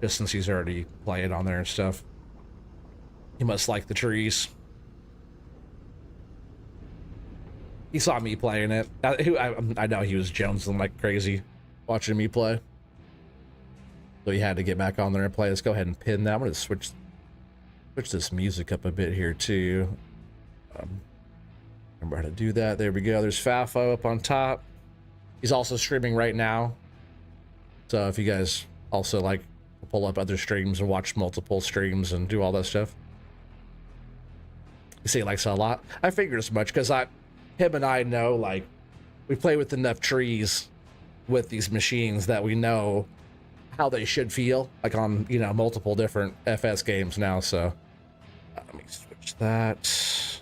just since he's already playing on there and stuff. He must like the trees. He saw me playing it. I know he was jonesing like crazy watching me play, so he had to get back on there and play. Let's go ahead and pin that. I'm gonna switch this music up a bit here too. Remember how to do that. There we go. There's Fafo up on top. He's also streaming right now, so if you guys also like pull up other streams and watch multiple streams and do all that stuff. You see, he likes it a lot. I figured as much, because him and I know, like, we play with enough trees with these machines that we know how they should feel, like on, you know, multiple different FS games now. So let me switch that.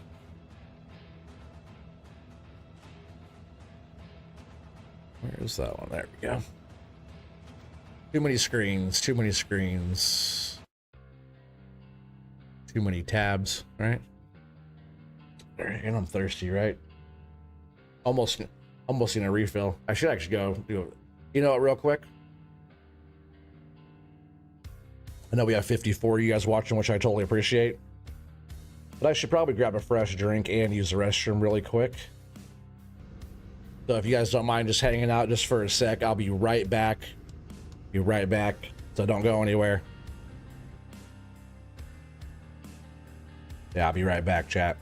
Where is that one? There we go. Too many screens, too many screens. Too many tabs, right? And I'm thirsty, right? Almost need a refill. I should actually go do it. You know what, real quick? I know we have 54 of you guys watching, which I totally appreciate. But I should probably grab a fresh drink and use the restroom really quick. So if you guys don't mind just hanging out just for a sec, I'll be right back. Be right back, so don't go anywhere. Yeah, I'll be right back, chat.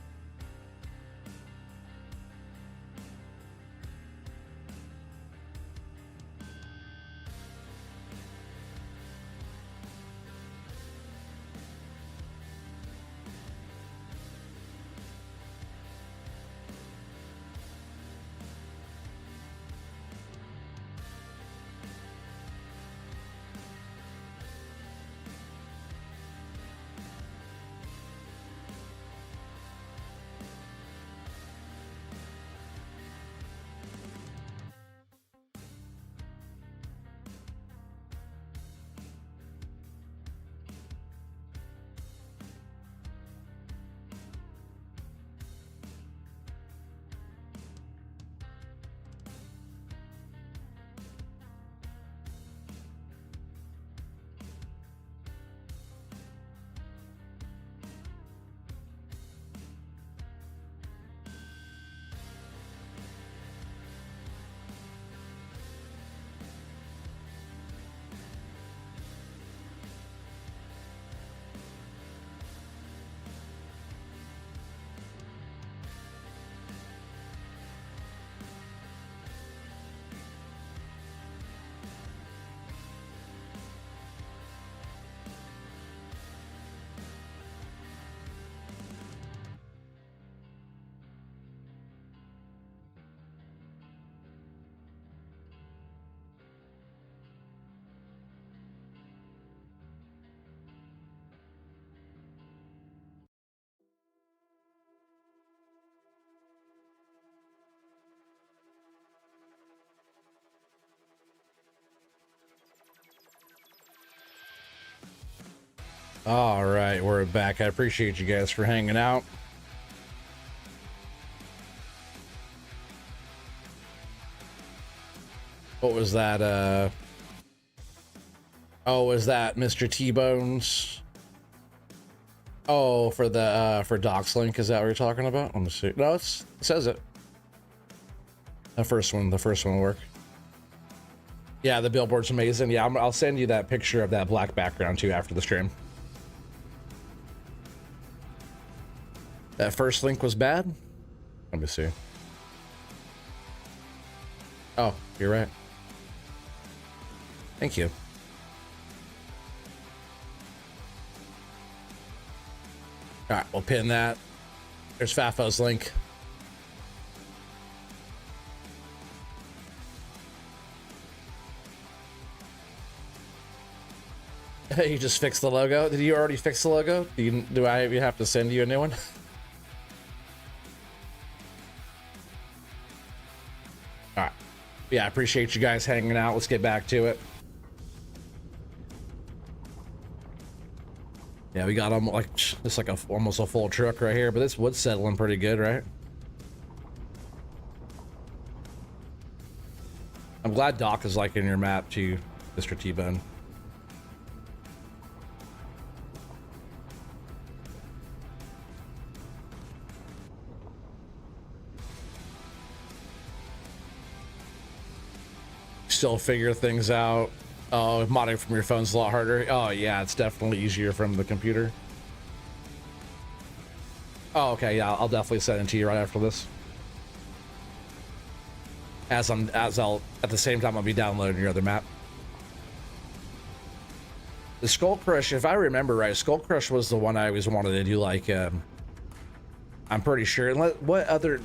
All right, we're back. I appreciate you guys for hanging out. What was that? Oh, was that Mr. T-Bones? Oh, for the for DocsLink, is that what you're talking about? Let me see. No, it says it. The first one will work. Yeah, the billboard's amazing. Yeah, I'll send you that picture of that black background too after the stream. That first link was bad? Let me see. Oh, you're right. Thank you. All right, we'll pin that. There's Fafo's link. You just fixed the logo? Did you already fix the logo? Do I have to send you a new one? All right. Yeah, I appreciate you guys hanging out. Let's get back to it. Yeah, we got almost like just like almost a full truck right here, but this wood's settling pretty good, right? I'm glad Doc is liking your map too, Mr. T-Bone. Still figure things out. Oh, modding from your phone's a lot harder. Oh yeah, it's definitely easier from the computer. Oh, okay, yeah, I'll definitely send it to you right after this. As I'll at the same time I'll be downloading your other map. The Skull Crush, if I remember right, Skull Crush was the one I always wanted to do. Like, I'm pretty sure. What other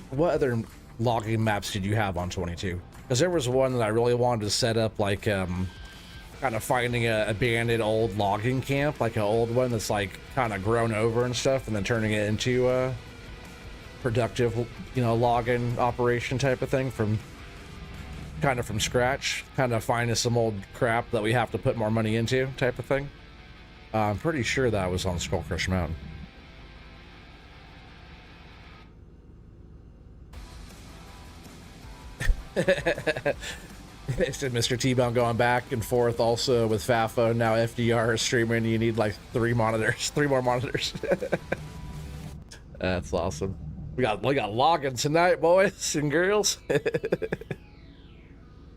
logging maps did you have on 22? Because there was one that I really wanted to set up, like, kind of finding a abandoned old logging camp, like an old one that's like kind of grown over and stuff, and then turning it into a productive, you know, logging operation type of thing from scratch. Kind of finding some old crap that we have to put more money into type of thing. I'm pretty sure that was on Skull Crush Mountain. They said Mr. T-Bone going back and forth also with Fafo. Now FDR is streaming. You need like 3 more monitors. That's awesome. We got logging tonight, boys and girls.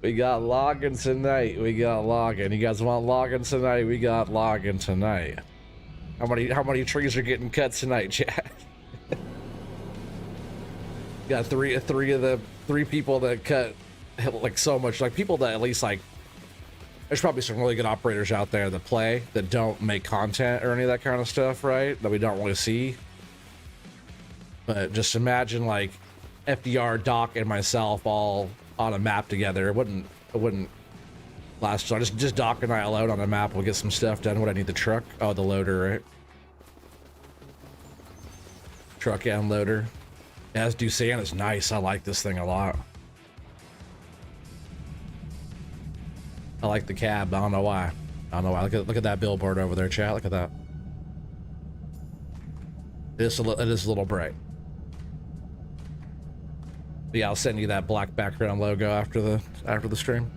We got logging tonight. We got logging. You guys want logging tonight? We got logging tonight. How many trees are getting cut tonight, Chad? Got three people that cut like so much, like people that at least like. There's probably some really good operators out there that play that don't make content or any of that kind of stuff, right? That we don't really see. But just imagine like FDR, Doc, and myself all on a map together. It wouldn't last. So just Doc and I alone on a map. We'll get some stuff done. What I need, the truck? Oh, the loader, right? Truck and loader. Yeah, this Doosan is nice. I like this thing a lot. I like the cab. I don't know why. I don't know why. Look at that billboard over there, chat. Look at that. It is a little bright. But yeah, I'll send you that black background logo after the stream.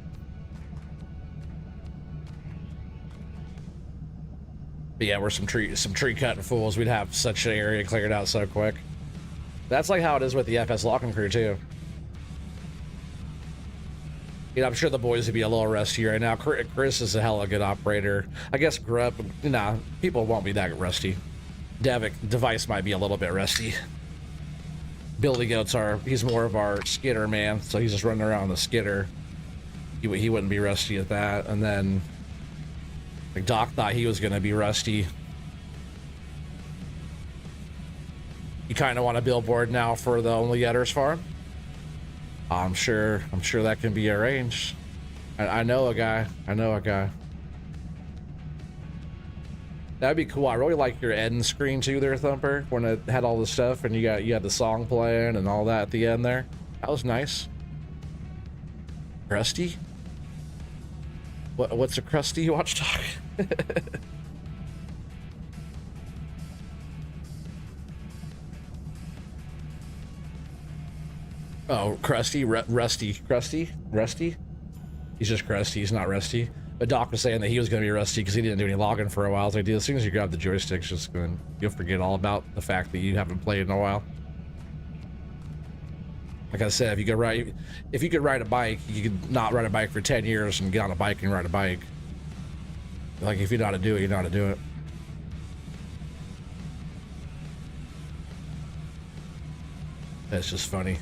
But yeah, we're some tree cutting fools. We'd have such an area cleared out so quick. That's like how it is with the FS locking crew too. You know, I'm sure the boys would be a little rusty right now. Chris is a hella good operator. I guess Grub, nah, people won't be that rusty. Device might be a little bit rusty. Billy Goats he's more of our skidder man, so he's just running around the skidder. He wouldn't be rusty at that. And then like Doc thought he was gonna be rusty. You kind of want a billboard now for the Only Yetters farm? I'm sure that can be arranged. I know a guy. That'd be cool. I really like your end screen too there, Thumper, when it had all this stuff and you had the song playing and all that at the end there. That was nice. Krusty? What's a Krusty watchdog? Oh, Krusty, Rusty? He's just Krusty, he's not Rusty. But Doc was saying that he was going to be rusty because he didn't do any logging for a while. So as soon as you grab the joysticks, you'll forget all about the fact that you haven't played in a while. Like I said, if you could ride a bike, you could not ride a bike for 10 years and get on a bike and ride a bike. Like if you know how to do it, you know how to do it. That's just funny.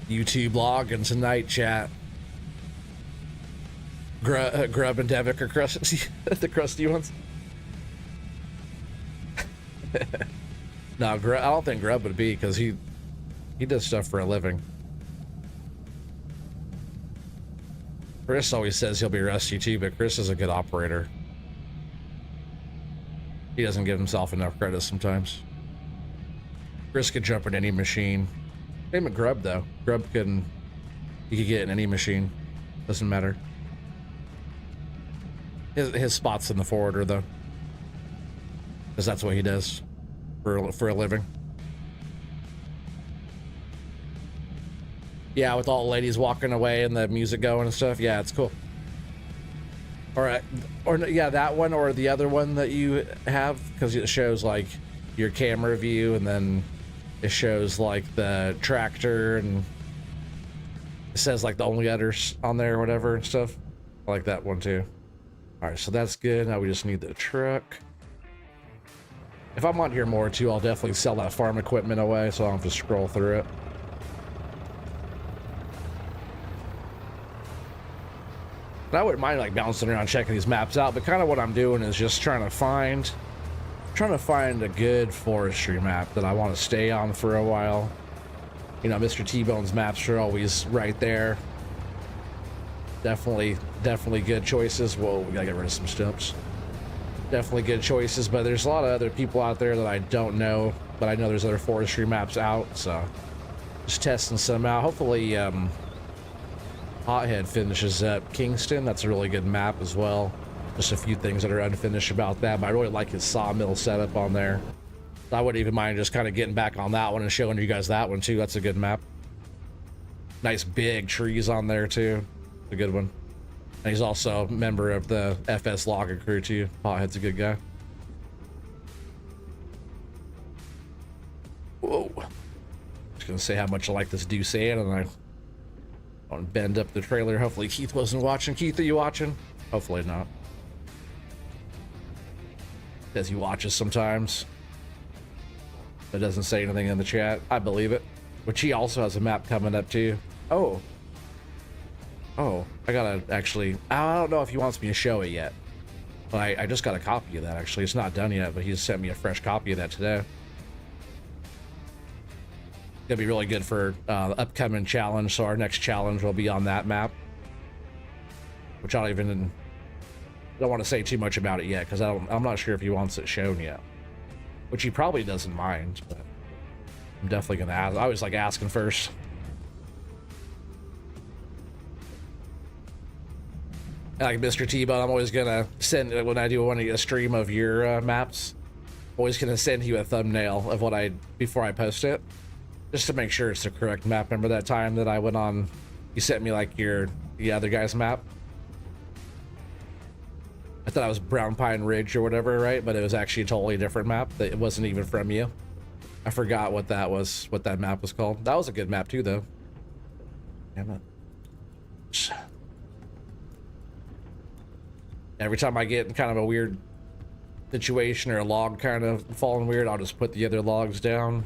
YouTube logging tonight, chat. Grub and Devic are crusty, the crusty ones. No, I don't think Grub would be because he does stuff for a living. Chris always says he'll be rusty too, but Chris is a good operator. He doesn't give himself enough credit sometimes. Chris could jump in any machine. Same with Grub though. Grub he could get in any machine. Doesn't matter. His spot's in the forwarder though, because that's what he does for a living. Yeah, with all the ladies walking away and the music going and stuff. Yeah, it's cool. Or yeah, that one or the other one that you have, because it shows like your camera view and then it shows like the tractor and it says like the Only Others on there or whatever and stuff. I like that one too. All right, so that's good. Now we just need the truck. If I'm on here more too, I'll definitely sell that farm equipment away so I don't have to scroll through it. I wouldn't mind like bouncing around checking these maps out, but kind of what I'm doing is just trying to find a good forestry map that I want to stay on for a while. You know, Mr. T-Bone's maps are always right there. Definitely good choices. Whoa, we gotta get rid of some stumps. Definitely good choices, but there's a lot of other people out there that I don't know, but I know there's other forestry maps out, so just testing some out. Hopefully, Hothead finishes up Kingston. That's a really good map as well. Just a few things that are unfinished about that, but I really like his Sawmill setup on there. I wouldn't even mind just kind of getting back on that one and showing you guys that one too. That's a good map. Nice big trees on there too. A good one. And he's also a member of the FS Logger crew too. Hothead's a good guy. Whoa. Just gonna say how much I like this Doosan, and I want to bend up the trailer. Hopefully Keith wasn't watching. Keith, are you watching? Hopefully not. Says he watches sometimes. But doesn't say anything in the chat. I believe it. Which he also has a map coming up too. Oh. Oh, I gotta actually... I don't know if he wants me to show it yet. But I just got a copy of that actually. It's not done yet, but he just sent me a fresh copy of that today. Gonna be really good for upcoming challenge. So our next challenge will be on that map. Which I don't want to say too much about it yet because I'm not sure if he wants it shown yet. Which he probably doesn't mind, but I'm definitely gonna ask. I always like asking first. Like Mr. T-Bone, I'm always gonna send, when I do a stream of your maps, I'm always gonna send you a thumbnail of what before I post it, just to make sure it's the correct map. Remember that time that I went on, you sent me like the other guy's map? I thought it was Brown Pine Ridge or whatever, right? But it was actually a totally different map. That it wasn't even from you. I forgot what that was, what that map was called. That was a good map too, though. Damn it. Every time I get in kind of a weird situation or a log kind of falling weird, I'll just put the other logs down,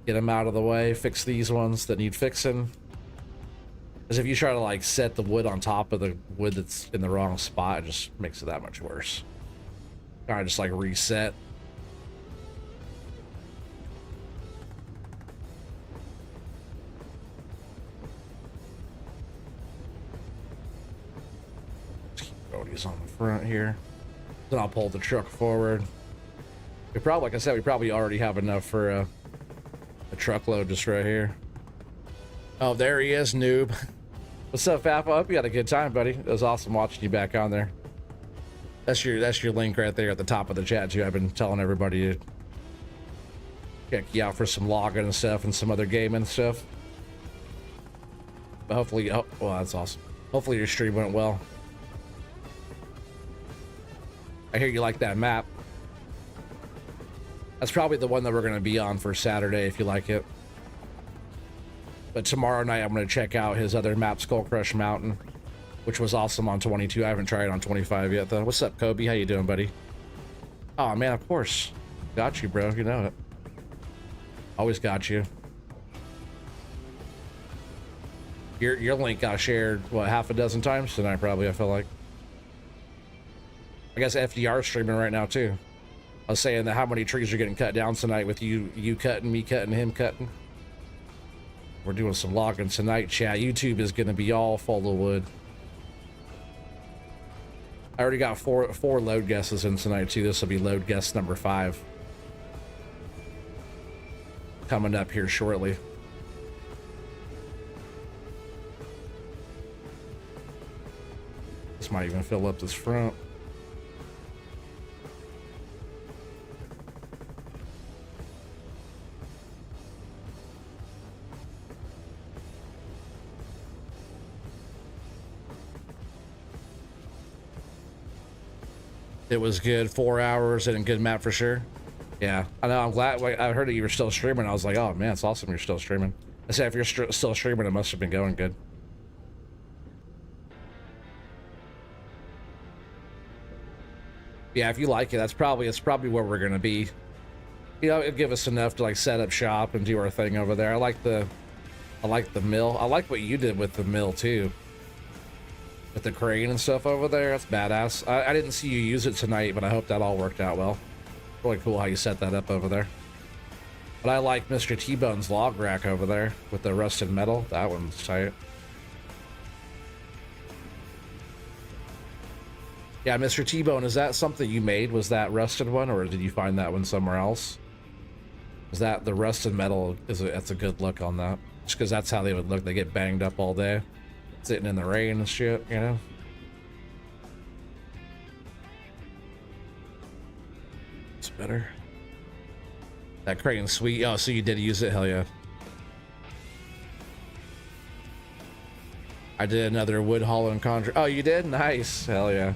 get them out of the way, fix these ones that need fixing. Because if you try to like set the wood on top of the wood that's in the wrong spot, it just makes it that much worse. Kind of just like reset. He's on the front here. Then I'll pull the truck forward. We probably, like I said, we probably already have enough for a truckload just right here. Oh, there he is, noob. What's up, Fap? I hope you had a good time, buddy. It was awesome watching you back on there. That's your link right there at the top of the chat too. I've been telling everybody to check you out for some logging and stuff and some other gaming and stuff. But hopefully, oh, well, that's awesome. Hopefully your stream went well. I hear you like that map. That's probably the one that we're going to be on for Saturday if you like it. But tomorrow night I'm going to check out his other map, Skull Crush Mountain, which was awesome on 22. I haven't tried it on 25 yet though. What's up, Kobe? How you doing, buddy? Oh man, of course. Got you, bro. You know it. Always got you. Your link got shared, what, half a dozen times tonight probably, I feel like. I guess FDR streaming right now too. I was saying that how many trees are getting cut down tonight with you cutting, me cutting, him cutting. We're doing some logging tonight, chat. YouTube is gonna be all full of wood. I already got four load guesses in tonight too. This will be load guess number 5. Coming up here shortly. This might even fill up this front. It was good. 4 hours and a good map for sure. Yeah, I know. I'm glad. I heard that you were still streaming. I was like, oh man, it's awesome you're still streaming. I said, if you're still streaming, it must have been going good. Yeah, if you like it, it's probably where we're gonna be. You know, it'd give us enough to like set up shop and do our thing over there. I like the mill. I like what you did with the mill too. With the crane and stuff over there, that's badass. I didn't see you use it tonight, but I hope that all worked out well. Really cool how you set that up over there. But I like Mr. T-Bone's log rack over there with the rusted metal. That one's tight. Yeah, Mr. T-Bone, is that something you made? Was that rusted one, or did you find that one somewhere else? Is that the rusted metal? That's a good look on that. Just because that's how they would look. They get banged up all day, sitting in the rain and shit, you know? It's better. That crane's sweet. Oh, so you did use it? Hell yeah. I did another wood hauling contract. Oh, you did? Nice. Hell yeah.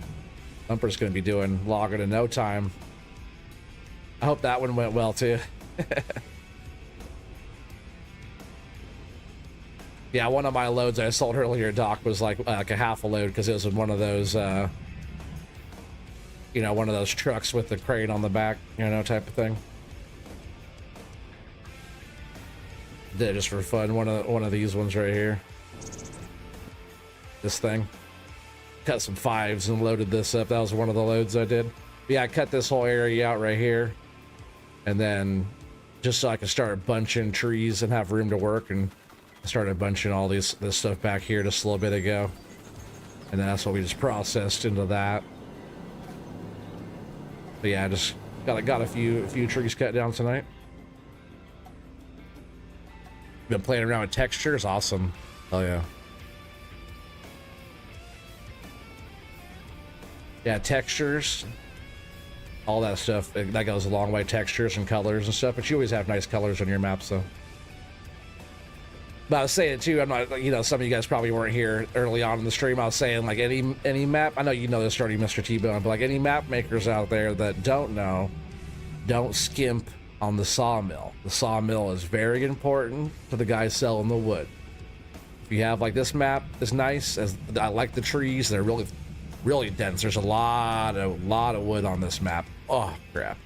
Thumper's gonna be doing logging in no time. I hope that one went well too. Yeah, one of my loads I sold earlier, Doc, was like a half a load because it was in one of those, you know, one of those trucks with the crane on the back, you know, type of thing. Did it just for fun. One of these ones right here. This thing. Cut some 5s and loaded this up. That was one of the loads I did. But yeah, I cut this whole area out right here, and then just so I could start bunching trees and have room to work, and I started bunching all this stuff back here just a little bit ago, and then that's what we just processed into that. But yeah, I just got a few trees cut down tonight. Been playing around with textures. Awesome. Oh yeah. Yeah, textures, all that stuff, that goes a long way. Textures and colors and stuff, but you always have nice colors on your maps, though. But I was saying too, I'm not, you know, some of you guys probably weren't here early on in the stream. I was saying, like, any map, I know you know this already, Mr. T-Bone, but like any map makers out there that don't know, don't skimp on the Sawmill. The Sawmill is very important to the guys selling the wood. If you have, like, this map is nice, as I like the trees, they're really dense. There's a lot of wood on this map. Oh crap.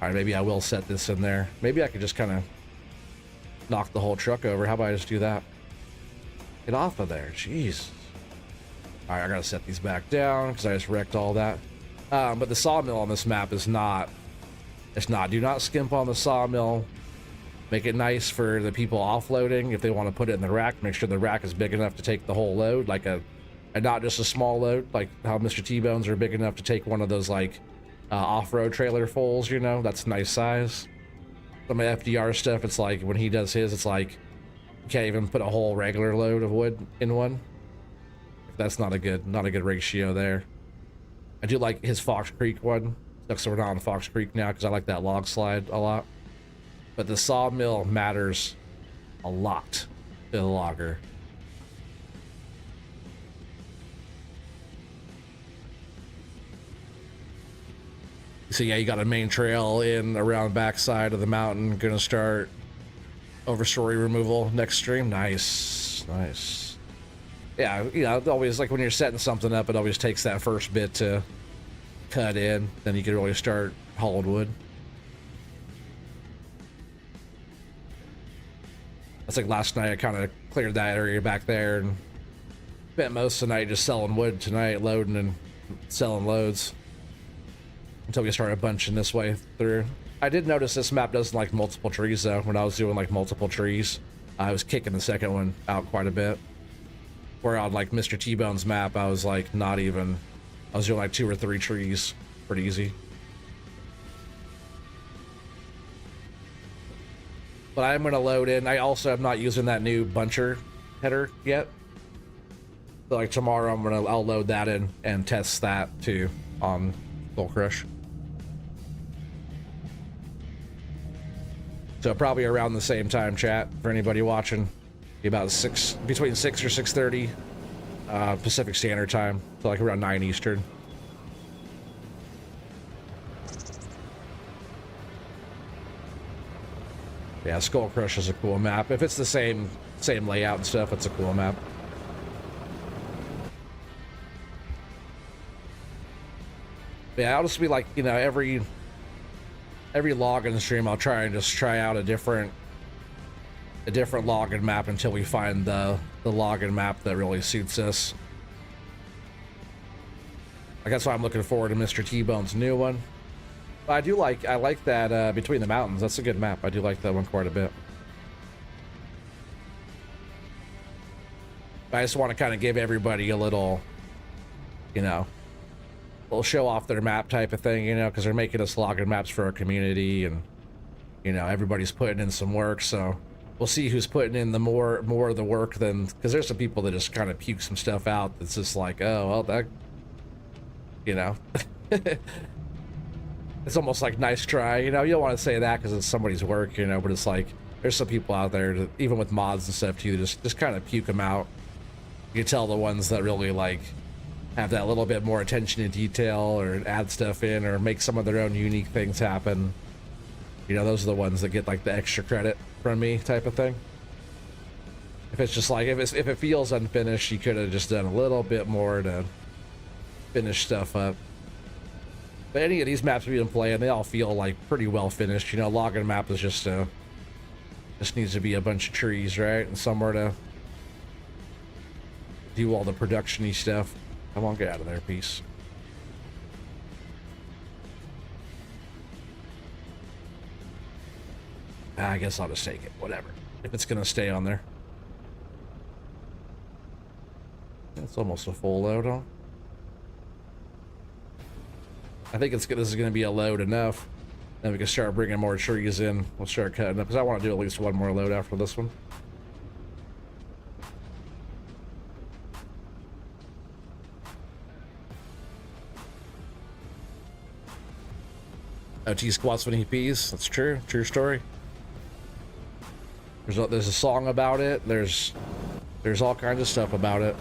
All right, maybe I will set this in there. Maybe I could just kind of knock the whole truck over. How about I just do that? Get off of there. Jeez. All right, I gotta set these back down because I just wrecked all that. But the Sawmill on this map is not, do not skimp on the Sawmill. Make it nice for the people offloading. If they want to put it in the rack, make sure the rack is big enough to take the whole load, like and not just a small load, like how Mr. T-Bones are big enough to take one of those, like, off-road trailer fulls, you know? That's nice size. Some of the FDR stuff, it's like, when he does his, it's like, you can't even put a whole regular load of wood in one. That's not a good ratio there. I do like his Fox Creek one. So we're not on Fox Creek now, because I like that log slide a lot. But the Sawmill matters a lot to the logger. So yeah, you got a main trail in around backside of the mountain. Gonna start overstory removal next stream. Nice. Yeah, you know, always like when you're setting something up, it always takes that first bit to cut in. Then you can really start hauling wood. That's like last night. I kind of cleared that area back there and spent most of the night just selling wood tonight, loading and selling loads. Until we started bunching this way through. I did notice this map doesn't like multiple trees though. When I was doing like multiple trees, I was kicking the second one out quite a bit. Where on like Mr. T-Bone's map, I was like I was doing like 2 or 3 trees pretty easy. But I'm gonna load in. I also am not using that new buncher header yet. So like tomorrow I'll load that in and test that too on Soul Crush. So probably around the same time, chat, for anybody watching. Be about between 6 or 6:30 Pacific Standard Time. So like around 9 Eastern. Yeah, Skull Crush is a cool map. If it's the same layout and stuff, it's a cool map. Yeah, I'll just be like, you know, every login stream, I'll try and just try out a different login map until we find the login map that really suits us. Like that's why I'm looking forward to Mr. T-Bone's new one. But I like that Between the Mountains. That's a good map. I do like that one quite a bit. But I just want to kind of give everybody a little, you know, little show off their map type of thing, you know, because they're making us login maps for our community, and you know everybody's putting in some work, so we'll see who's putting in the more of the work than, because there's some people that just kind of puke some stuff out that's just like, oh well, that, you know. It's almost like nice try, you know. You don't want to say that because it's somebody's work, you know, but it's like there's some people out there that, even with mods and stuff too, just kind of puke them out. You can tell the ones that really like have that little bit more attention to detail, or add stuff in, or make some of their own unique things happen. You know, those are the ones that get like the extra credit from me type of thing. If it's just like, if it feels unfinished, you could have just done a little bit more to finish stuff up. But any of these maps we've been playing, they all feel like pretty well finished. You know, logging map is just needs to be a bunch of trees, right? And somewhere to do all the production-y stuff. I won't get out of there, peace. I guess I'll just take it, whatever. If it's gonna stay on there. It's almost a full load, huh? I think this is gonna be a load enough. Then we can start bringing more trees in. We'll start cutting up, because I want to do at least one more load after this one. OT squats when he pees. That's true. True story. There's a song about it. There's all kinds of stuff about it.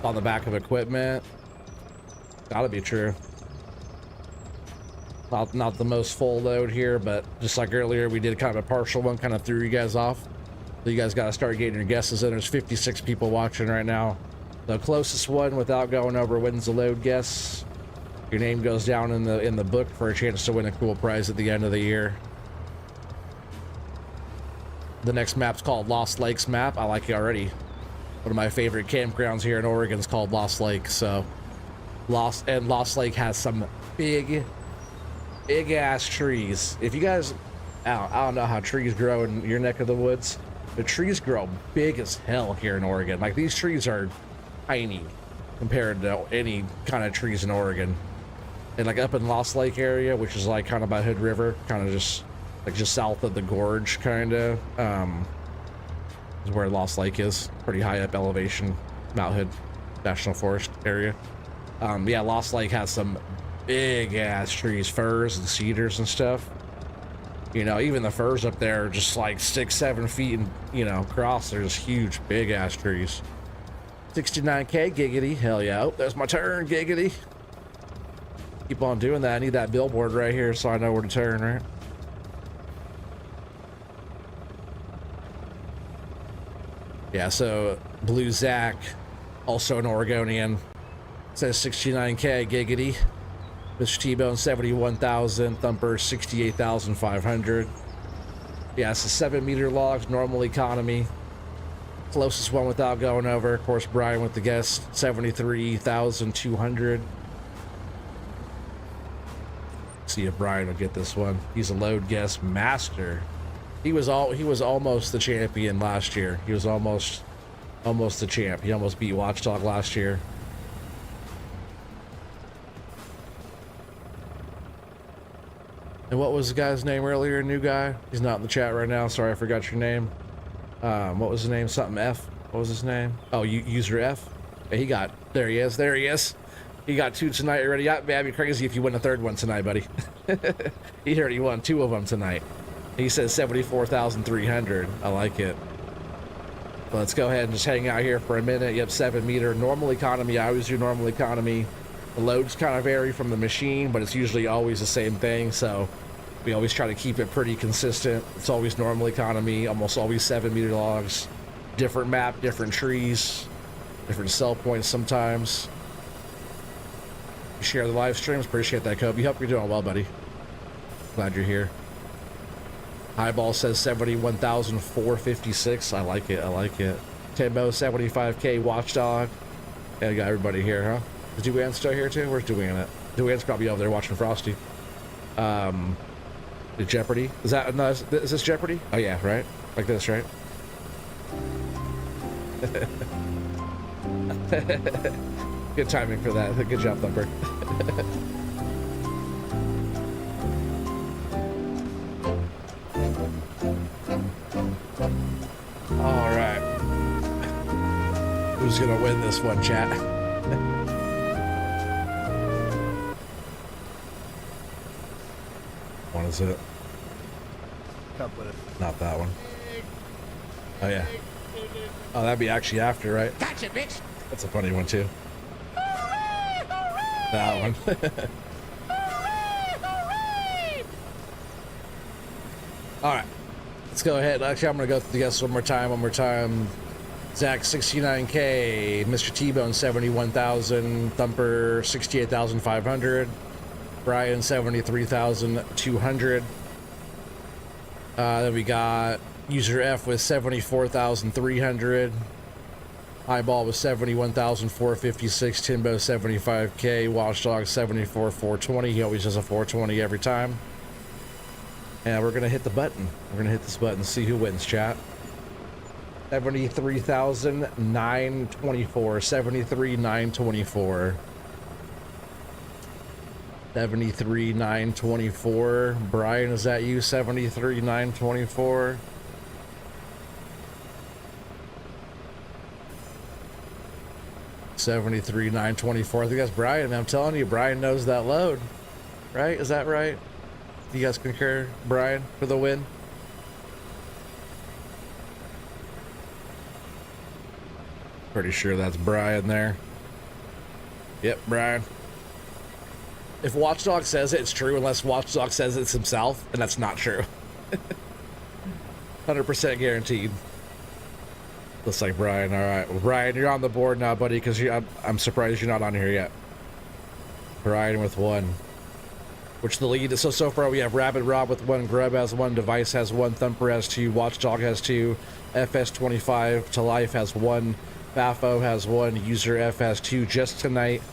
On the back of equipment. Gotta be true. Not the most full load here, but just like earlier, we did kind of a partial one, kind of threw you guys off. So you guys got to start getting your guesses in. There's 56 people watching right now. The closest one without going over wins the load guess. Your name goes down in the book for a chance to win a cool prize at the end of the year. The next map's called Lost Lakes map. I like it already. One of my favorite campgrounds here in Oregon is called Lost Lake. So Lost Lake has some big ass trees. If you guys, I don't know how trees grow in your neck of the woods, but trees grow big as hell here in Oregon. Like, these trees are tiny compared to any kind of trees in Oregon. And like up in Lost Lake area, which is like kind of by Hood River, kind of just south of the gorge, kind of is where Lost Lake is. Pretty high up elevation, Mount Hood National Forest area. Yeah, Lost Lake has some big ass trees, firs and cedars and stuff. You know, even the firs up there are just like 6-7 feet and, you know, across. They're just huge, big ass trees. 69K, giggity. Hell yeah. Oh, there's my turn, giggity. Keep on doing that. I need that billboard right here so I know where to turn, right? Yeah, so Blue Zach, also an Oregonian, says 69K, giggity. Mr. T-Bone 71,000, Thumper 68,500. Yeah, it's a 7-meter logs, normal economy. Closest one without going over, of course, Brian with the guess, 73,200. See if Brian will get this one. He's a load guess master. He was almost the champion last year. He was almost the champ. He almost beat Watchdog last year. And what was the guy's name earlier? New guy? He's not in the chat right now. Sorry, I forgot your name. What was his name? Something F? What was his name? Oh, user F? Yeah, there he is. There he is. He got 2 tonight already. That'd be crazy if you win a 3rd one tonight, buddy. He already won 2 of them tonight. He says 74,300. I like it. Let's go ahead and just hang out here for a minute. Yep, 7-meter. Normal economy. I always do normal economy. The loads kind of vary from the machine, but it's usually always the same thing, so we always try to keep it pretty consistent. It's always normal economy, almost always 7-meter logs. Different map, different trees, different sell points sometimes. You share the live streams. Appreciate that, Kobe. Hope you're doing well, buddy. Glad you're here. Highball says 71,456. I like it. I like it. Timbo 75K Watchdog. Yeah, we got everybody here, huh? Is Duane still here too? Where's Duane at? Duane's probably over there watching Frosty. The Jeopardy. Is that no? Is this Jeopardy? Oh yeah, right. Like this, right? Good timing for that. Good job, Thumper. All right. Who's gonna win this one, chat? What is it? Not that one. Oh yeah. Oh, that'd be actually after, right? Gotcha, bitch. That's a funny one too. That one. All right. Let's go ahead. Actually, I'm gonna go through the guests one more time. Zach 69K, Mr. T-Bone 71,000, Thumper 68,500, Brian 73,200. Then we got User F with 74,300. Eyeball was 71,456. Timbo 75K. Watchdog 74,420. He always does a 420 every time. And we're gonna hit the button. We're gonna hit this button. See who wins, chat. 73,924. 73,924. 73,924. Brian, is that you? 73,924. $73,924. I think that's Brian. Man, I'm telling you, Brian knows that load. Right? Is that right? You guys concur, Brian, for the win? Pretty sure that's Brian there. Yep, Brian. If Watchdog says it, it's true, unless Watchdog says it's himself, and that's not true. 100% guaranteed. Looks like Brian. All right, well, Brian, you're on the board now, buddy, because I'm surprised you're not on here yet. Brian with 1. Which the lead is, so far we have Rabbit Rob with 1, Grub has 1, Device has 1, Thumper has 2, Watchdog has 2, FS25 to Life has 1, Bafo has 1, User F has 2 just tonight.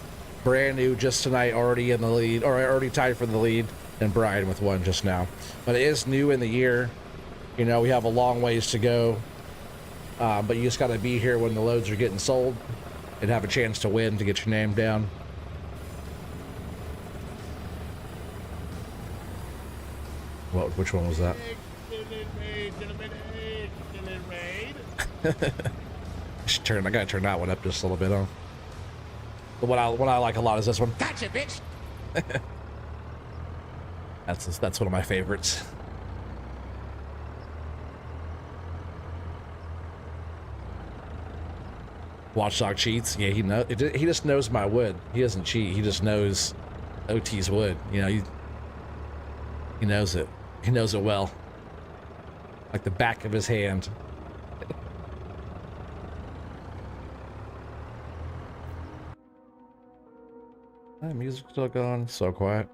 Brand new just tonight, already in the lead, or already tied for the lead, and Brian with 1 just now. But it is new in the year. You know, we have a long ways to go. But you just got to be here when the loads are getting sold and have a chance to win to get your name down. What? Which one was that? I gotta turn that one up just a little bit, huh? The one I like a lot is this one. Gotcha, bitch. That's one of my favorites. Watchdog cheats. Yeah, he just knows my wood. He doesn't cheat. He just knows OT's wood. You know, he knows it. He knows it well, like the back of his hand. That music's still going. So quiet.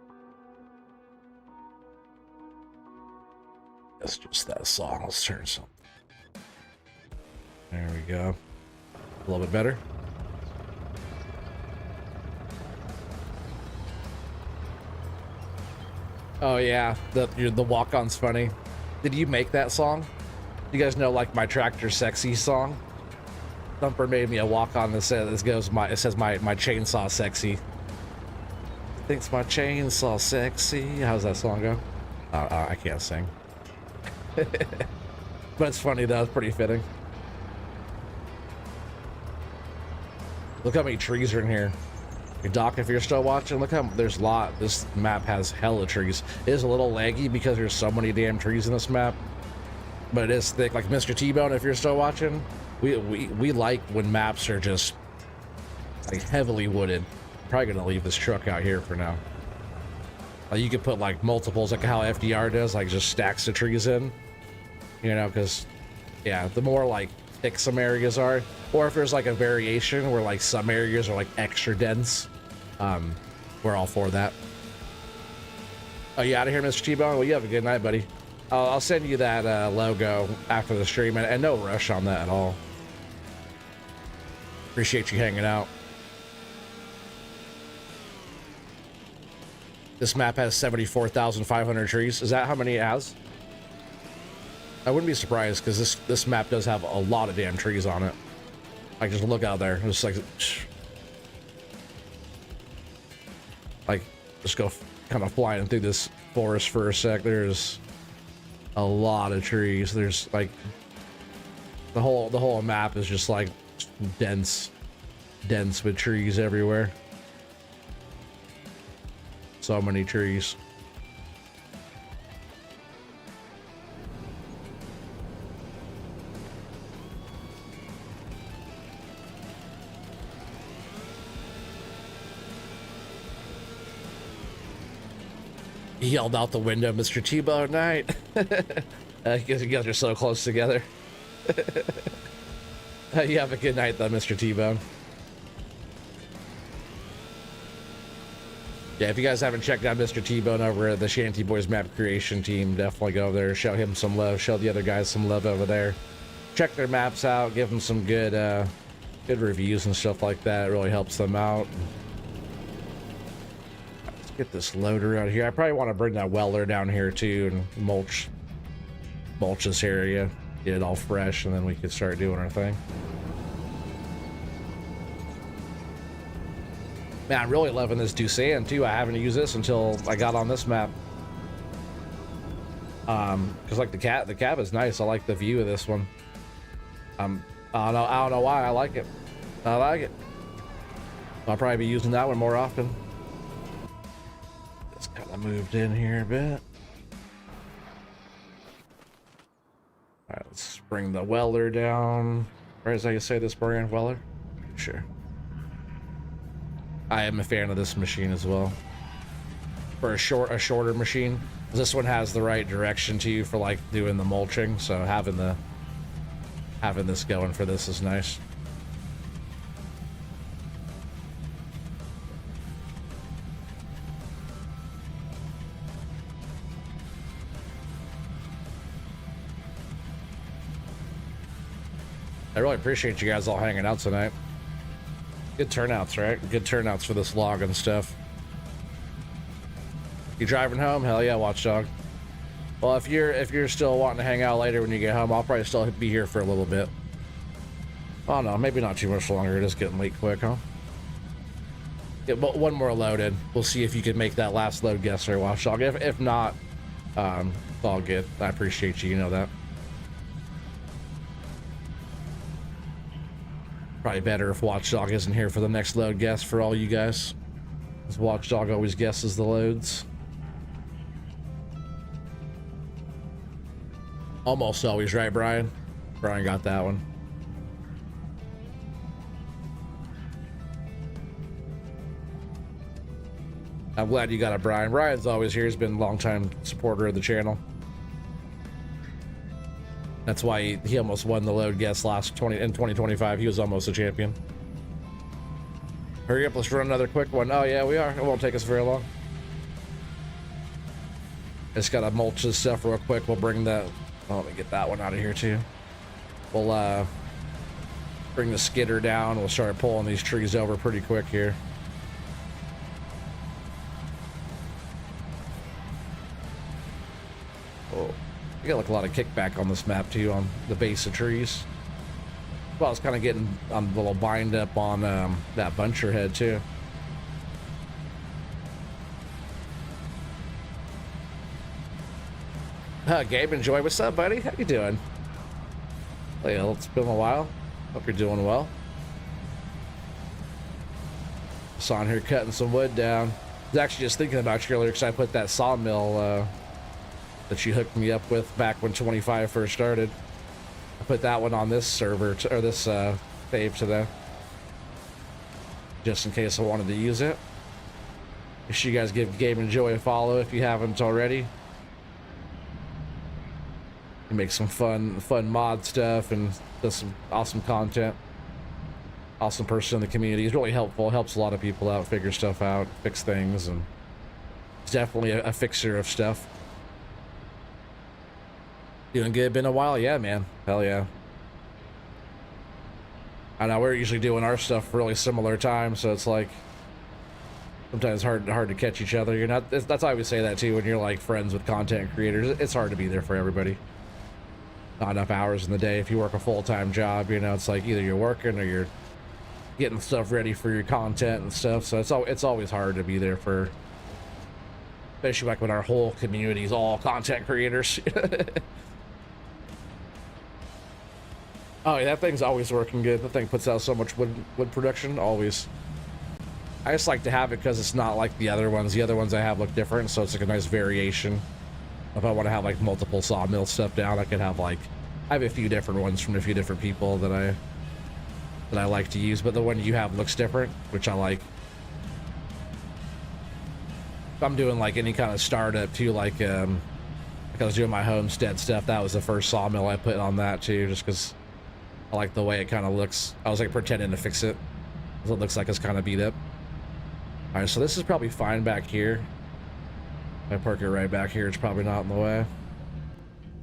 That's just that song. Let's turn something. There we go. A little bit better. Oh yeah, the walk-on's funny. Did you make that song? You guys know, like, my Tractor Sexy song? Thumper made me a walk-on that says it says my chainsaw sexy. Thinks my chainsaw sexy. How's that song go? I can't sing. But it's funny though. It's pretty fitting. Look how many trees are in here. Hey, Doc, if you're still watching, look how there's a lot. This map has hella trees. It is a little laggy because there's so many damn trees in this map, but it is thick. Like Mr. T-Bone, if you're still watching, we like when maps are just like heavily wooded. I'm probably gonna leave this truck out here for now. Like, you could put like multiples, like how FDR does, like just stacks of trees in. You know, because yeah, the more like thick some areas are, or if there's like a variation where like some areas are like extra dense, we're all for that. Oh, you out of here, Mr. T-Bone? Well, you have a good night, buddy. I'll send you that logo after the stream, and no rush on that at all. Appreciate you hanging out. This map has 74,500 trees. Is that how many it has? I wouldn't be surprised, because this map does have a lot of damn trees on it. Like, just look out there. It's like just go kind of flying through this forest for a sec. There's a lot of trees. There's like the whole map is just like dense with trees everywhere. So many trees. He yelled out the window, Mr. T-Bone night. You guys are so close together. You have a good night, though, Mr. T-Bone. Yeah, if you guys haven't checked out Mr. T-Bone over at the Shanty Boys map creation team, definitely go over there, show him some love, show the other guys some love over there. Check their maps out, give them some good good reviews and stuff like that. It really helps them out. Let's get this loader out here. I probably want to bring that welder down here too and mulch this area, get it all fresh, and then we can start doing our thing. Man, I'm really loving this Doosan too. I haven't used this until I got on this map. Cause like the cab is nice. I like the view of this one. I don't know why I like it. I like it. I'll probably be using that one more often. Just kind of moved in here a bit. All right, let's bring the welder down. Right, is that how you say this brand, welder? Sure. I am a fan of this machine as well. For a shorter machine. This one has the right direction to you for like doing the mulching, so having this going for this is nice. I really appreciate you guys all hanging out tonight. Good turnouts, right? Good turnouts for this log and stuff. You driving home? Hell yeah, Watchdog. Well, if you're still wanting to hang out later when you get home, I'll probably still be here for a little bit. Oh no, maybe not too much longer. It is getting late quick, huh? Get one more load in. We'll see if you can make that last load guess or Watchdog. If not, it's all good. I appreciate you. You know that. Probably better if Watchdog isn't here for the next load guess for all you guys. Because Watchdog always guesses the loads. Almost always, right, Brian? Brian got that one. I'm glad you got it, Brian. Brian's always here. He's been a long-time supporter of the channel. That's why he almost won the load guess in 2025. He was almost a champion. Hurry up, let's run another quick one. Oh yeah, we are. It won't take us very long. Just gotta mulch this stuff real quick. We'll bring that. Oh, let me get that one out of here too. We'll bring the skidder down. We'll start pulling these trees over pretty quick here. Oh. You got like a lot of kickback on this map too, on the base of trees. Well, I was kind of getting a little bind up on that buncher head too. Gabe and Joy, what's up, buddy? How you doing? Hey, it's been a while. Hope you're doing well. Saw on here cutting some wood down. I was actually just thinking about you earlier because I put that sawmill that you hooked me up with back when 25 first started. I put that one on this server, or this save today. Just in case I wanted to use it. Make sure you guys give Gabe and Joy a follow if you haven't already. You make some fun mod stuff and does some awesome content. Awesome person in the community. He's really helpful. Helps a lot of people out, figure stuff out, fix things, and he's definitely a fixer of stuff. Doing good. Been a while, yeah, man. Hell yeah. I know we're usually doing our stuff really similar time, so it's like sometimes hard to catch each other. You're not. That's why I always say that too. When you're like friends with content creators, it's hard to be there for everybody. Not enough hours in the day. If you work a full-time job, you know, it's like either you're working or you're getting stuff ready for your content and stuff. So it's always hard to be there for, especially like when our whole community is all content creators. Oh, yeah, that thing's always working good. The thing puts out so much wood production, always. I just like to have it because it's not like the other ones. The other ones I have look different, so it's like a nice variation. If I want to have like multiple sawmill stuff down, I could have like, I have a few different ones from a few different people that I like to use, but the one you have looks different, which I like. If I'm doing like any kind of startup too, like Like I was doing my homestead stuff. That was the first sawmill I put on that too, just because I like the way it kind of looks. I was like pretending to fix it, because it looks like it's kind of beat up. All right, so this is probably fine back here. If I park it right back here, it's probably not in the way.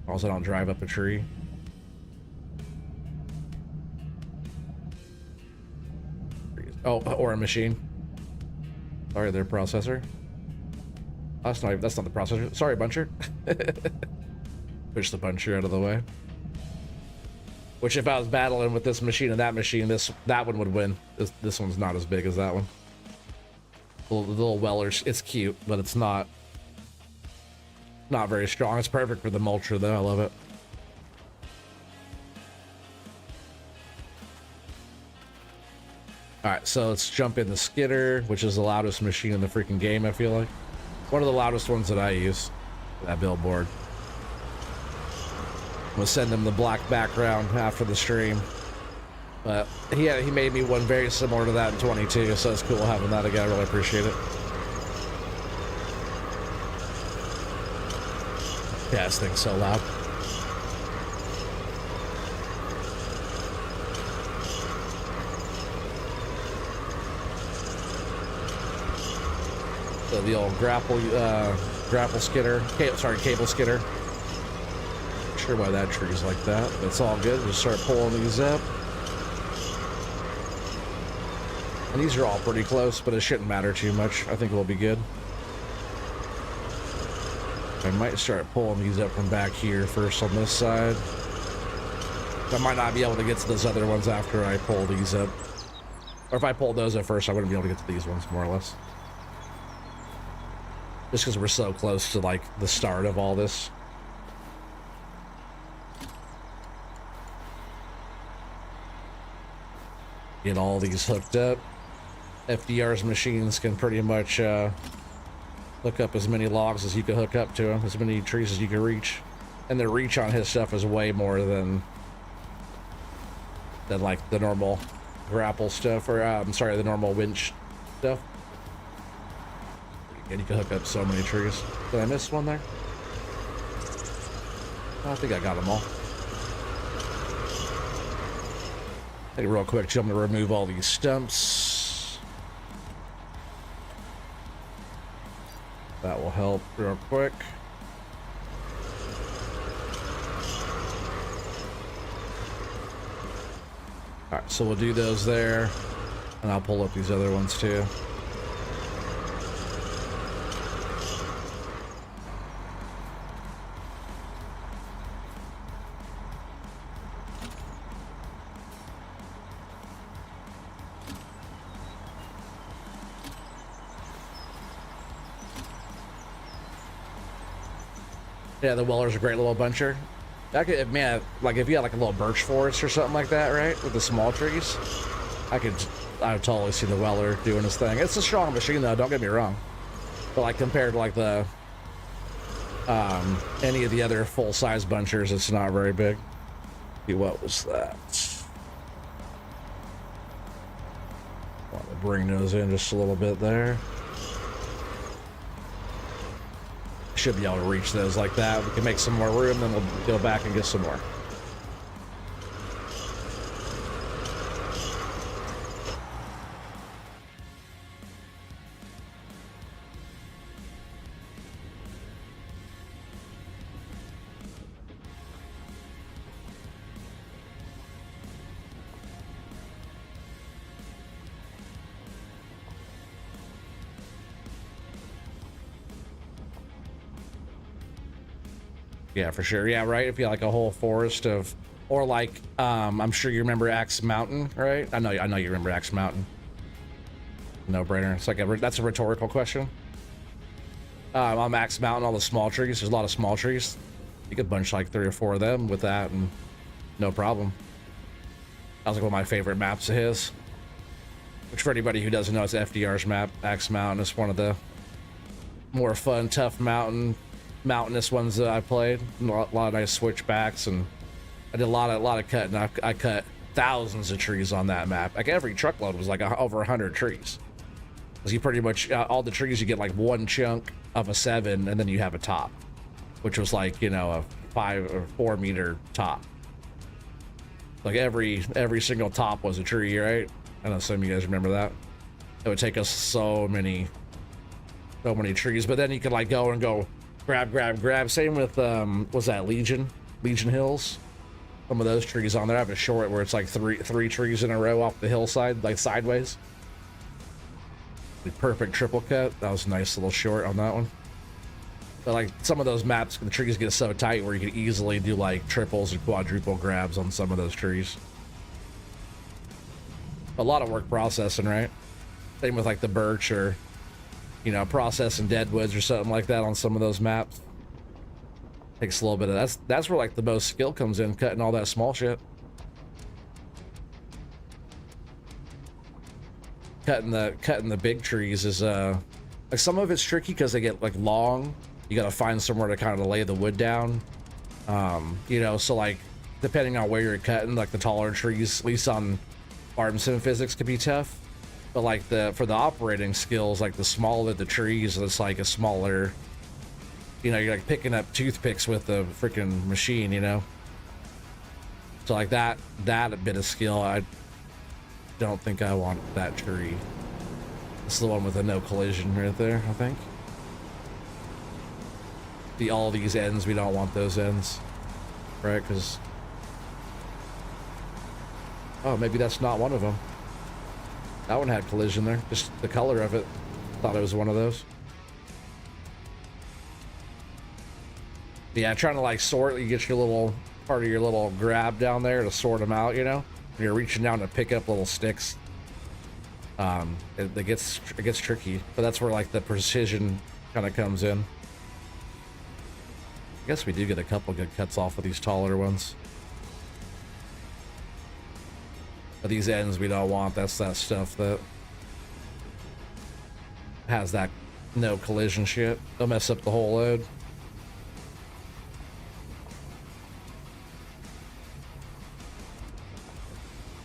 Also, don't drive up a tree. Oh, or a machine. Sorry, their processor. That's not the processor. Sorry, buncher. Push the buncher out of the way. Which, if I was battling with this machine and that machine, that one would win. This one's not as big as that one. The little Wellers, it's cute, but it's not very strong. It's perfect for the mulcher, though. I love it. All right, so let's jump in the skidder, which is the loudest machine in the freaking game, I feel like. One of the loudest ones that I use, that billboard. I'm gonna send him the black background after the stream. But he made me one very similar to that in 22, so it's cool having that again. I really appreciate it. Yeah, this thing's so loud. So the old grapple skidder, cable skidder. Not sure why that tree's like that, but it's all good. Just start pulling these up. And these are all pretty close, but it shouldn't matter too much. I think we'll be good. I might start pulling these up from back here first on this side. I might not be able to get to those other ones after I pull these up. Or if I pull those up first, I wouldn't be able to get to these ones, more or less. Just because we're so close to, like, the start of all this. Get all these hooked up. FDR's machines can pretty much hook up as many logs as you can hook up to them, as many trees as you can reach. And the reach on his stuff is way more than like the normal grapple stuff, or I'm sorry, the normal winch stuff. And you can hook up so many trees. Did I miss one there? I think I got them all. Hey, real quick, I'm gonna remove all these stumps. That will help real quick. All right, so we'll do those there, and I'll pull up these other ones too. Yeah, the Weller's a great little buncher. Man, like if you had like a little birch forest or something like that, right, with the small trees, I would totally see the Weller doing his thing. It's a strong machine though, don't get me wrong. But like compared to like the any of the other full-size bunchers, it's not very big. See, what was that? Want to bring those in just a little bit there. Should be able to reach those like that. We can make some more room, then we'll go back and get some more. Yeah, for sure. Yeah, right. If you had like a whole forest of, or like, I'm sure you remember Axe Mountain, right? I know you remember Axe Mountain. No brainer. It's like that's a rhetorical question. On Axe Mountain, all the small trees. There's a lot of small trees. You could bunch like 3 or 4 of them with that, and no problem. That was like one of my favorite maps of his. Which, for anybody who doesn't know, it's FDR's map. Axe Mountain is one of the more fun, tough mountainous ones that I played. A lot of nice switchbacks, and I did a lot of cutting. I cut thousands of trees on that map. Like every truckload was like over 100 trees. Because you pretty much all the trees, you get like one chunk of a 7, and then you have a top. which was like, you know, a 5 or 4 meter top. Like every single top was a tree, right? I know some of you guys remember that. It would take us so many trees, but then you could like go and go grab. Same with was that Legion Hills? Some of those trees on there. I have a short where it's like three trees in a row off the hillside, like sideways. The perfect triple cut. That was a nice little short on that one. But like some of those maps, the trees get so tight where you could easily do like triples and quadruple grabs on some of those trees. A lot of work processing, right? Same with like the birch or, you know, processing deadwoods or something like that on some of those maps. Takes a little bit of that's where like the most skill comes in, cutting all that small shit. Cutting the big trees is like some of it's tricky because they get like long. You gotta find somewhere to kind of lay the wood down. You know, so like depending on where you're cutting, like the taller trees, at least on farm sim physics, could be tough. But like for the operating skills, like the smaller the trees, it's like a smaller, you know, you're like picking up toothpicks with a freaking machine, you know. So like that bit of skill, I don't think I want that tree. It's the one with the no collision right there, I think. All these ends, we don't want those ends, right? Because oh, maybe that's not one of them. That one had collision there, just the color of it. Thought it was one of those. Yeah, trying to like sort, you get your little part of your little grab down there to sort them out, you know. When you're reaching down to pick up little sticks, it gets tricky. But that's where like the precision kind of comes in. I guess we do get a couple good cuts off of these taller ones. But these ends we don't want. That's that stuff that has that no collision shit. They'll mess up the whole load.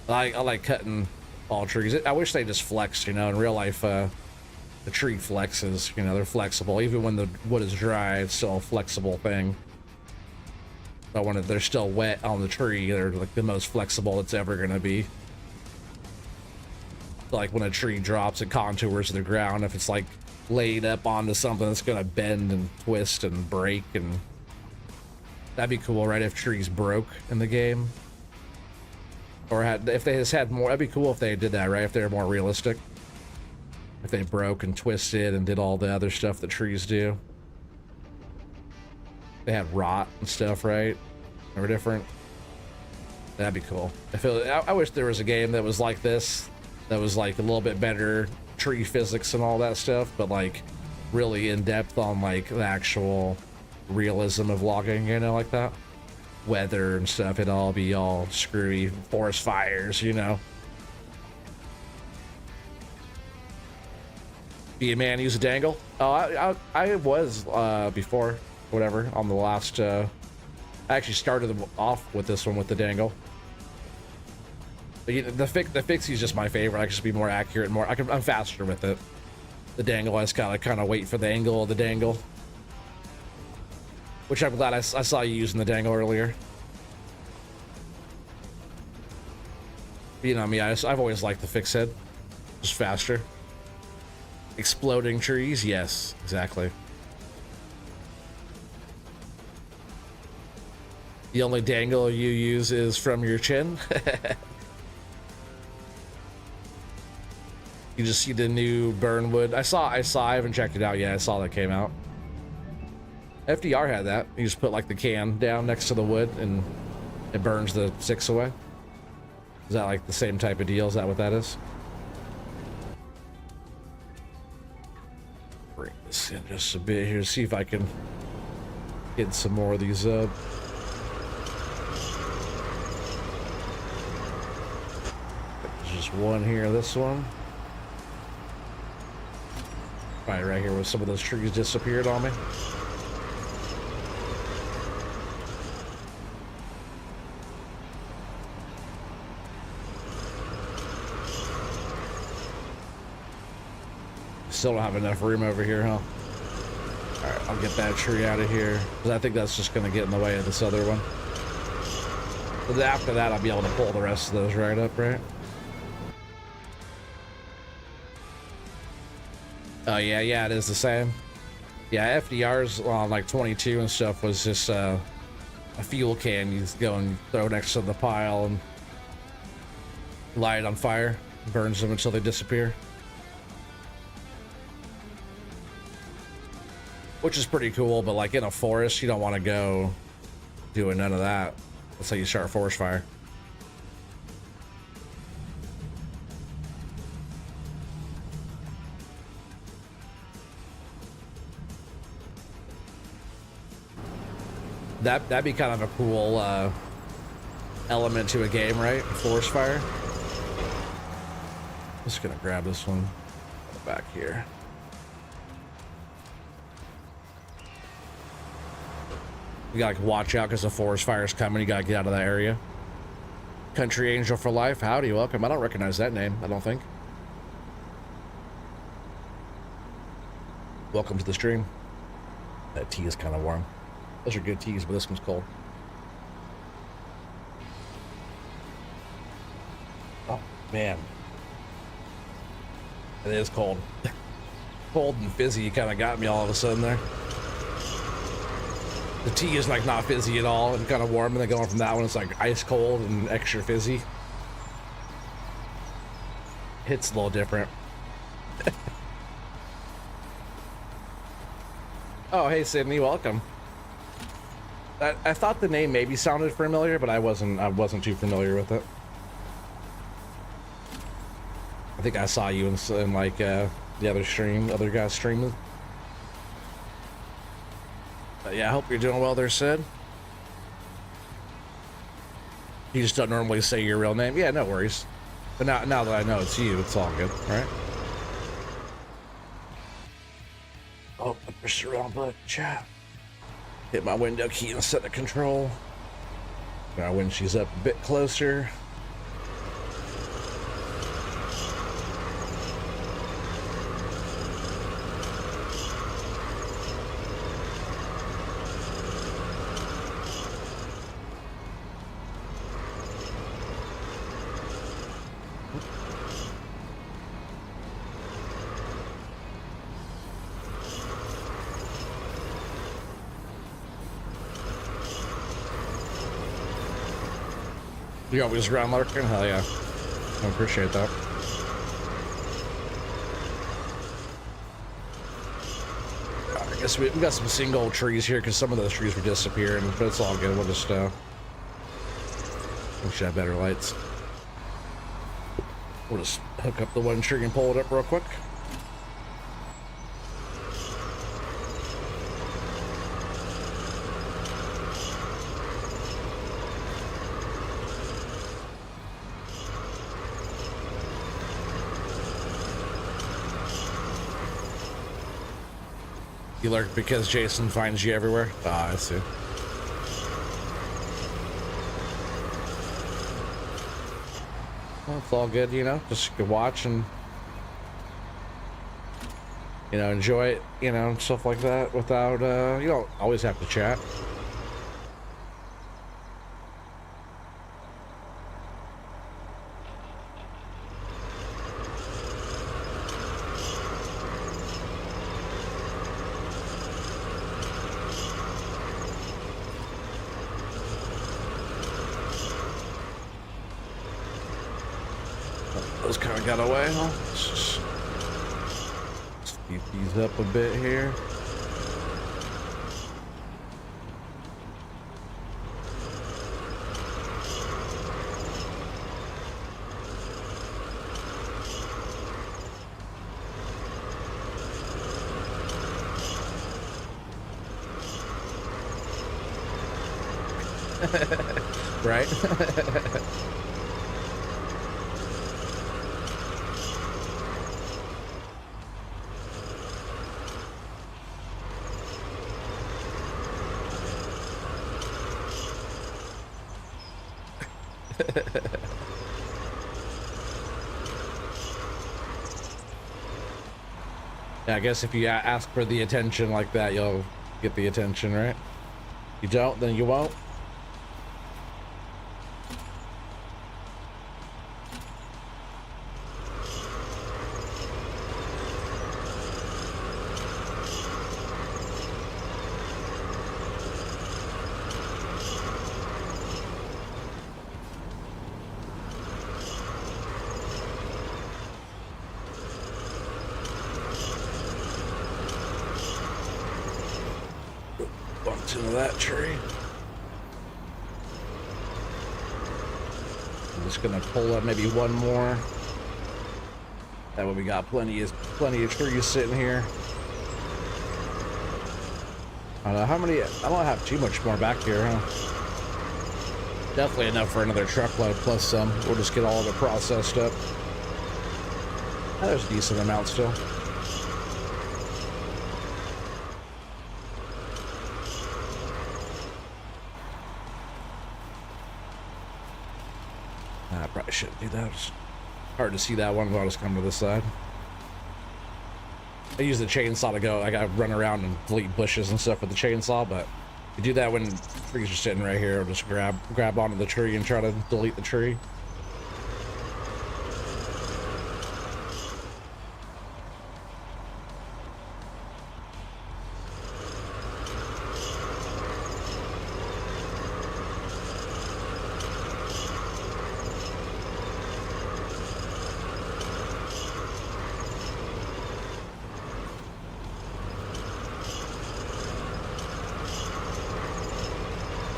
I like cutting all trees. I wish they just flexed, you know. In real life, the tree flexes, you know, they're flexible. Even when the wood is dry, it's still a flexible thing. But when they're still wet on the tree, they're like the most flexible it's ever gonna be. Like when a tree drops, it contours to the ground. If it's like laid up onto something, it's gonna bend and twist and break, and that'd be cool, right? If trees broke in the game, or if they just had more, that'd be cool if they did that, right? If they were more realistic. If they broke and twisted and did all the other stuff that trees do. They had rot and stuff, right? Or different. That'd be cool. I wish there was a game that was like this, that was like a little bit better tree physics and all that stuff, but like really in depth on like the actual realism of logging, you know, like that. Weather and stuff, it'd all be all screwy, forest fires, you know. Be a man, use a dangle. Oh, I was before, whatever, on the last. I actually started off with this one with the dangle. The fixie is just my favorite. I can just be more accurate, I'm faster with it. The dangle, I just gotta kind of wait for the angle of the dangle, which I'm glad I saw you using the dangle earlier. You know me, I've always liked the fixed head, just faster. Exploding trees, yes, exactly. The only dangle you use is from your chin. You just see the new Burnwood. I haven't checked it out yet. I saw that came out. FDR had that. You just put like the can down next to the wood and it burns the sticks away. Is that like the same type of deal? Is that what that is? Bring this in just a bit here, see if I can get some more of these up. There's just one here, this one. Right here where some of those trees disappeared on me. Still don't have enough room over here, huh? Alright, I'll get that tree out of here, because I think that's just going to get in the way of this other one. But after that, I'll be able to pull the rest of those right up, right? Oh, yeah, it is the same. Yeah, FDR's on like 22 and stuff was just a fuel can you just go and throw next to the pile and light it on fire. Burns them until they disappear. Which is pretty cool, but like in a forest, you don't want to go doing none of that. That's how you start a forest fire. That'd be kind of a cool element to a game, right? Forest fire. Just gonna grab this one back here. You gotta like, watch out because the forest fire's coming. You gotta get out of that area. Country Angel for Life. Howdy, welcome. I don't recognize that name, I don't think. Welcome to the stream. That tea is kind of warm. Those are good teas, but this one's cold. Oh, man. It is cold. Cold and fizzy, you kind of got me all of a sudden there. The tea is like not fizzy at all and kind of warm, and then going from that one, it's like ice cold and extra fizzy. It's a little different. Oh, hey Sydney, welcome. I thought the name maybe sounded familiar, but I wasn't too familiar with it. I think I saw you in like the other guy's streaming. Yeah, I hope you're doing well there, Sid. You just don't normally say your real name. Yeah, no worries. But now that I know it's you, it's all good, right? Oh, I pushed the wrong button, chat. Hit my window key and set the control. Now when she's up a bit closer. You always ground lurking? Hell yeah. I appreciate that. I guess we got some single trees here because some of those trees were disappearing, but it's all good. We'll just, we should have better lights. We'll just hook up the one tree and pull it up real quick. You lurk because Jason finds you everywhere? Ah, I see. Well, it's all good, you know? Just watch and, you know, enjoy it, you know, and stuff like that without, you don't always have to chat. Those kind of got away, huh? Let's just speed these up a bit here. Right? Yeah, I guess if you ask for the attention like that, you'll get the attention, right? You don't, then you won't. Bumped into that tree. I'm just gonna pull up maybe one more. That way we got plenty of trees sitting here. I don't know how many. I don't have too much more back here, huh? Definitely enough for another truckload plus some. We'll just get all of it processed up. Oh, there's a decent amount still. I probably shouldn't do that. It's hard to see that one, but I'll just come to this side. I use the chainsaw to go. I gotta run around and delete bushes and stuff with the chainsaw, but you do that when trees are sitting right here. I'll just grab onto the tree and try to delete the tree.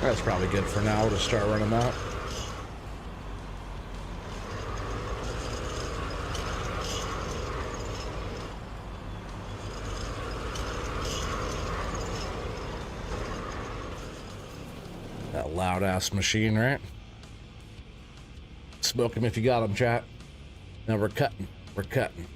That's probably good for now. We'll just start running that. That loud ass machine, right? Smoke him if you got him, chat. Now we're cutting. We're cutting.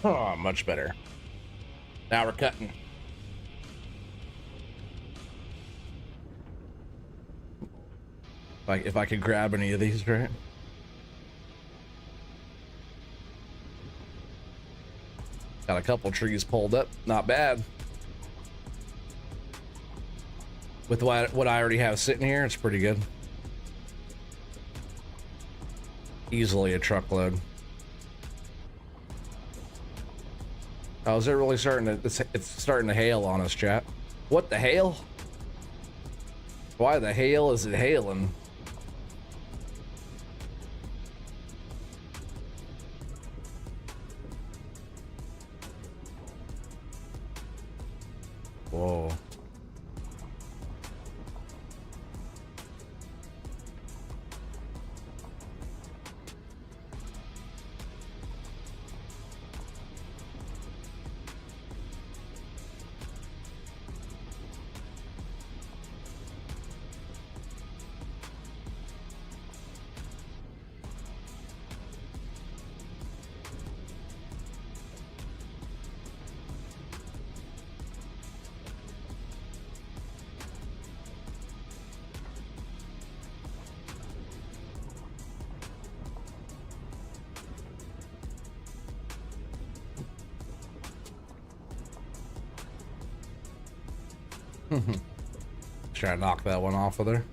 Oh, much better. Now we're cutting. If I could grab any of these, right? Got a couple trees pulled up. Not bad. With what I already have sitting here, it's pretty good. Easily a truckload. Oh, is it really starting to... It's starting to hail on us, chat. What the hail? Why the hail is it hailing? Whoa. Try to knock that one off of there.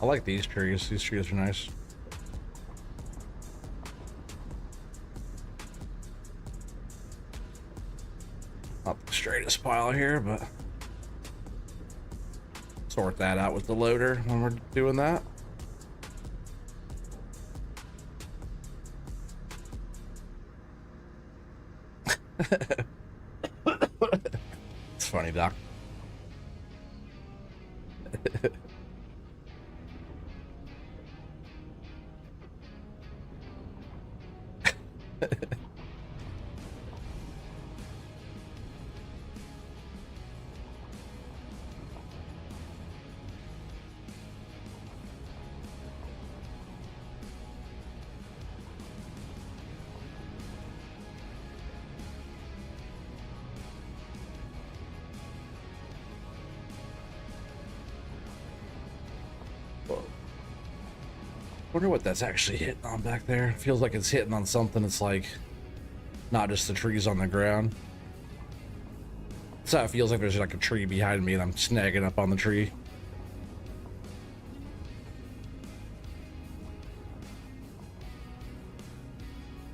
I like these trees. These trees are nice. Not the straightest pile here, but sort that out with the loader when we're doing that. It's funny, Doc. Wonder what that's actually hitting on back there. Feels like it's hitting on something. It's like not just the trees on the ground. So it feels like there's like a tree behind me and I'm snagging up on the tree.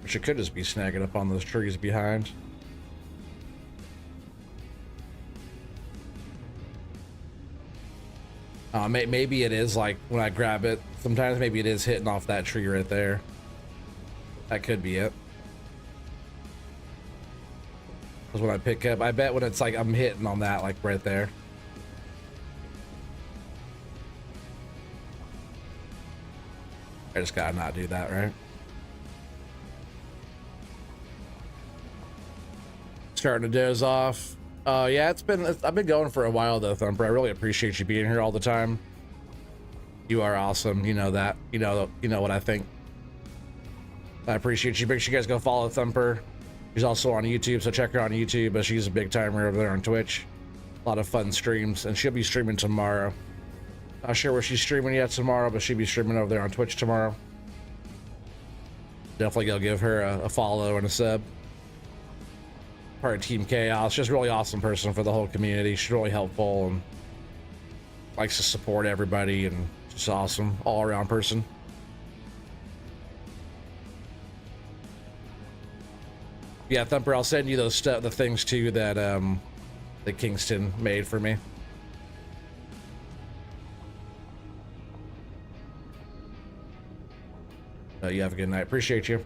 Which it could just be snagging up on those trees behind. Maybe it is like when I grab it, sometimes maybe it is hitting off that tree right there. That could be it. Because when I pick up, I bet when it's like I'm hitting on that, like right there. I just gotta not do that, right? Starting to doze off. Yeah, I've been going for a while though, Thumper. I really appreciate you being here all the time. You are awesome. You know that. You know what I think. I appreciate you. Make sure you guys go follow Thumper. She's also on YouTube, so check her on YouTube, but she's a big timer over there on Twitch. A lot of fun streams, and she'll be streaming tomorrow. Not sure where she's streaming yet tomorrow, but she'll be streaming over there on Twitch tomorrow. Definitely go give her a follow and a sub. Part of Team Chaos, just a really awesome person for the whole community. She's really helpful and likes to support everybody, and just awesome all-around person. Yeah, Thumper, I'll send you those the things too that that Kingston made for me. You have a good night. Appreciate you.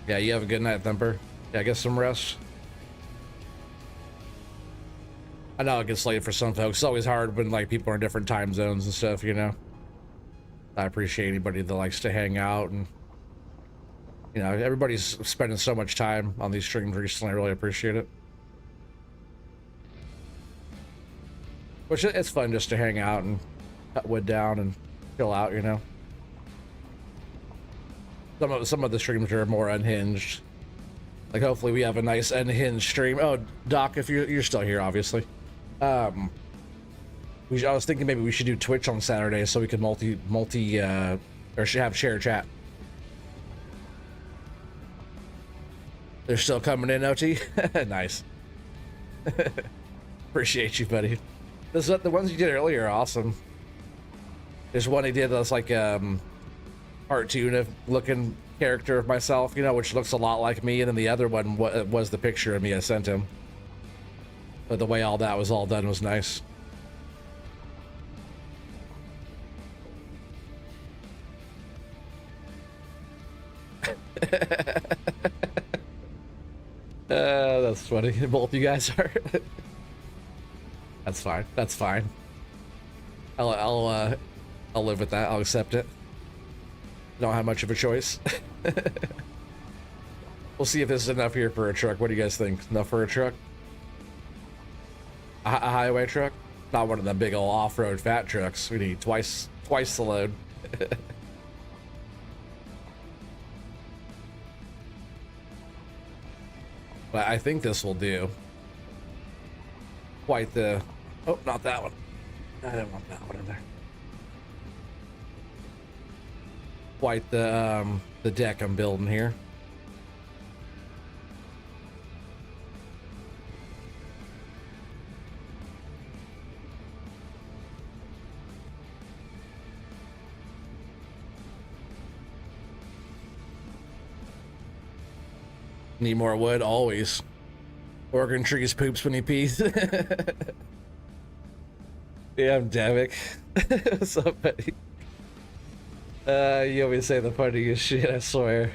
Yeah, you have a good night, Thumper. Yeah, get some rest. I know it gets late for some folks. It's always hard when like people are in different time zones and stuff, you know. I appreciate anybody that likes to hang out, and you know, everybody's spending so much time on these streams recently. I really appreciate it. Which it's fun just to hang out and cut wood down and chill out, you know. Some of the streams are more unhinged. Like hopefully we have a nice unhinged stream. Oh, Doc, if you're still here, obviously. I was thinking maybe we should do Twitch on Saturday so we could or should have share chat. They're still coming in, OT. Nice. Appreciate you, buddy. The ones you did earlier are awesome. There's one he did that's like cartoon looking character of myself, you know, which looks a lot like me, and then the other one was the picture of me I sent him. But the way all that was all done was nice. That's funny. Both you guys are. That's fine. That's fine. I'll live with that. I'll accept it. Don't have much of a choice. We'll see if this is enough here for a truck. What do you guys think? Enough for a truck? A highway truck? Not one of the big old off-road fat trucks. We need twice the load. But I think this will do. Quite the... Oh, not that one. I don't want that one in there. Quite the deck I'm building here. Need more wood, always. Oregon trees poops when he pees. Yeah, I'm Davik. What's up, buddy? You always say the funniest shit, I swear.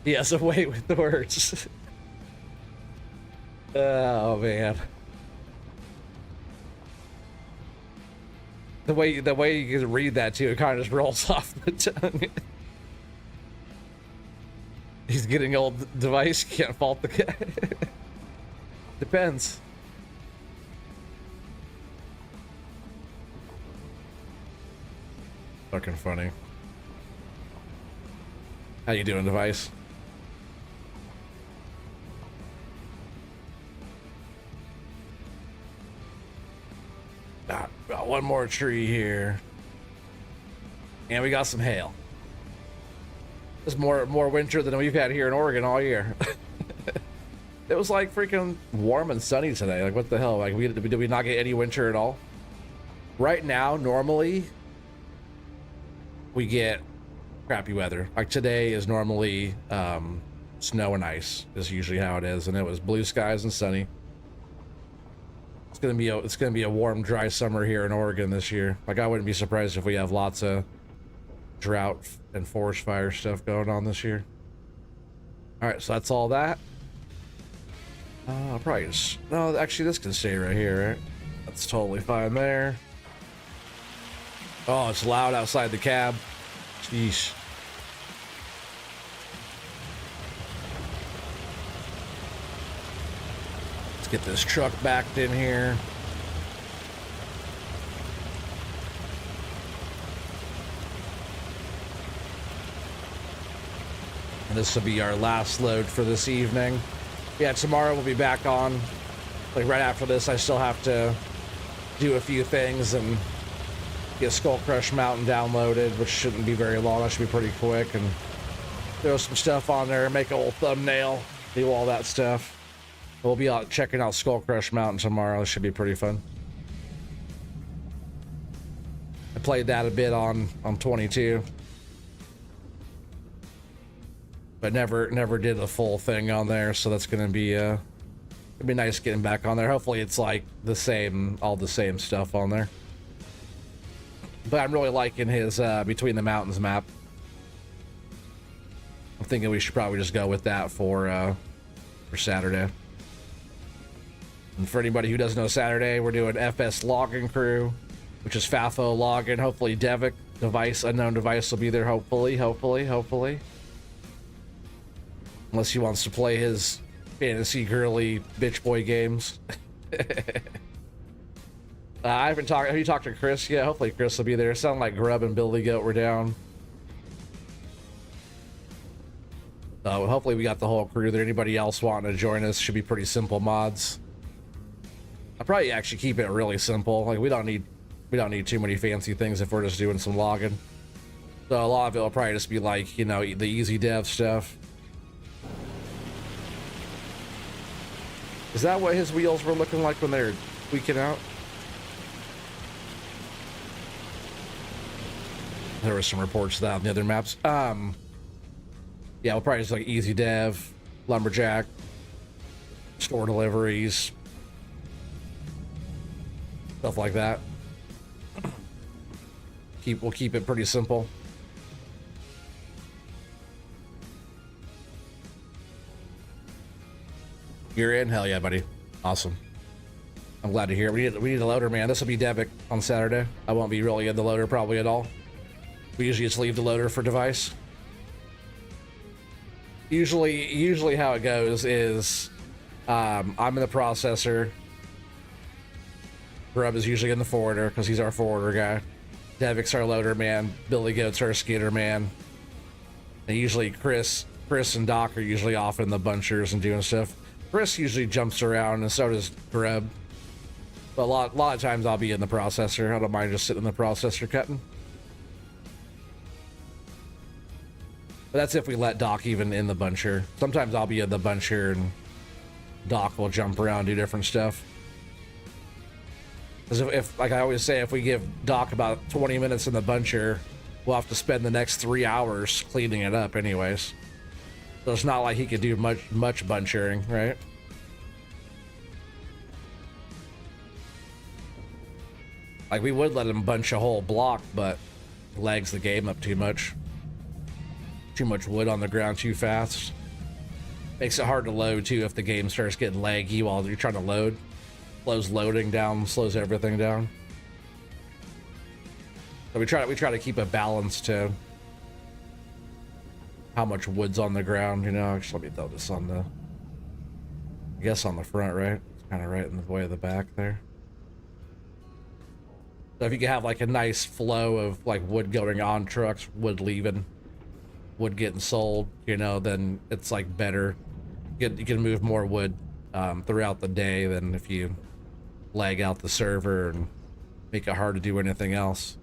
He has a way with the words. Oh man. The way you can read that too, it kind of just rolls off the tongue. He's getting old. Device, can't fault the guy. Depends. Fucking funny. How you doing, Device? Got one more tree here. And we got some hail. It's more winter than we've had here in Oregon all year. It was like freaking warm and sunny today. Like, what the hell? Like, did we not get any winter at all? Right now, normally, we get crappy weather. Like, today is normally snow and ice is usually how it is, and it was blue skies and sunny. It's gonna be a warm, dry summer here in Oregon this year. Like, I wouldn't be surprised if we have lots of drought and forest fire stuff going on this year. All right, so that's all that. I'll probably just, no, actually this can stay right here, right? That's totally fine there. Oh, it's loud outside the cab. Sheesh. Let's get this truck backed in here. And this will be our last load for this evening. Yeah, tomorrow we'll be back on. Like, right after this, I still have to do a few things and get Skull Crush Mountain downloaded, which shouldn't be very long. That should be pretty quick, and throw some stuff on there, make a little thumbnail, do all that stuff. We'll be out checking out Skull Crush Mountain tomorrow. It should be pretty fun. I played that a bit on 22, but never did a full thing on there. So that's gonna be it'd be nice getting back on there. Hopefully it's like all the same stuff on there. But I'm really liking his Between the Mountains map. I'm thinking we should probably just go with that for Saturday. And for anybody who doesn't know, Saturday we're doing FS Logging Crew, which is FAFO Logging. Hopefully Devik, Device, Unknown Device will be there. Hopefully. Unless he wants to play his fantasy girly bitch boy games. I haven't talked. Have you talked to Chris? Yeah, hopefully Chris will be there. It sounded like Grub and Billy Goat were down. So hopefully we got the whole crew there. Anybody else wanting to join us? Should be pretty simple mods. I'll probably actually keep it really simple. Like, we don't need too many fancy things if we're just doing some logging. So a lot of it will probably just be like, you know, the easy dev stuff. Is that what his wheels were looking like when they were tweaking out? There were some reports of that on the other maps. Yeah, we'll probably just like easy dev, lumberjack, store deliveries, stuff like that. We'll keep it pretty simple. You're in? Hell yeah, buddy. Awesome. I'm glad to hear it. We need a loader, man. This will be Devik on Saturday. I won't be really in the loader probably at all. We usually just leave the loader for Device. Usually how it goes is I'm in the processor. Grub is usually in the forwarder because he's our forwarder guy. Devik's our loader man. Billy Goat's our skidder man. And usually Chris and Doc are usually off in the bunchers and doing stuff. Chris usually jumps around, and so does Grub. But a lot of times I'll be in the processor. I don't mind just sitting in the processor cutting. But that's if we let Doc even in the buncher. Sometimes I'll be in the buncher and Doc will jump around and do different stuff. Because if, like I always say, if we give Doc about 20 minutes in the buncher, we'll have to spend the next 3 hours cleaning it up anyways. So it's not like he could do much bunchering, right? Like, we would let him bunch a whole block, but it lags the game up too much. Too much wood on the ground too fast. Makes it hard to load too if the game starts getting laggy while you're trying to load. Slows loading down, slows everything down. So we try to keep a balance to how much wood's on the ground, you know. Actually, let me throw this on the, I guess on the front, right? It's kind of right in the way of the back there. So if you can have like a nice flow of like wood going on trucks, wood leaving, wood getting sold, you know, then it's like better. You can move more wood throughout the day than if you lag out the server and make it hard to do anything else.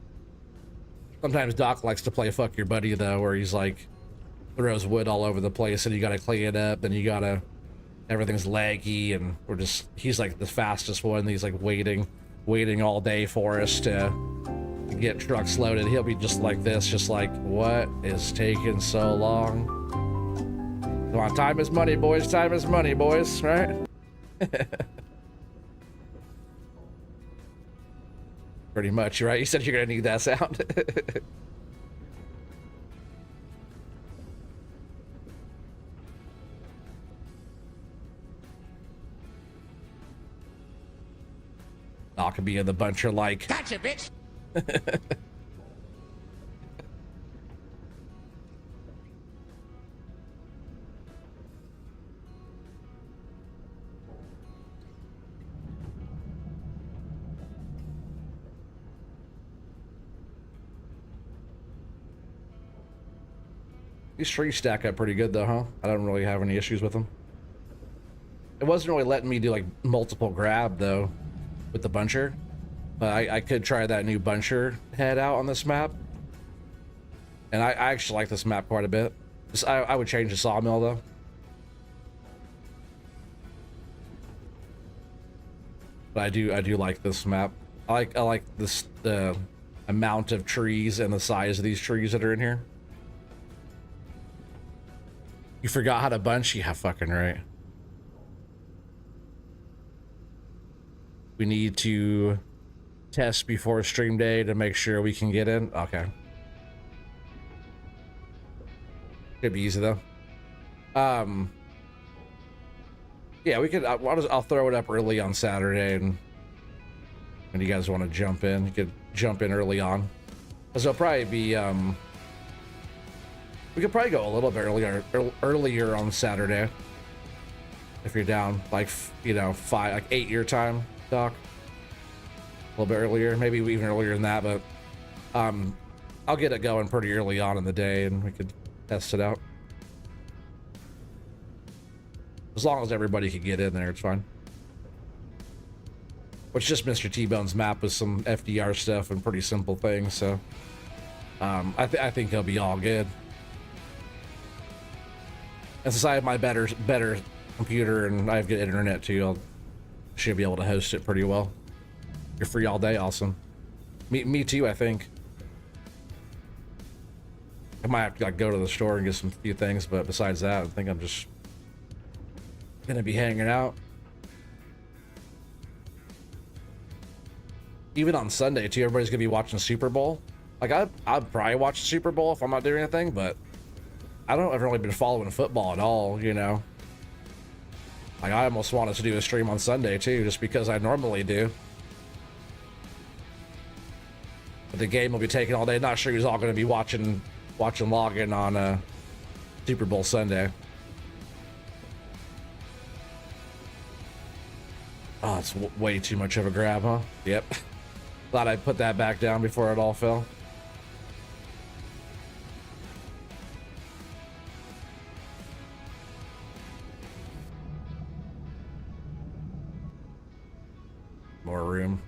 Sometimes Doc likes to play fuck your buddy though, where he's like throws wood all over the place and you gotta clean it up and you gotta, everything's laggy and he's like the fastest one. He's like waiting all day for us to get trucks loaded. He'll be just like this, just like, what is taking so long? Come on, time is money, boys. Time is money, boys, right? Pretty much, right? You said you're gonna need that sound. I could be in the buncher like, Gotcha, bitch. these trees stack up pretty good though, huh? I don't really have any issues with them. It wasn't really letting me do like multiple grab though with the buncher, but I could try that new buncher head out on this map. And I actually like this map quite a bit. I would change the sawmill though. But I do like this map. I like this, the amount of trees and the size of these trees that are in here. You forgot how to bunch? Yeah, fucking right. We need to test before stream day to make sure we can get in. Okay. Could be easy though. Yeah, we could. I'll throw it up early on Saturday, and when you guys want to jump in, you could jump in early on. Cause it'll probably be we could probably go a little bit earlier on Saturday if you're down, like, you know, 8 your time, Doc. A little bit earlier, maybe even earlier than that, but I'll get it going pretty early on in the day and we could test it out. As long as everybody can get in there, it's fine. It's just Mr. T-Bone's map with some FDR stuff and pretty simple things, so I think he'll be all good. And since I have my better computer and I have good internet too, I should be able to host it pretty well. You're free all day, awesome. Me too, I think. I might have to like go to the store and get some few things, but besides that, I think I'm just gonna be hanging out. Even on Sunday too, everybody's gonna be watching Super Bowl. Like I'd probably watch the Super Bowl if I'm not doing anything, but I don't ever really been following football at all, you know. Like I almost wanted to do a stream on Sunday too, just because I normally do. But the game will be taking all day. Not sure who's all going to be watching login on Super Bowl Sunday. Oh, it's way too much of a grab, huh? Yep. Glad I put that back down before it all fell. More room.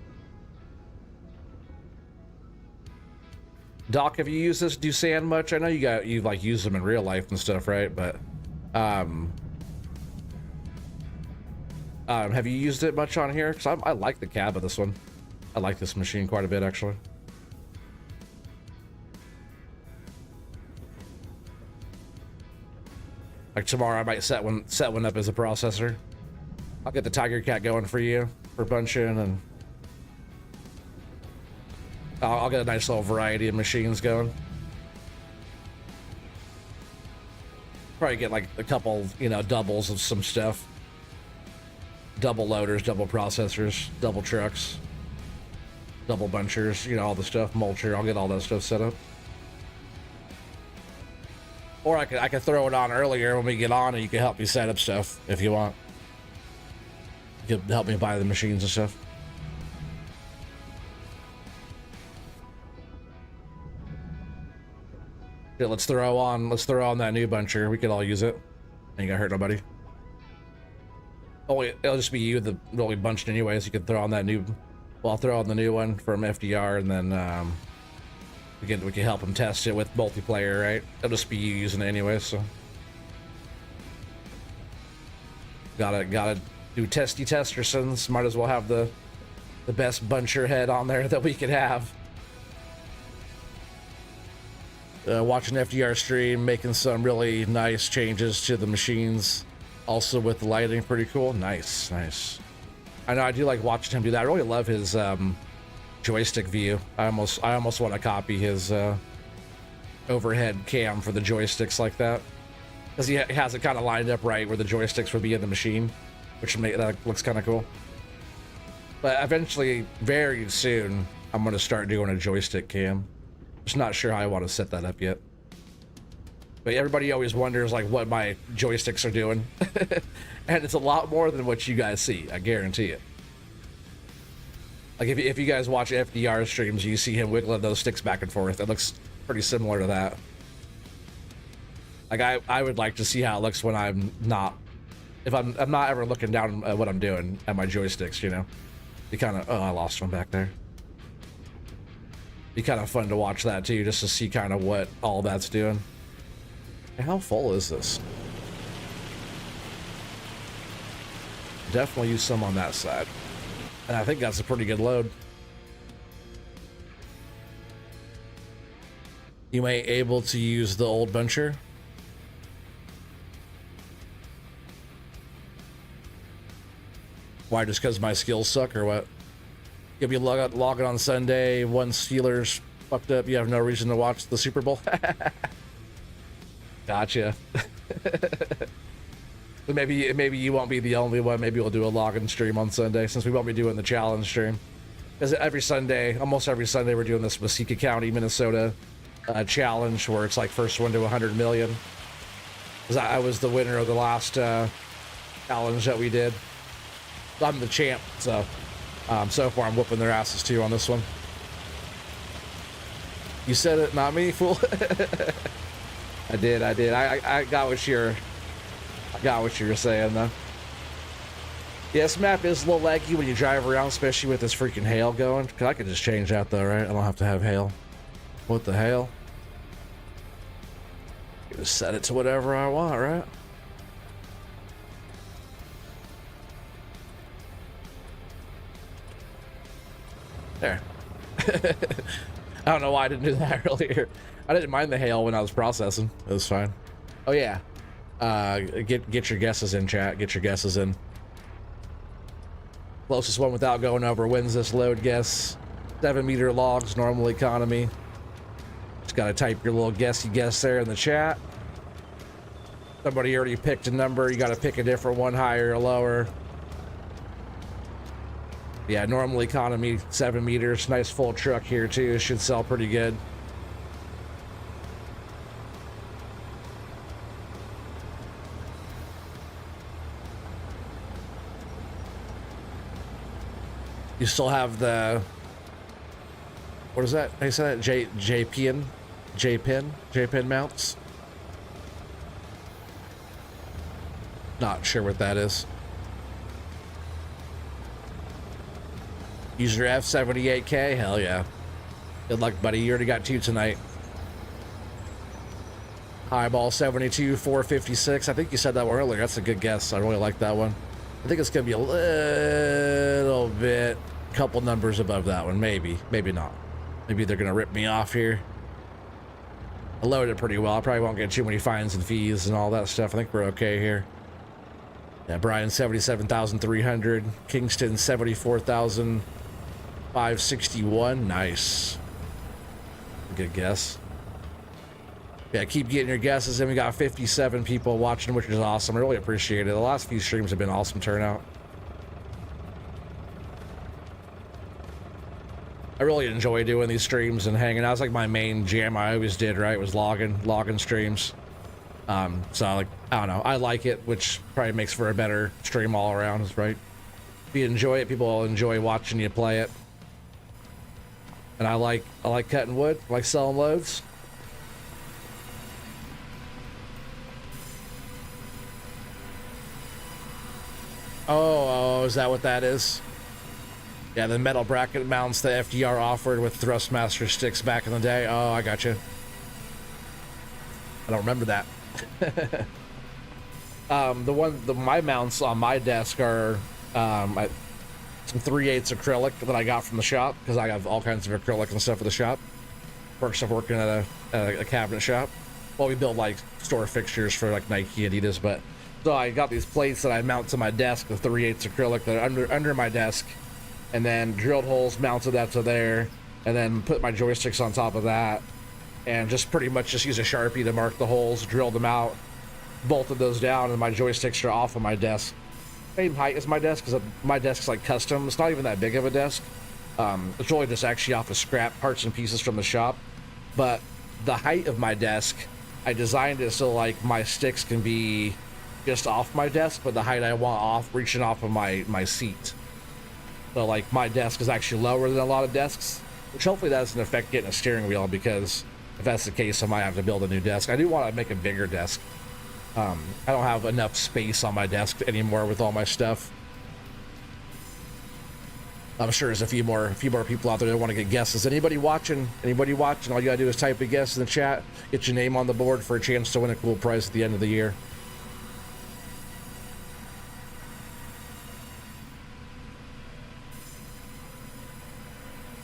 Doc, have you used this Doosan much? I know you like use them in real life and stuff, right? But have you used it much on here? Because I like the cab of this one. I like this machine quite a bit, actually. Like tomorrow I might set one up as a processor. I'll get the Tiger Cat going for you for bunching, and I'll get a nice little variety of machines going. Probably get like a couple, you know, doubles of some stuff. Double loaders, double processors, double trucks, double bunchers, you know, all the stuff, mulcher. I'll get all that stuff set up. Or I could throw it on earlier when we get on, and you can help me set up stuff if you want. You can help me buy the machines and stuff. Yeah, let's throw on that new buncher. We could all use it. Ain't gonna hurt nobody. Oh, it'll just be you that really bunched anyways. You can throw on that new. Well, I'll throw on the new one from FDR, and then we can help them test it with multiplayer, right? It'll just be you using it anyway. So gotta do testy Testersons. Might as well have the best buncher head on there that we could have. Watching FDR stream, making some really nice changes to the machines. Also with the lighting, pretty cool. Nice. I know I do like watching him do that. I really love his joystick view. I almost want to copy his overhead cam for the joysticks like that, because he has it kind of lined up right where the joysticks would be in the machine, which that looks kind of cool. But eventually, very soon, I'm going to start doing a joystick cam. Just not sure how I want to set that up yet. But everybody always wonders like what my joysticks are doing. And it's a lot more than what you guys see, I guarantee it. Like if you guys watch FDR streams, you see him wiggling those sticks back and forth. It looks pretty similar to that. Like I would like to see how it looks when I'm not ever looking down at what I'm doing at my joysticks, you know. Be kind of, oh, I lost one back there. Be kind of fun to watch that too, just to see kind of what all that's doing. Hey, how full is this? Definitely use some on that side. And I think that's a pretty good load. You ain't able to use the old buncher. Why, just because my skills suck or what? You'll be logging on Sunday, one Steelers fucked up, you have no reason to watch the Super Bowl? Gotcha. Maybe you won't be the only one. Maybe we'll do a login stream on Sunday, since we won't be doing the challenge stream. Because almost every Sunday, we're doing this Waseca County, Minnesota challenge, where it's like first one to 100 million. Because I was the winner of the last challenge that we did. I'm the champ, so so far I'm whooping their asses too on this one. You said it, not me, fool. I did. I got what you're saying though. Yeah, this map is a little laggy when you drive around, especially with this freaking hail going. Cause I could just change that though, right? I don't have to have hail. What the hell? Just set it to whatever I want, right? There. I don't know why I didn't do that earlier. I didn't mind the hail when I was processing. It was fine. Oh yeah. Get your guesses in, chat. Get your guesses in. Closest one without going over wins this load guess. 7-meter logs, normal economy. Just gotta type your little guess there in the chat. Somebody already picked a number. You gotta pick a different one, higher or lower. Yeah, normal economy, 7 meters. Nice full truck here too. Should sell pretty good. You still have the, what is that? I said J-pin mounts. Not sure what that is. User F78K, hell yeah. Good luck, buddy. You already got 2 tonight. Highball 72, 456. I think you said that one earlier. That's a good guess. I really like that one. I think it's gonna be a little bit, couple numbers above that one. Maybe not. Maybe they're gonna rip me off here. I loaded it pretty well. I probably won't get too many fines and fees and all that stuff. I think we're okay here. Yeah, Brian 77,300. Kingston 74,561. Nice. Good guess. Yeah, keep getting your guesses in. We got 57 people watching, which is awesome. I really appreciate it. The last few streams have been awesome turnout. I really enjoy doing these streams and hanging out. It's like my main jam I always did, right? Was logging streams. So like, I don't know. I like it, which probably makes for a better stream all around, right? If you enjoy it, people will enjoy watching you play it. And I like cutting wood, I like selling loads. Oh, is that what that is? Yeah, the metal bracket mounts the FDR offered with Thrustmaster sticks back in the day. Oh, I got you. I don't remember that. My mounts on my desk are some 3/8 acrylic that I got from the shop because I have all kinds of acrylic and stuff for the shop. Perks of working at a cabinet shop. Well, we build like store fixtures for like Nike, Adidas, but so I got these plates that I mount to my desk with 3/8 acrylic that are under my desk. And then drilled holes, mounted that to there, and then put my joysticks on top of that, and just pretty much just use a Sharpie to mark the holes, drilled them out, bolted those down, and my joysticks are off of my desk. Same height as my desk, because my desk's like custom. It's not even that big of a desk. It's really just actually off of scrap parts and pieces from the shop. But the height of my desk, I designed it so like my sticks can be just off my desk, but the height I want off, reaching off of my seat. So like my desk is actually lower than a lot of desks, which hopefully that doesn't affect getting a steering wheel, because if that's the case, I might have to build a new desk. I do want to make a bigger desk. I don't have enough space on my desk anymore with all my stuff. I'm sure there's a few more people out there that want to get guesses. Anybody watching? All you gotta do is type a guess in the chat, get your name on the board for a chance to win a cool prize at the end of the year.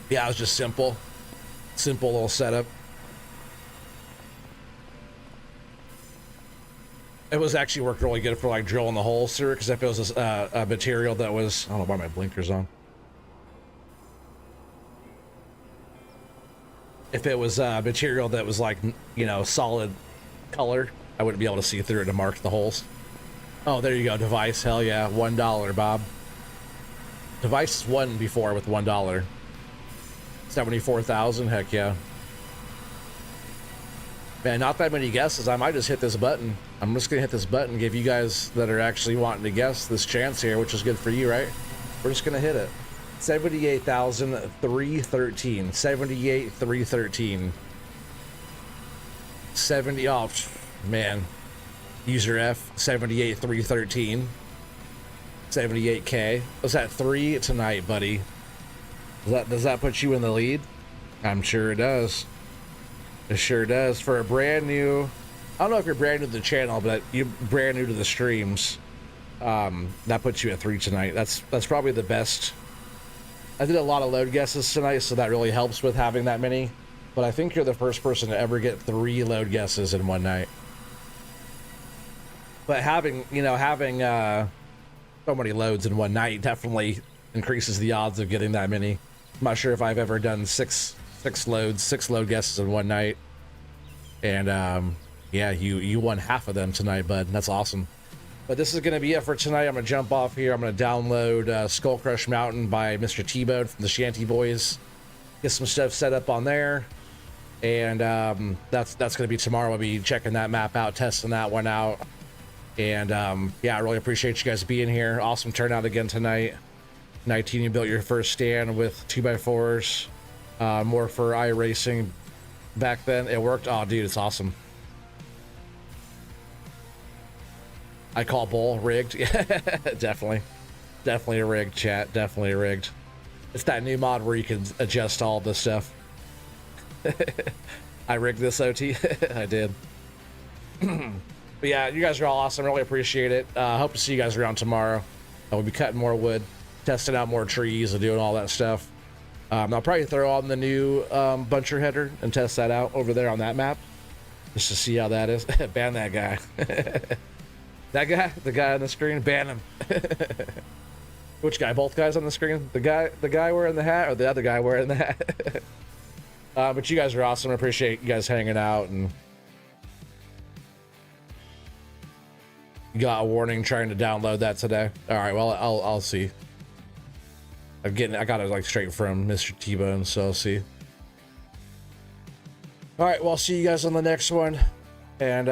Yeah, it was just simple little setup. It was actually worked really good for like drilling the holes through it, because if it was a material that was, I don't know why my blinker's on. If it was a material that was like, you know, solid color, I wouldn't be able to see through it to mark the holes. Oh, there you go, device. Hell yeah, $1, Bob. Device won before with $1. 74,000, heck yeah. Man, not that many guesses. I might just hit this button. I'm just gonna hit this button, give you guys that are actually wanting to guess this chance here, which is good for you, right? We're just gonna hit it. 78,313. 78,313. 70, oh man. User F, 78,313. 78K. Was that 3 tonight, buddy? Does that put you in the lead? I'm sure it does. It sure does. For a brand new, I don't know if you're brand new to the channel, but you're brand new to the streams. That puts you at 3 tonight. That's probably the best. I did a lot of load guesses tonight, so that really helps with having that many. But I think you're the first person to ever get 3 load guesses in one night. But having so many loads in one night definitely increases the odds of getting that many. I'm not sure if I've ever done six load guesses in one night. And yeah, you won half of them tonight, bud. That's awesome. But this is going to be it for tonight. I'm going to jump off here. I'm going to download Skull Crush Mountain by Mr. T-Bone from the Shanty Boys. Get some stuff set up on there. And that's going to be tomorrow. I'll be checking that map out, testing that one out. And yeah, I really appreciate you guys being here. Awesome turnout again tonight. 19, you built your first stand with 2x4s. More for iRacing back then. It worked. Oh, dude, it's awesome. I call bull rigged. Definitely a rigged, chat. Definitely a rigged. It's that new mod where you can adjust all this stuff. I rigged this OT. I did. But yeah, you guys are all awesome. Really appreciate it. Hope to see you guys around tomorrow. We'll be cutting more wood, testing out more trees, and doing all that stuff. I'll probably throw on the new buncher header and test that out over there on that map. Just to see how that is. Ban that guy. That guy? The guy on the screen? Ban him. Which guy? Both guys on the screen? The guy wearing the hat or the other guy wearing the hat? But you guys are awesome. I appreciate you guys hanging out, and you got a warning trying to download that today. All right, well, I'll see. I got it like straight from Mr. T-Bone, so I'll see. All right, well, I'll see you guys on the next one, and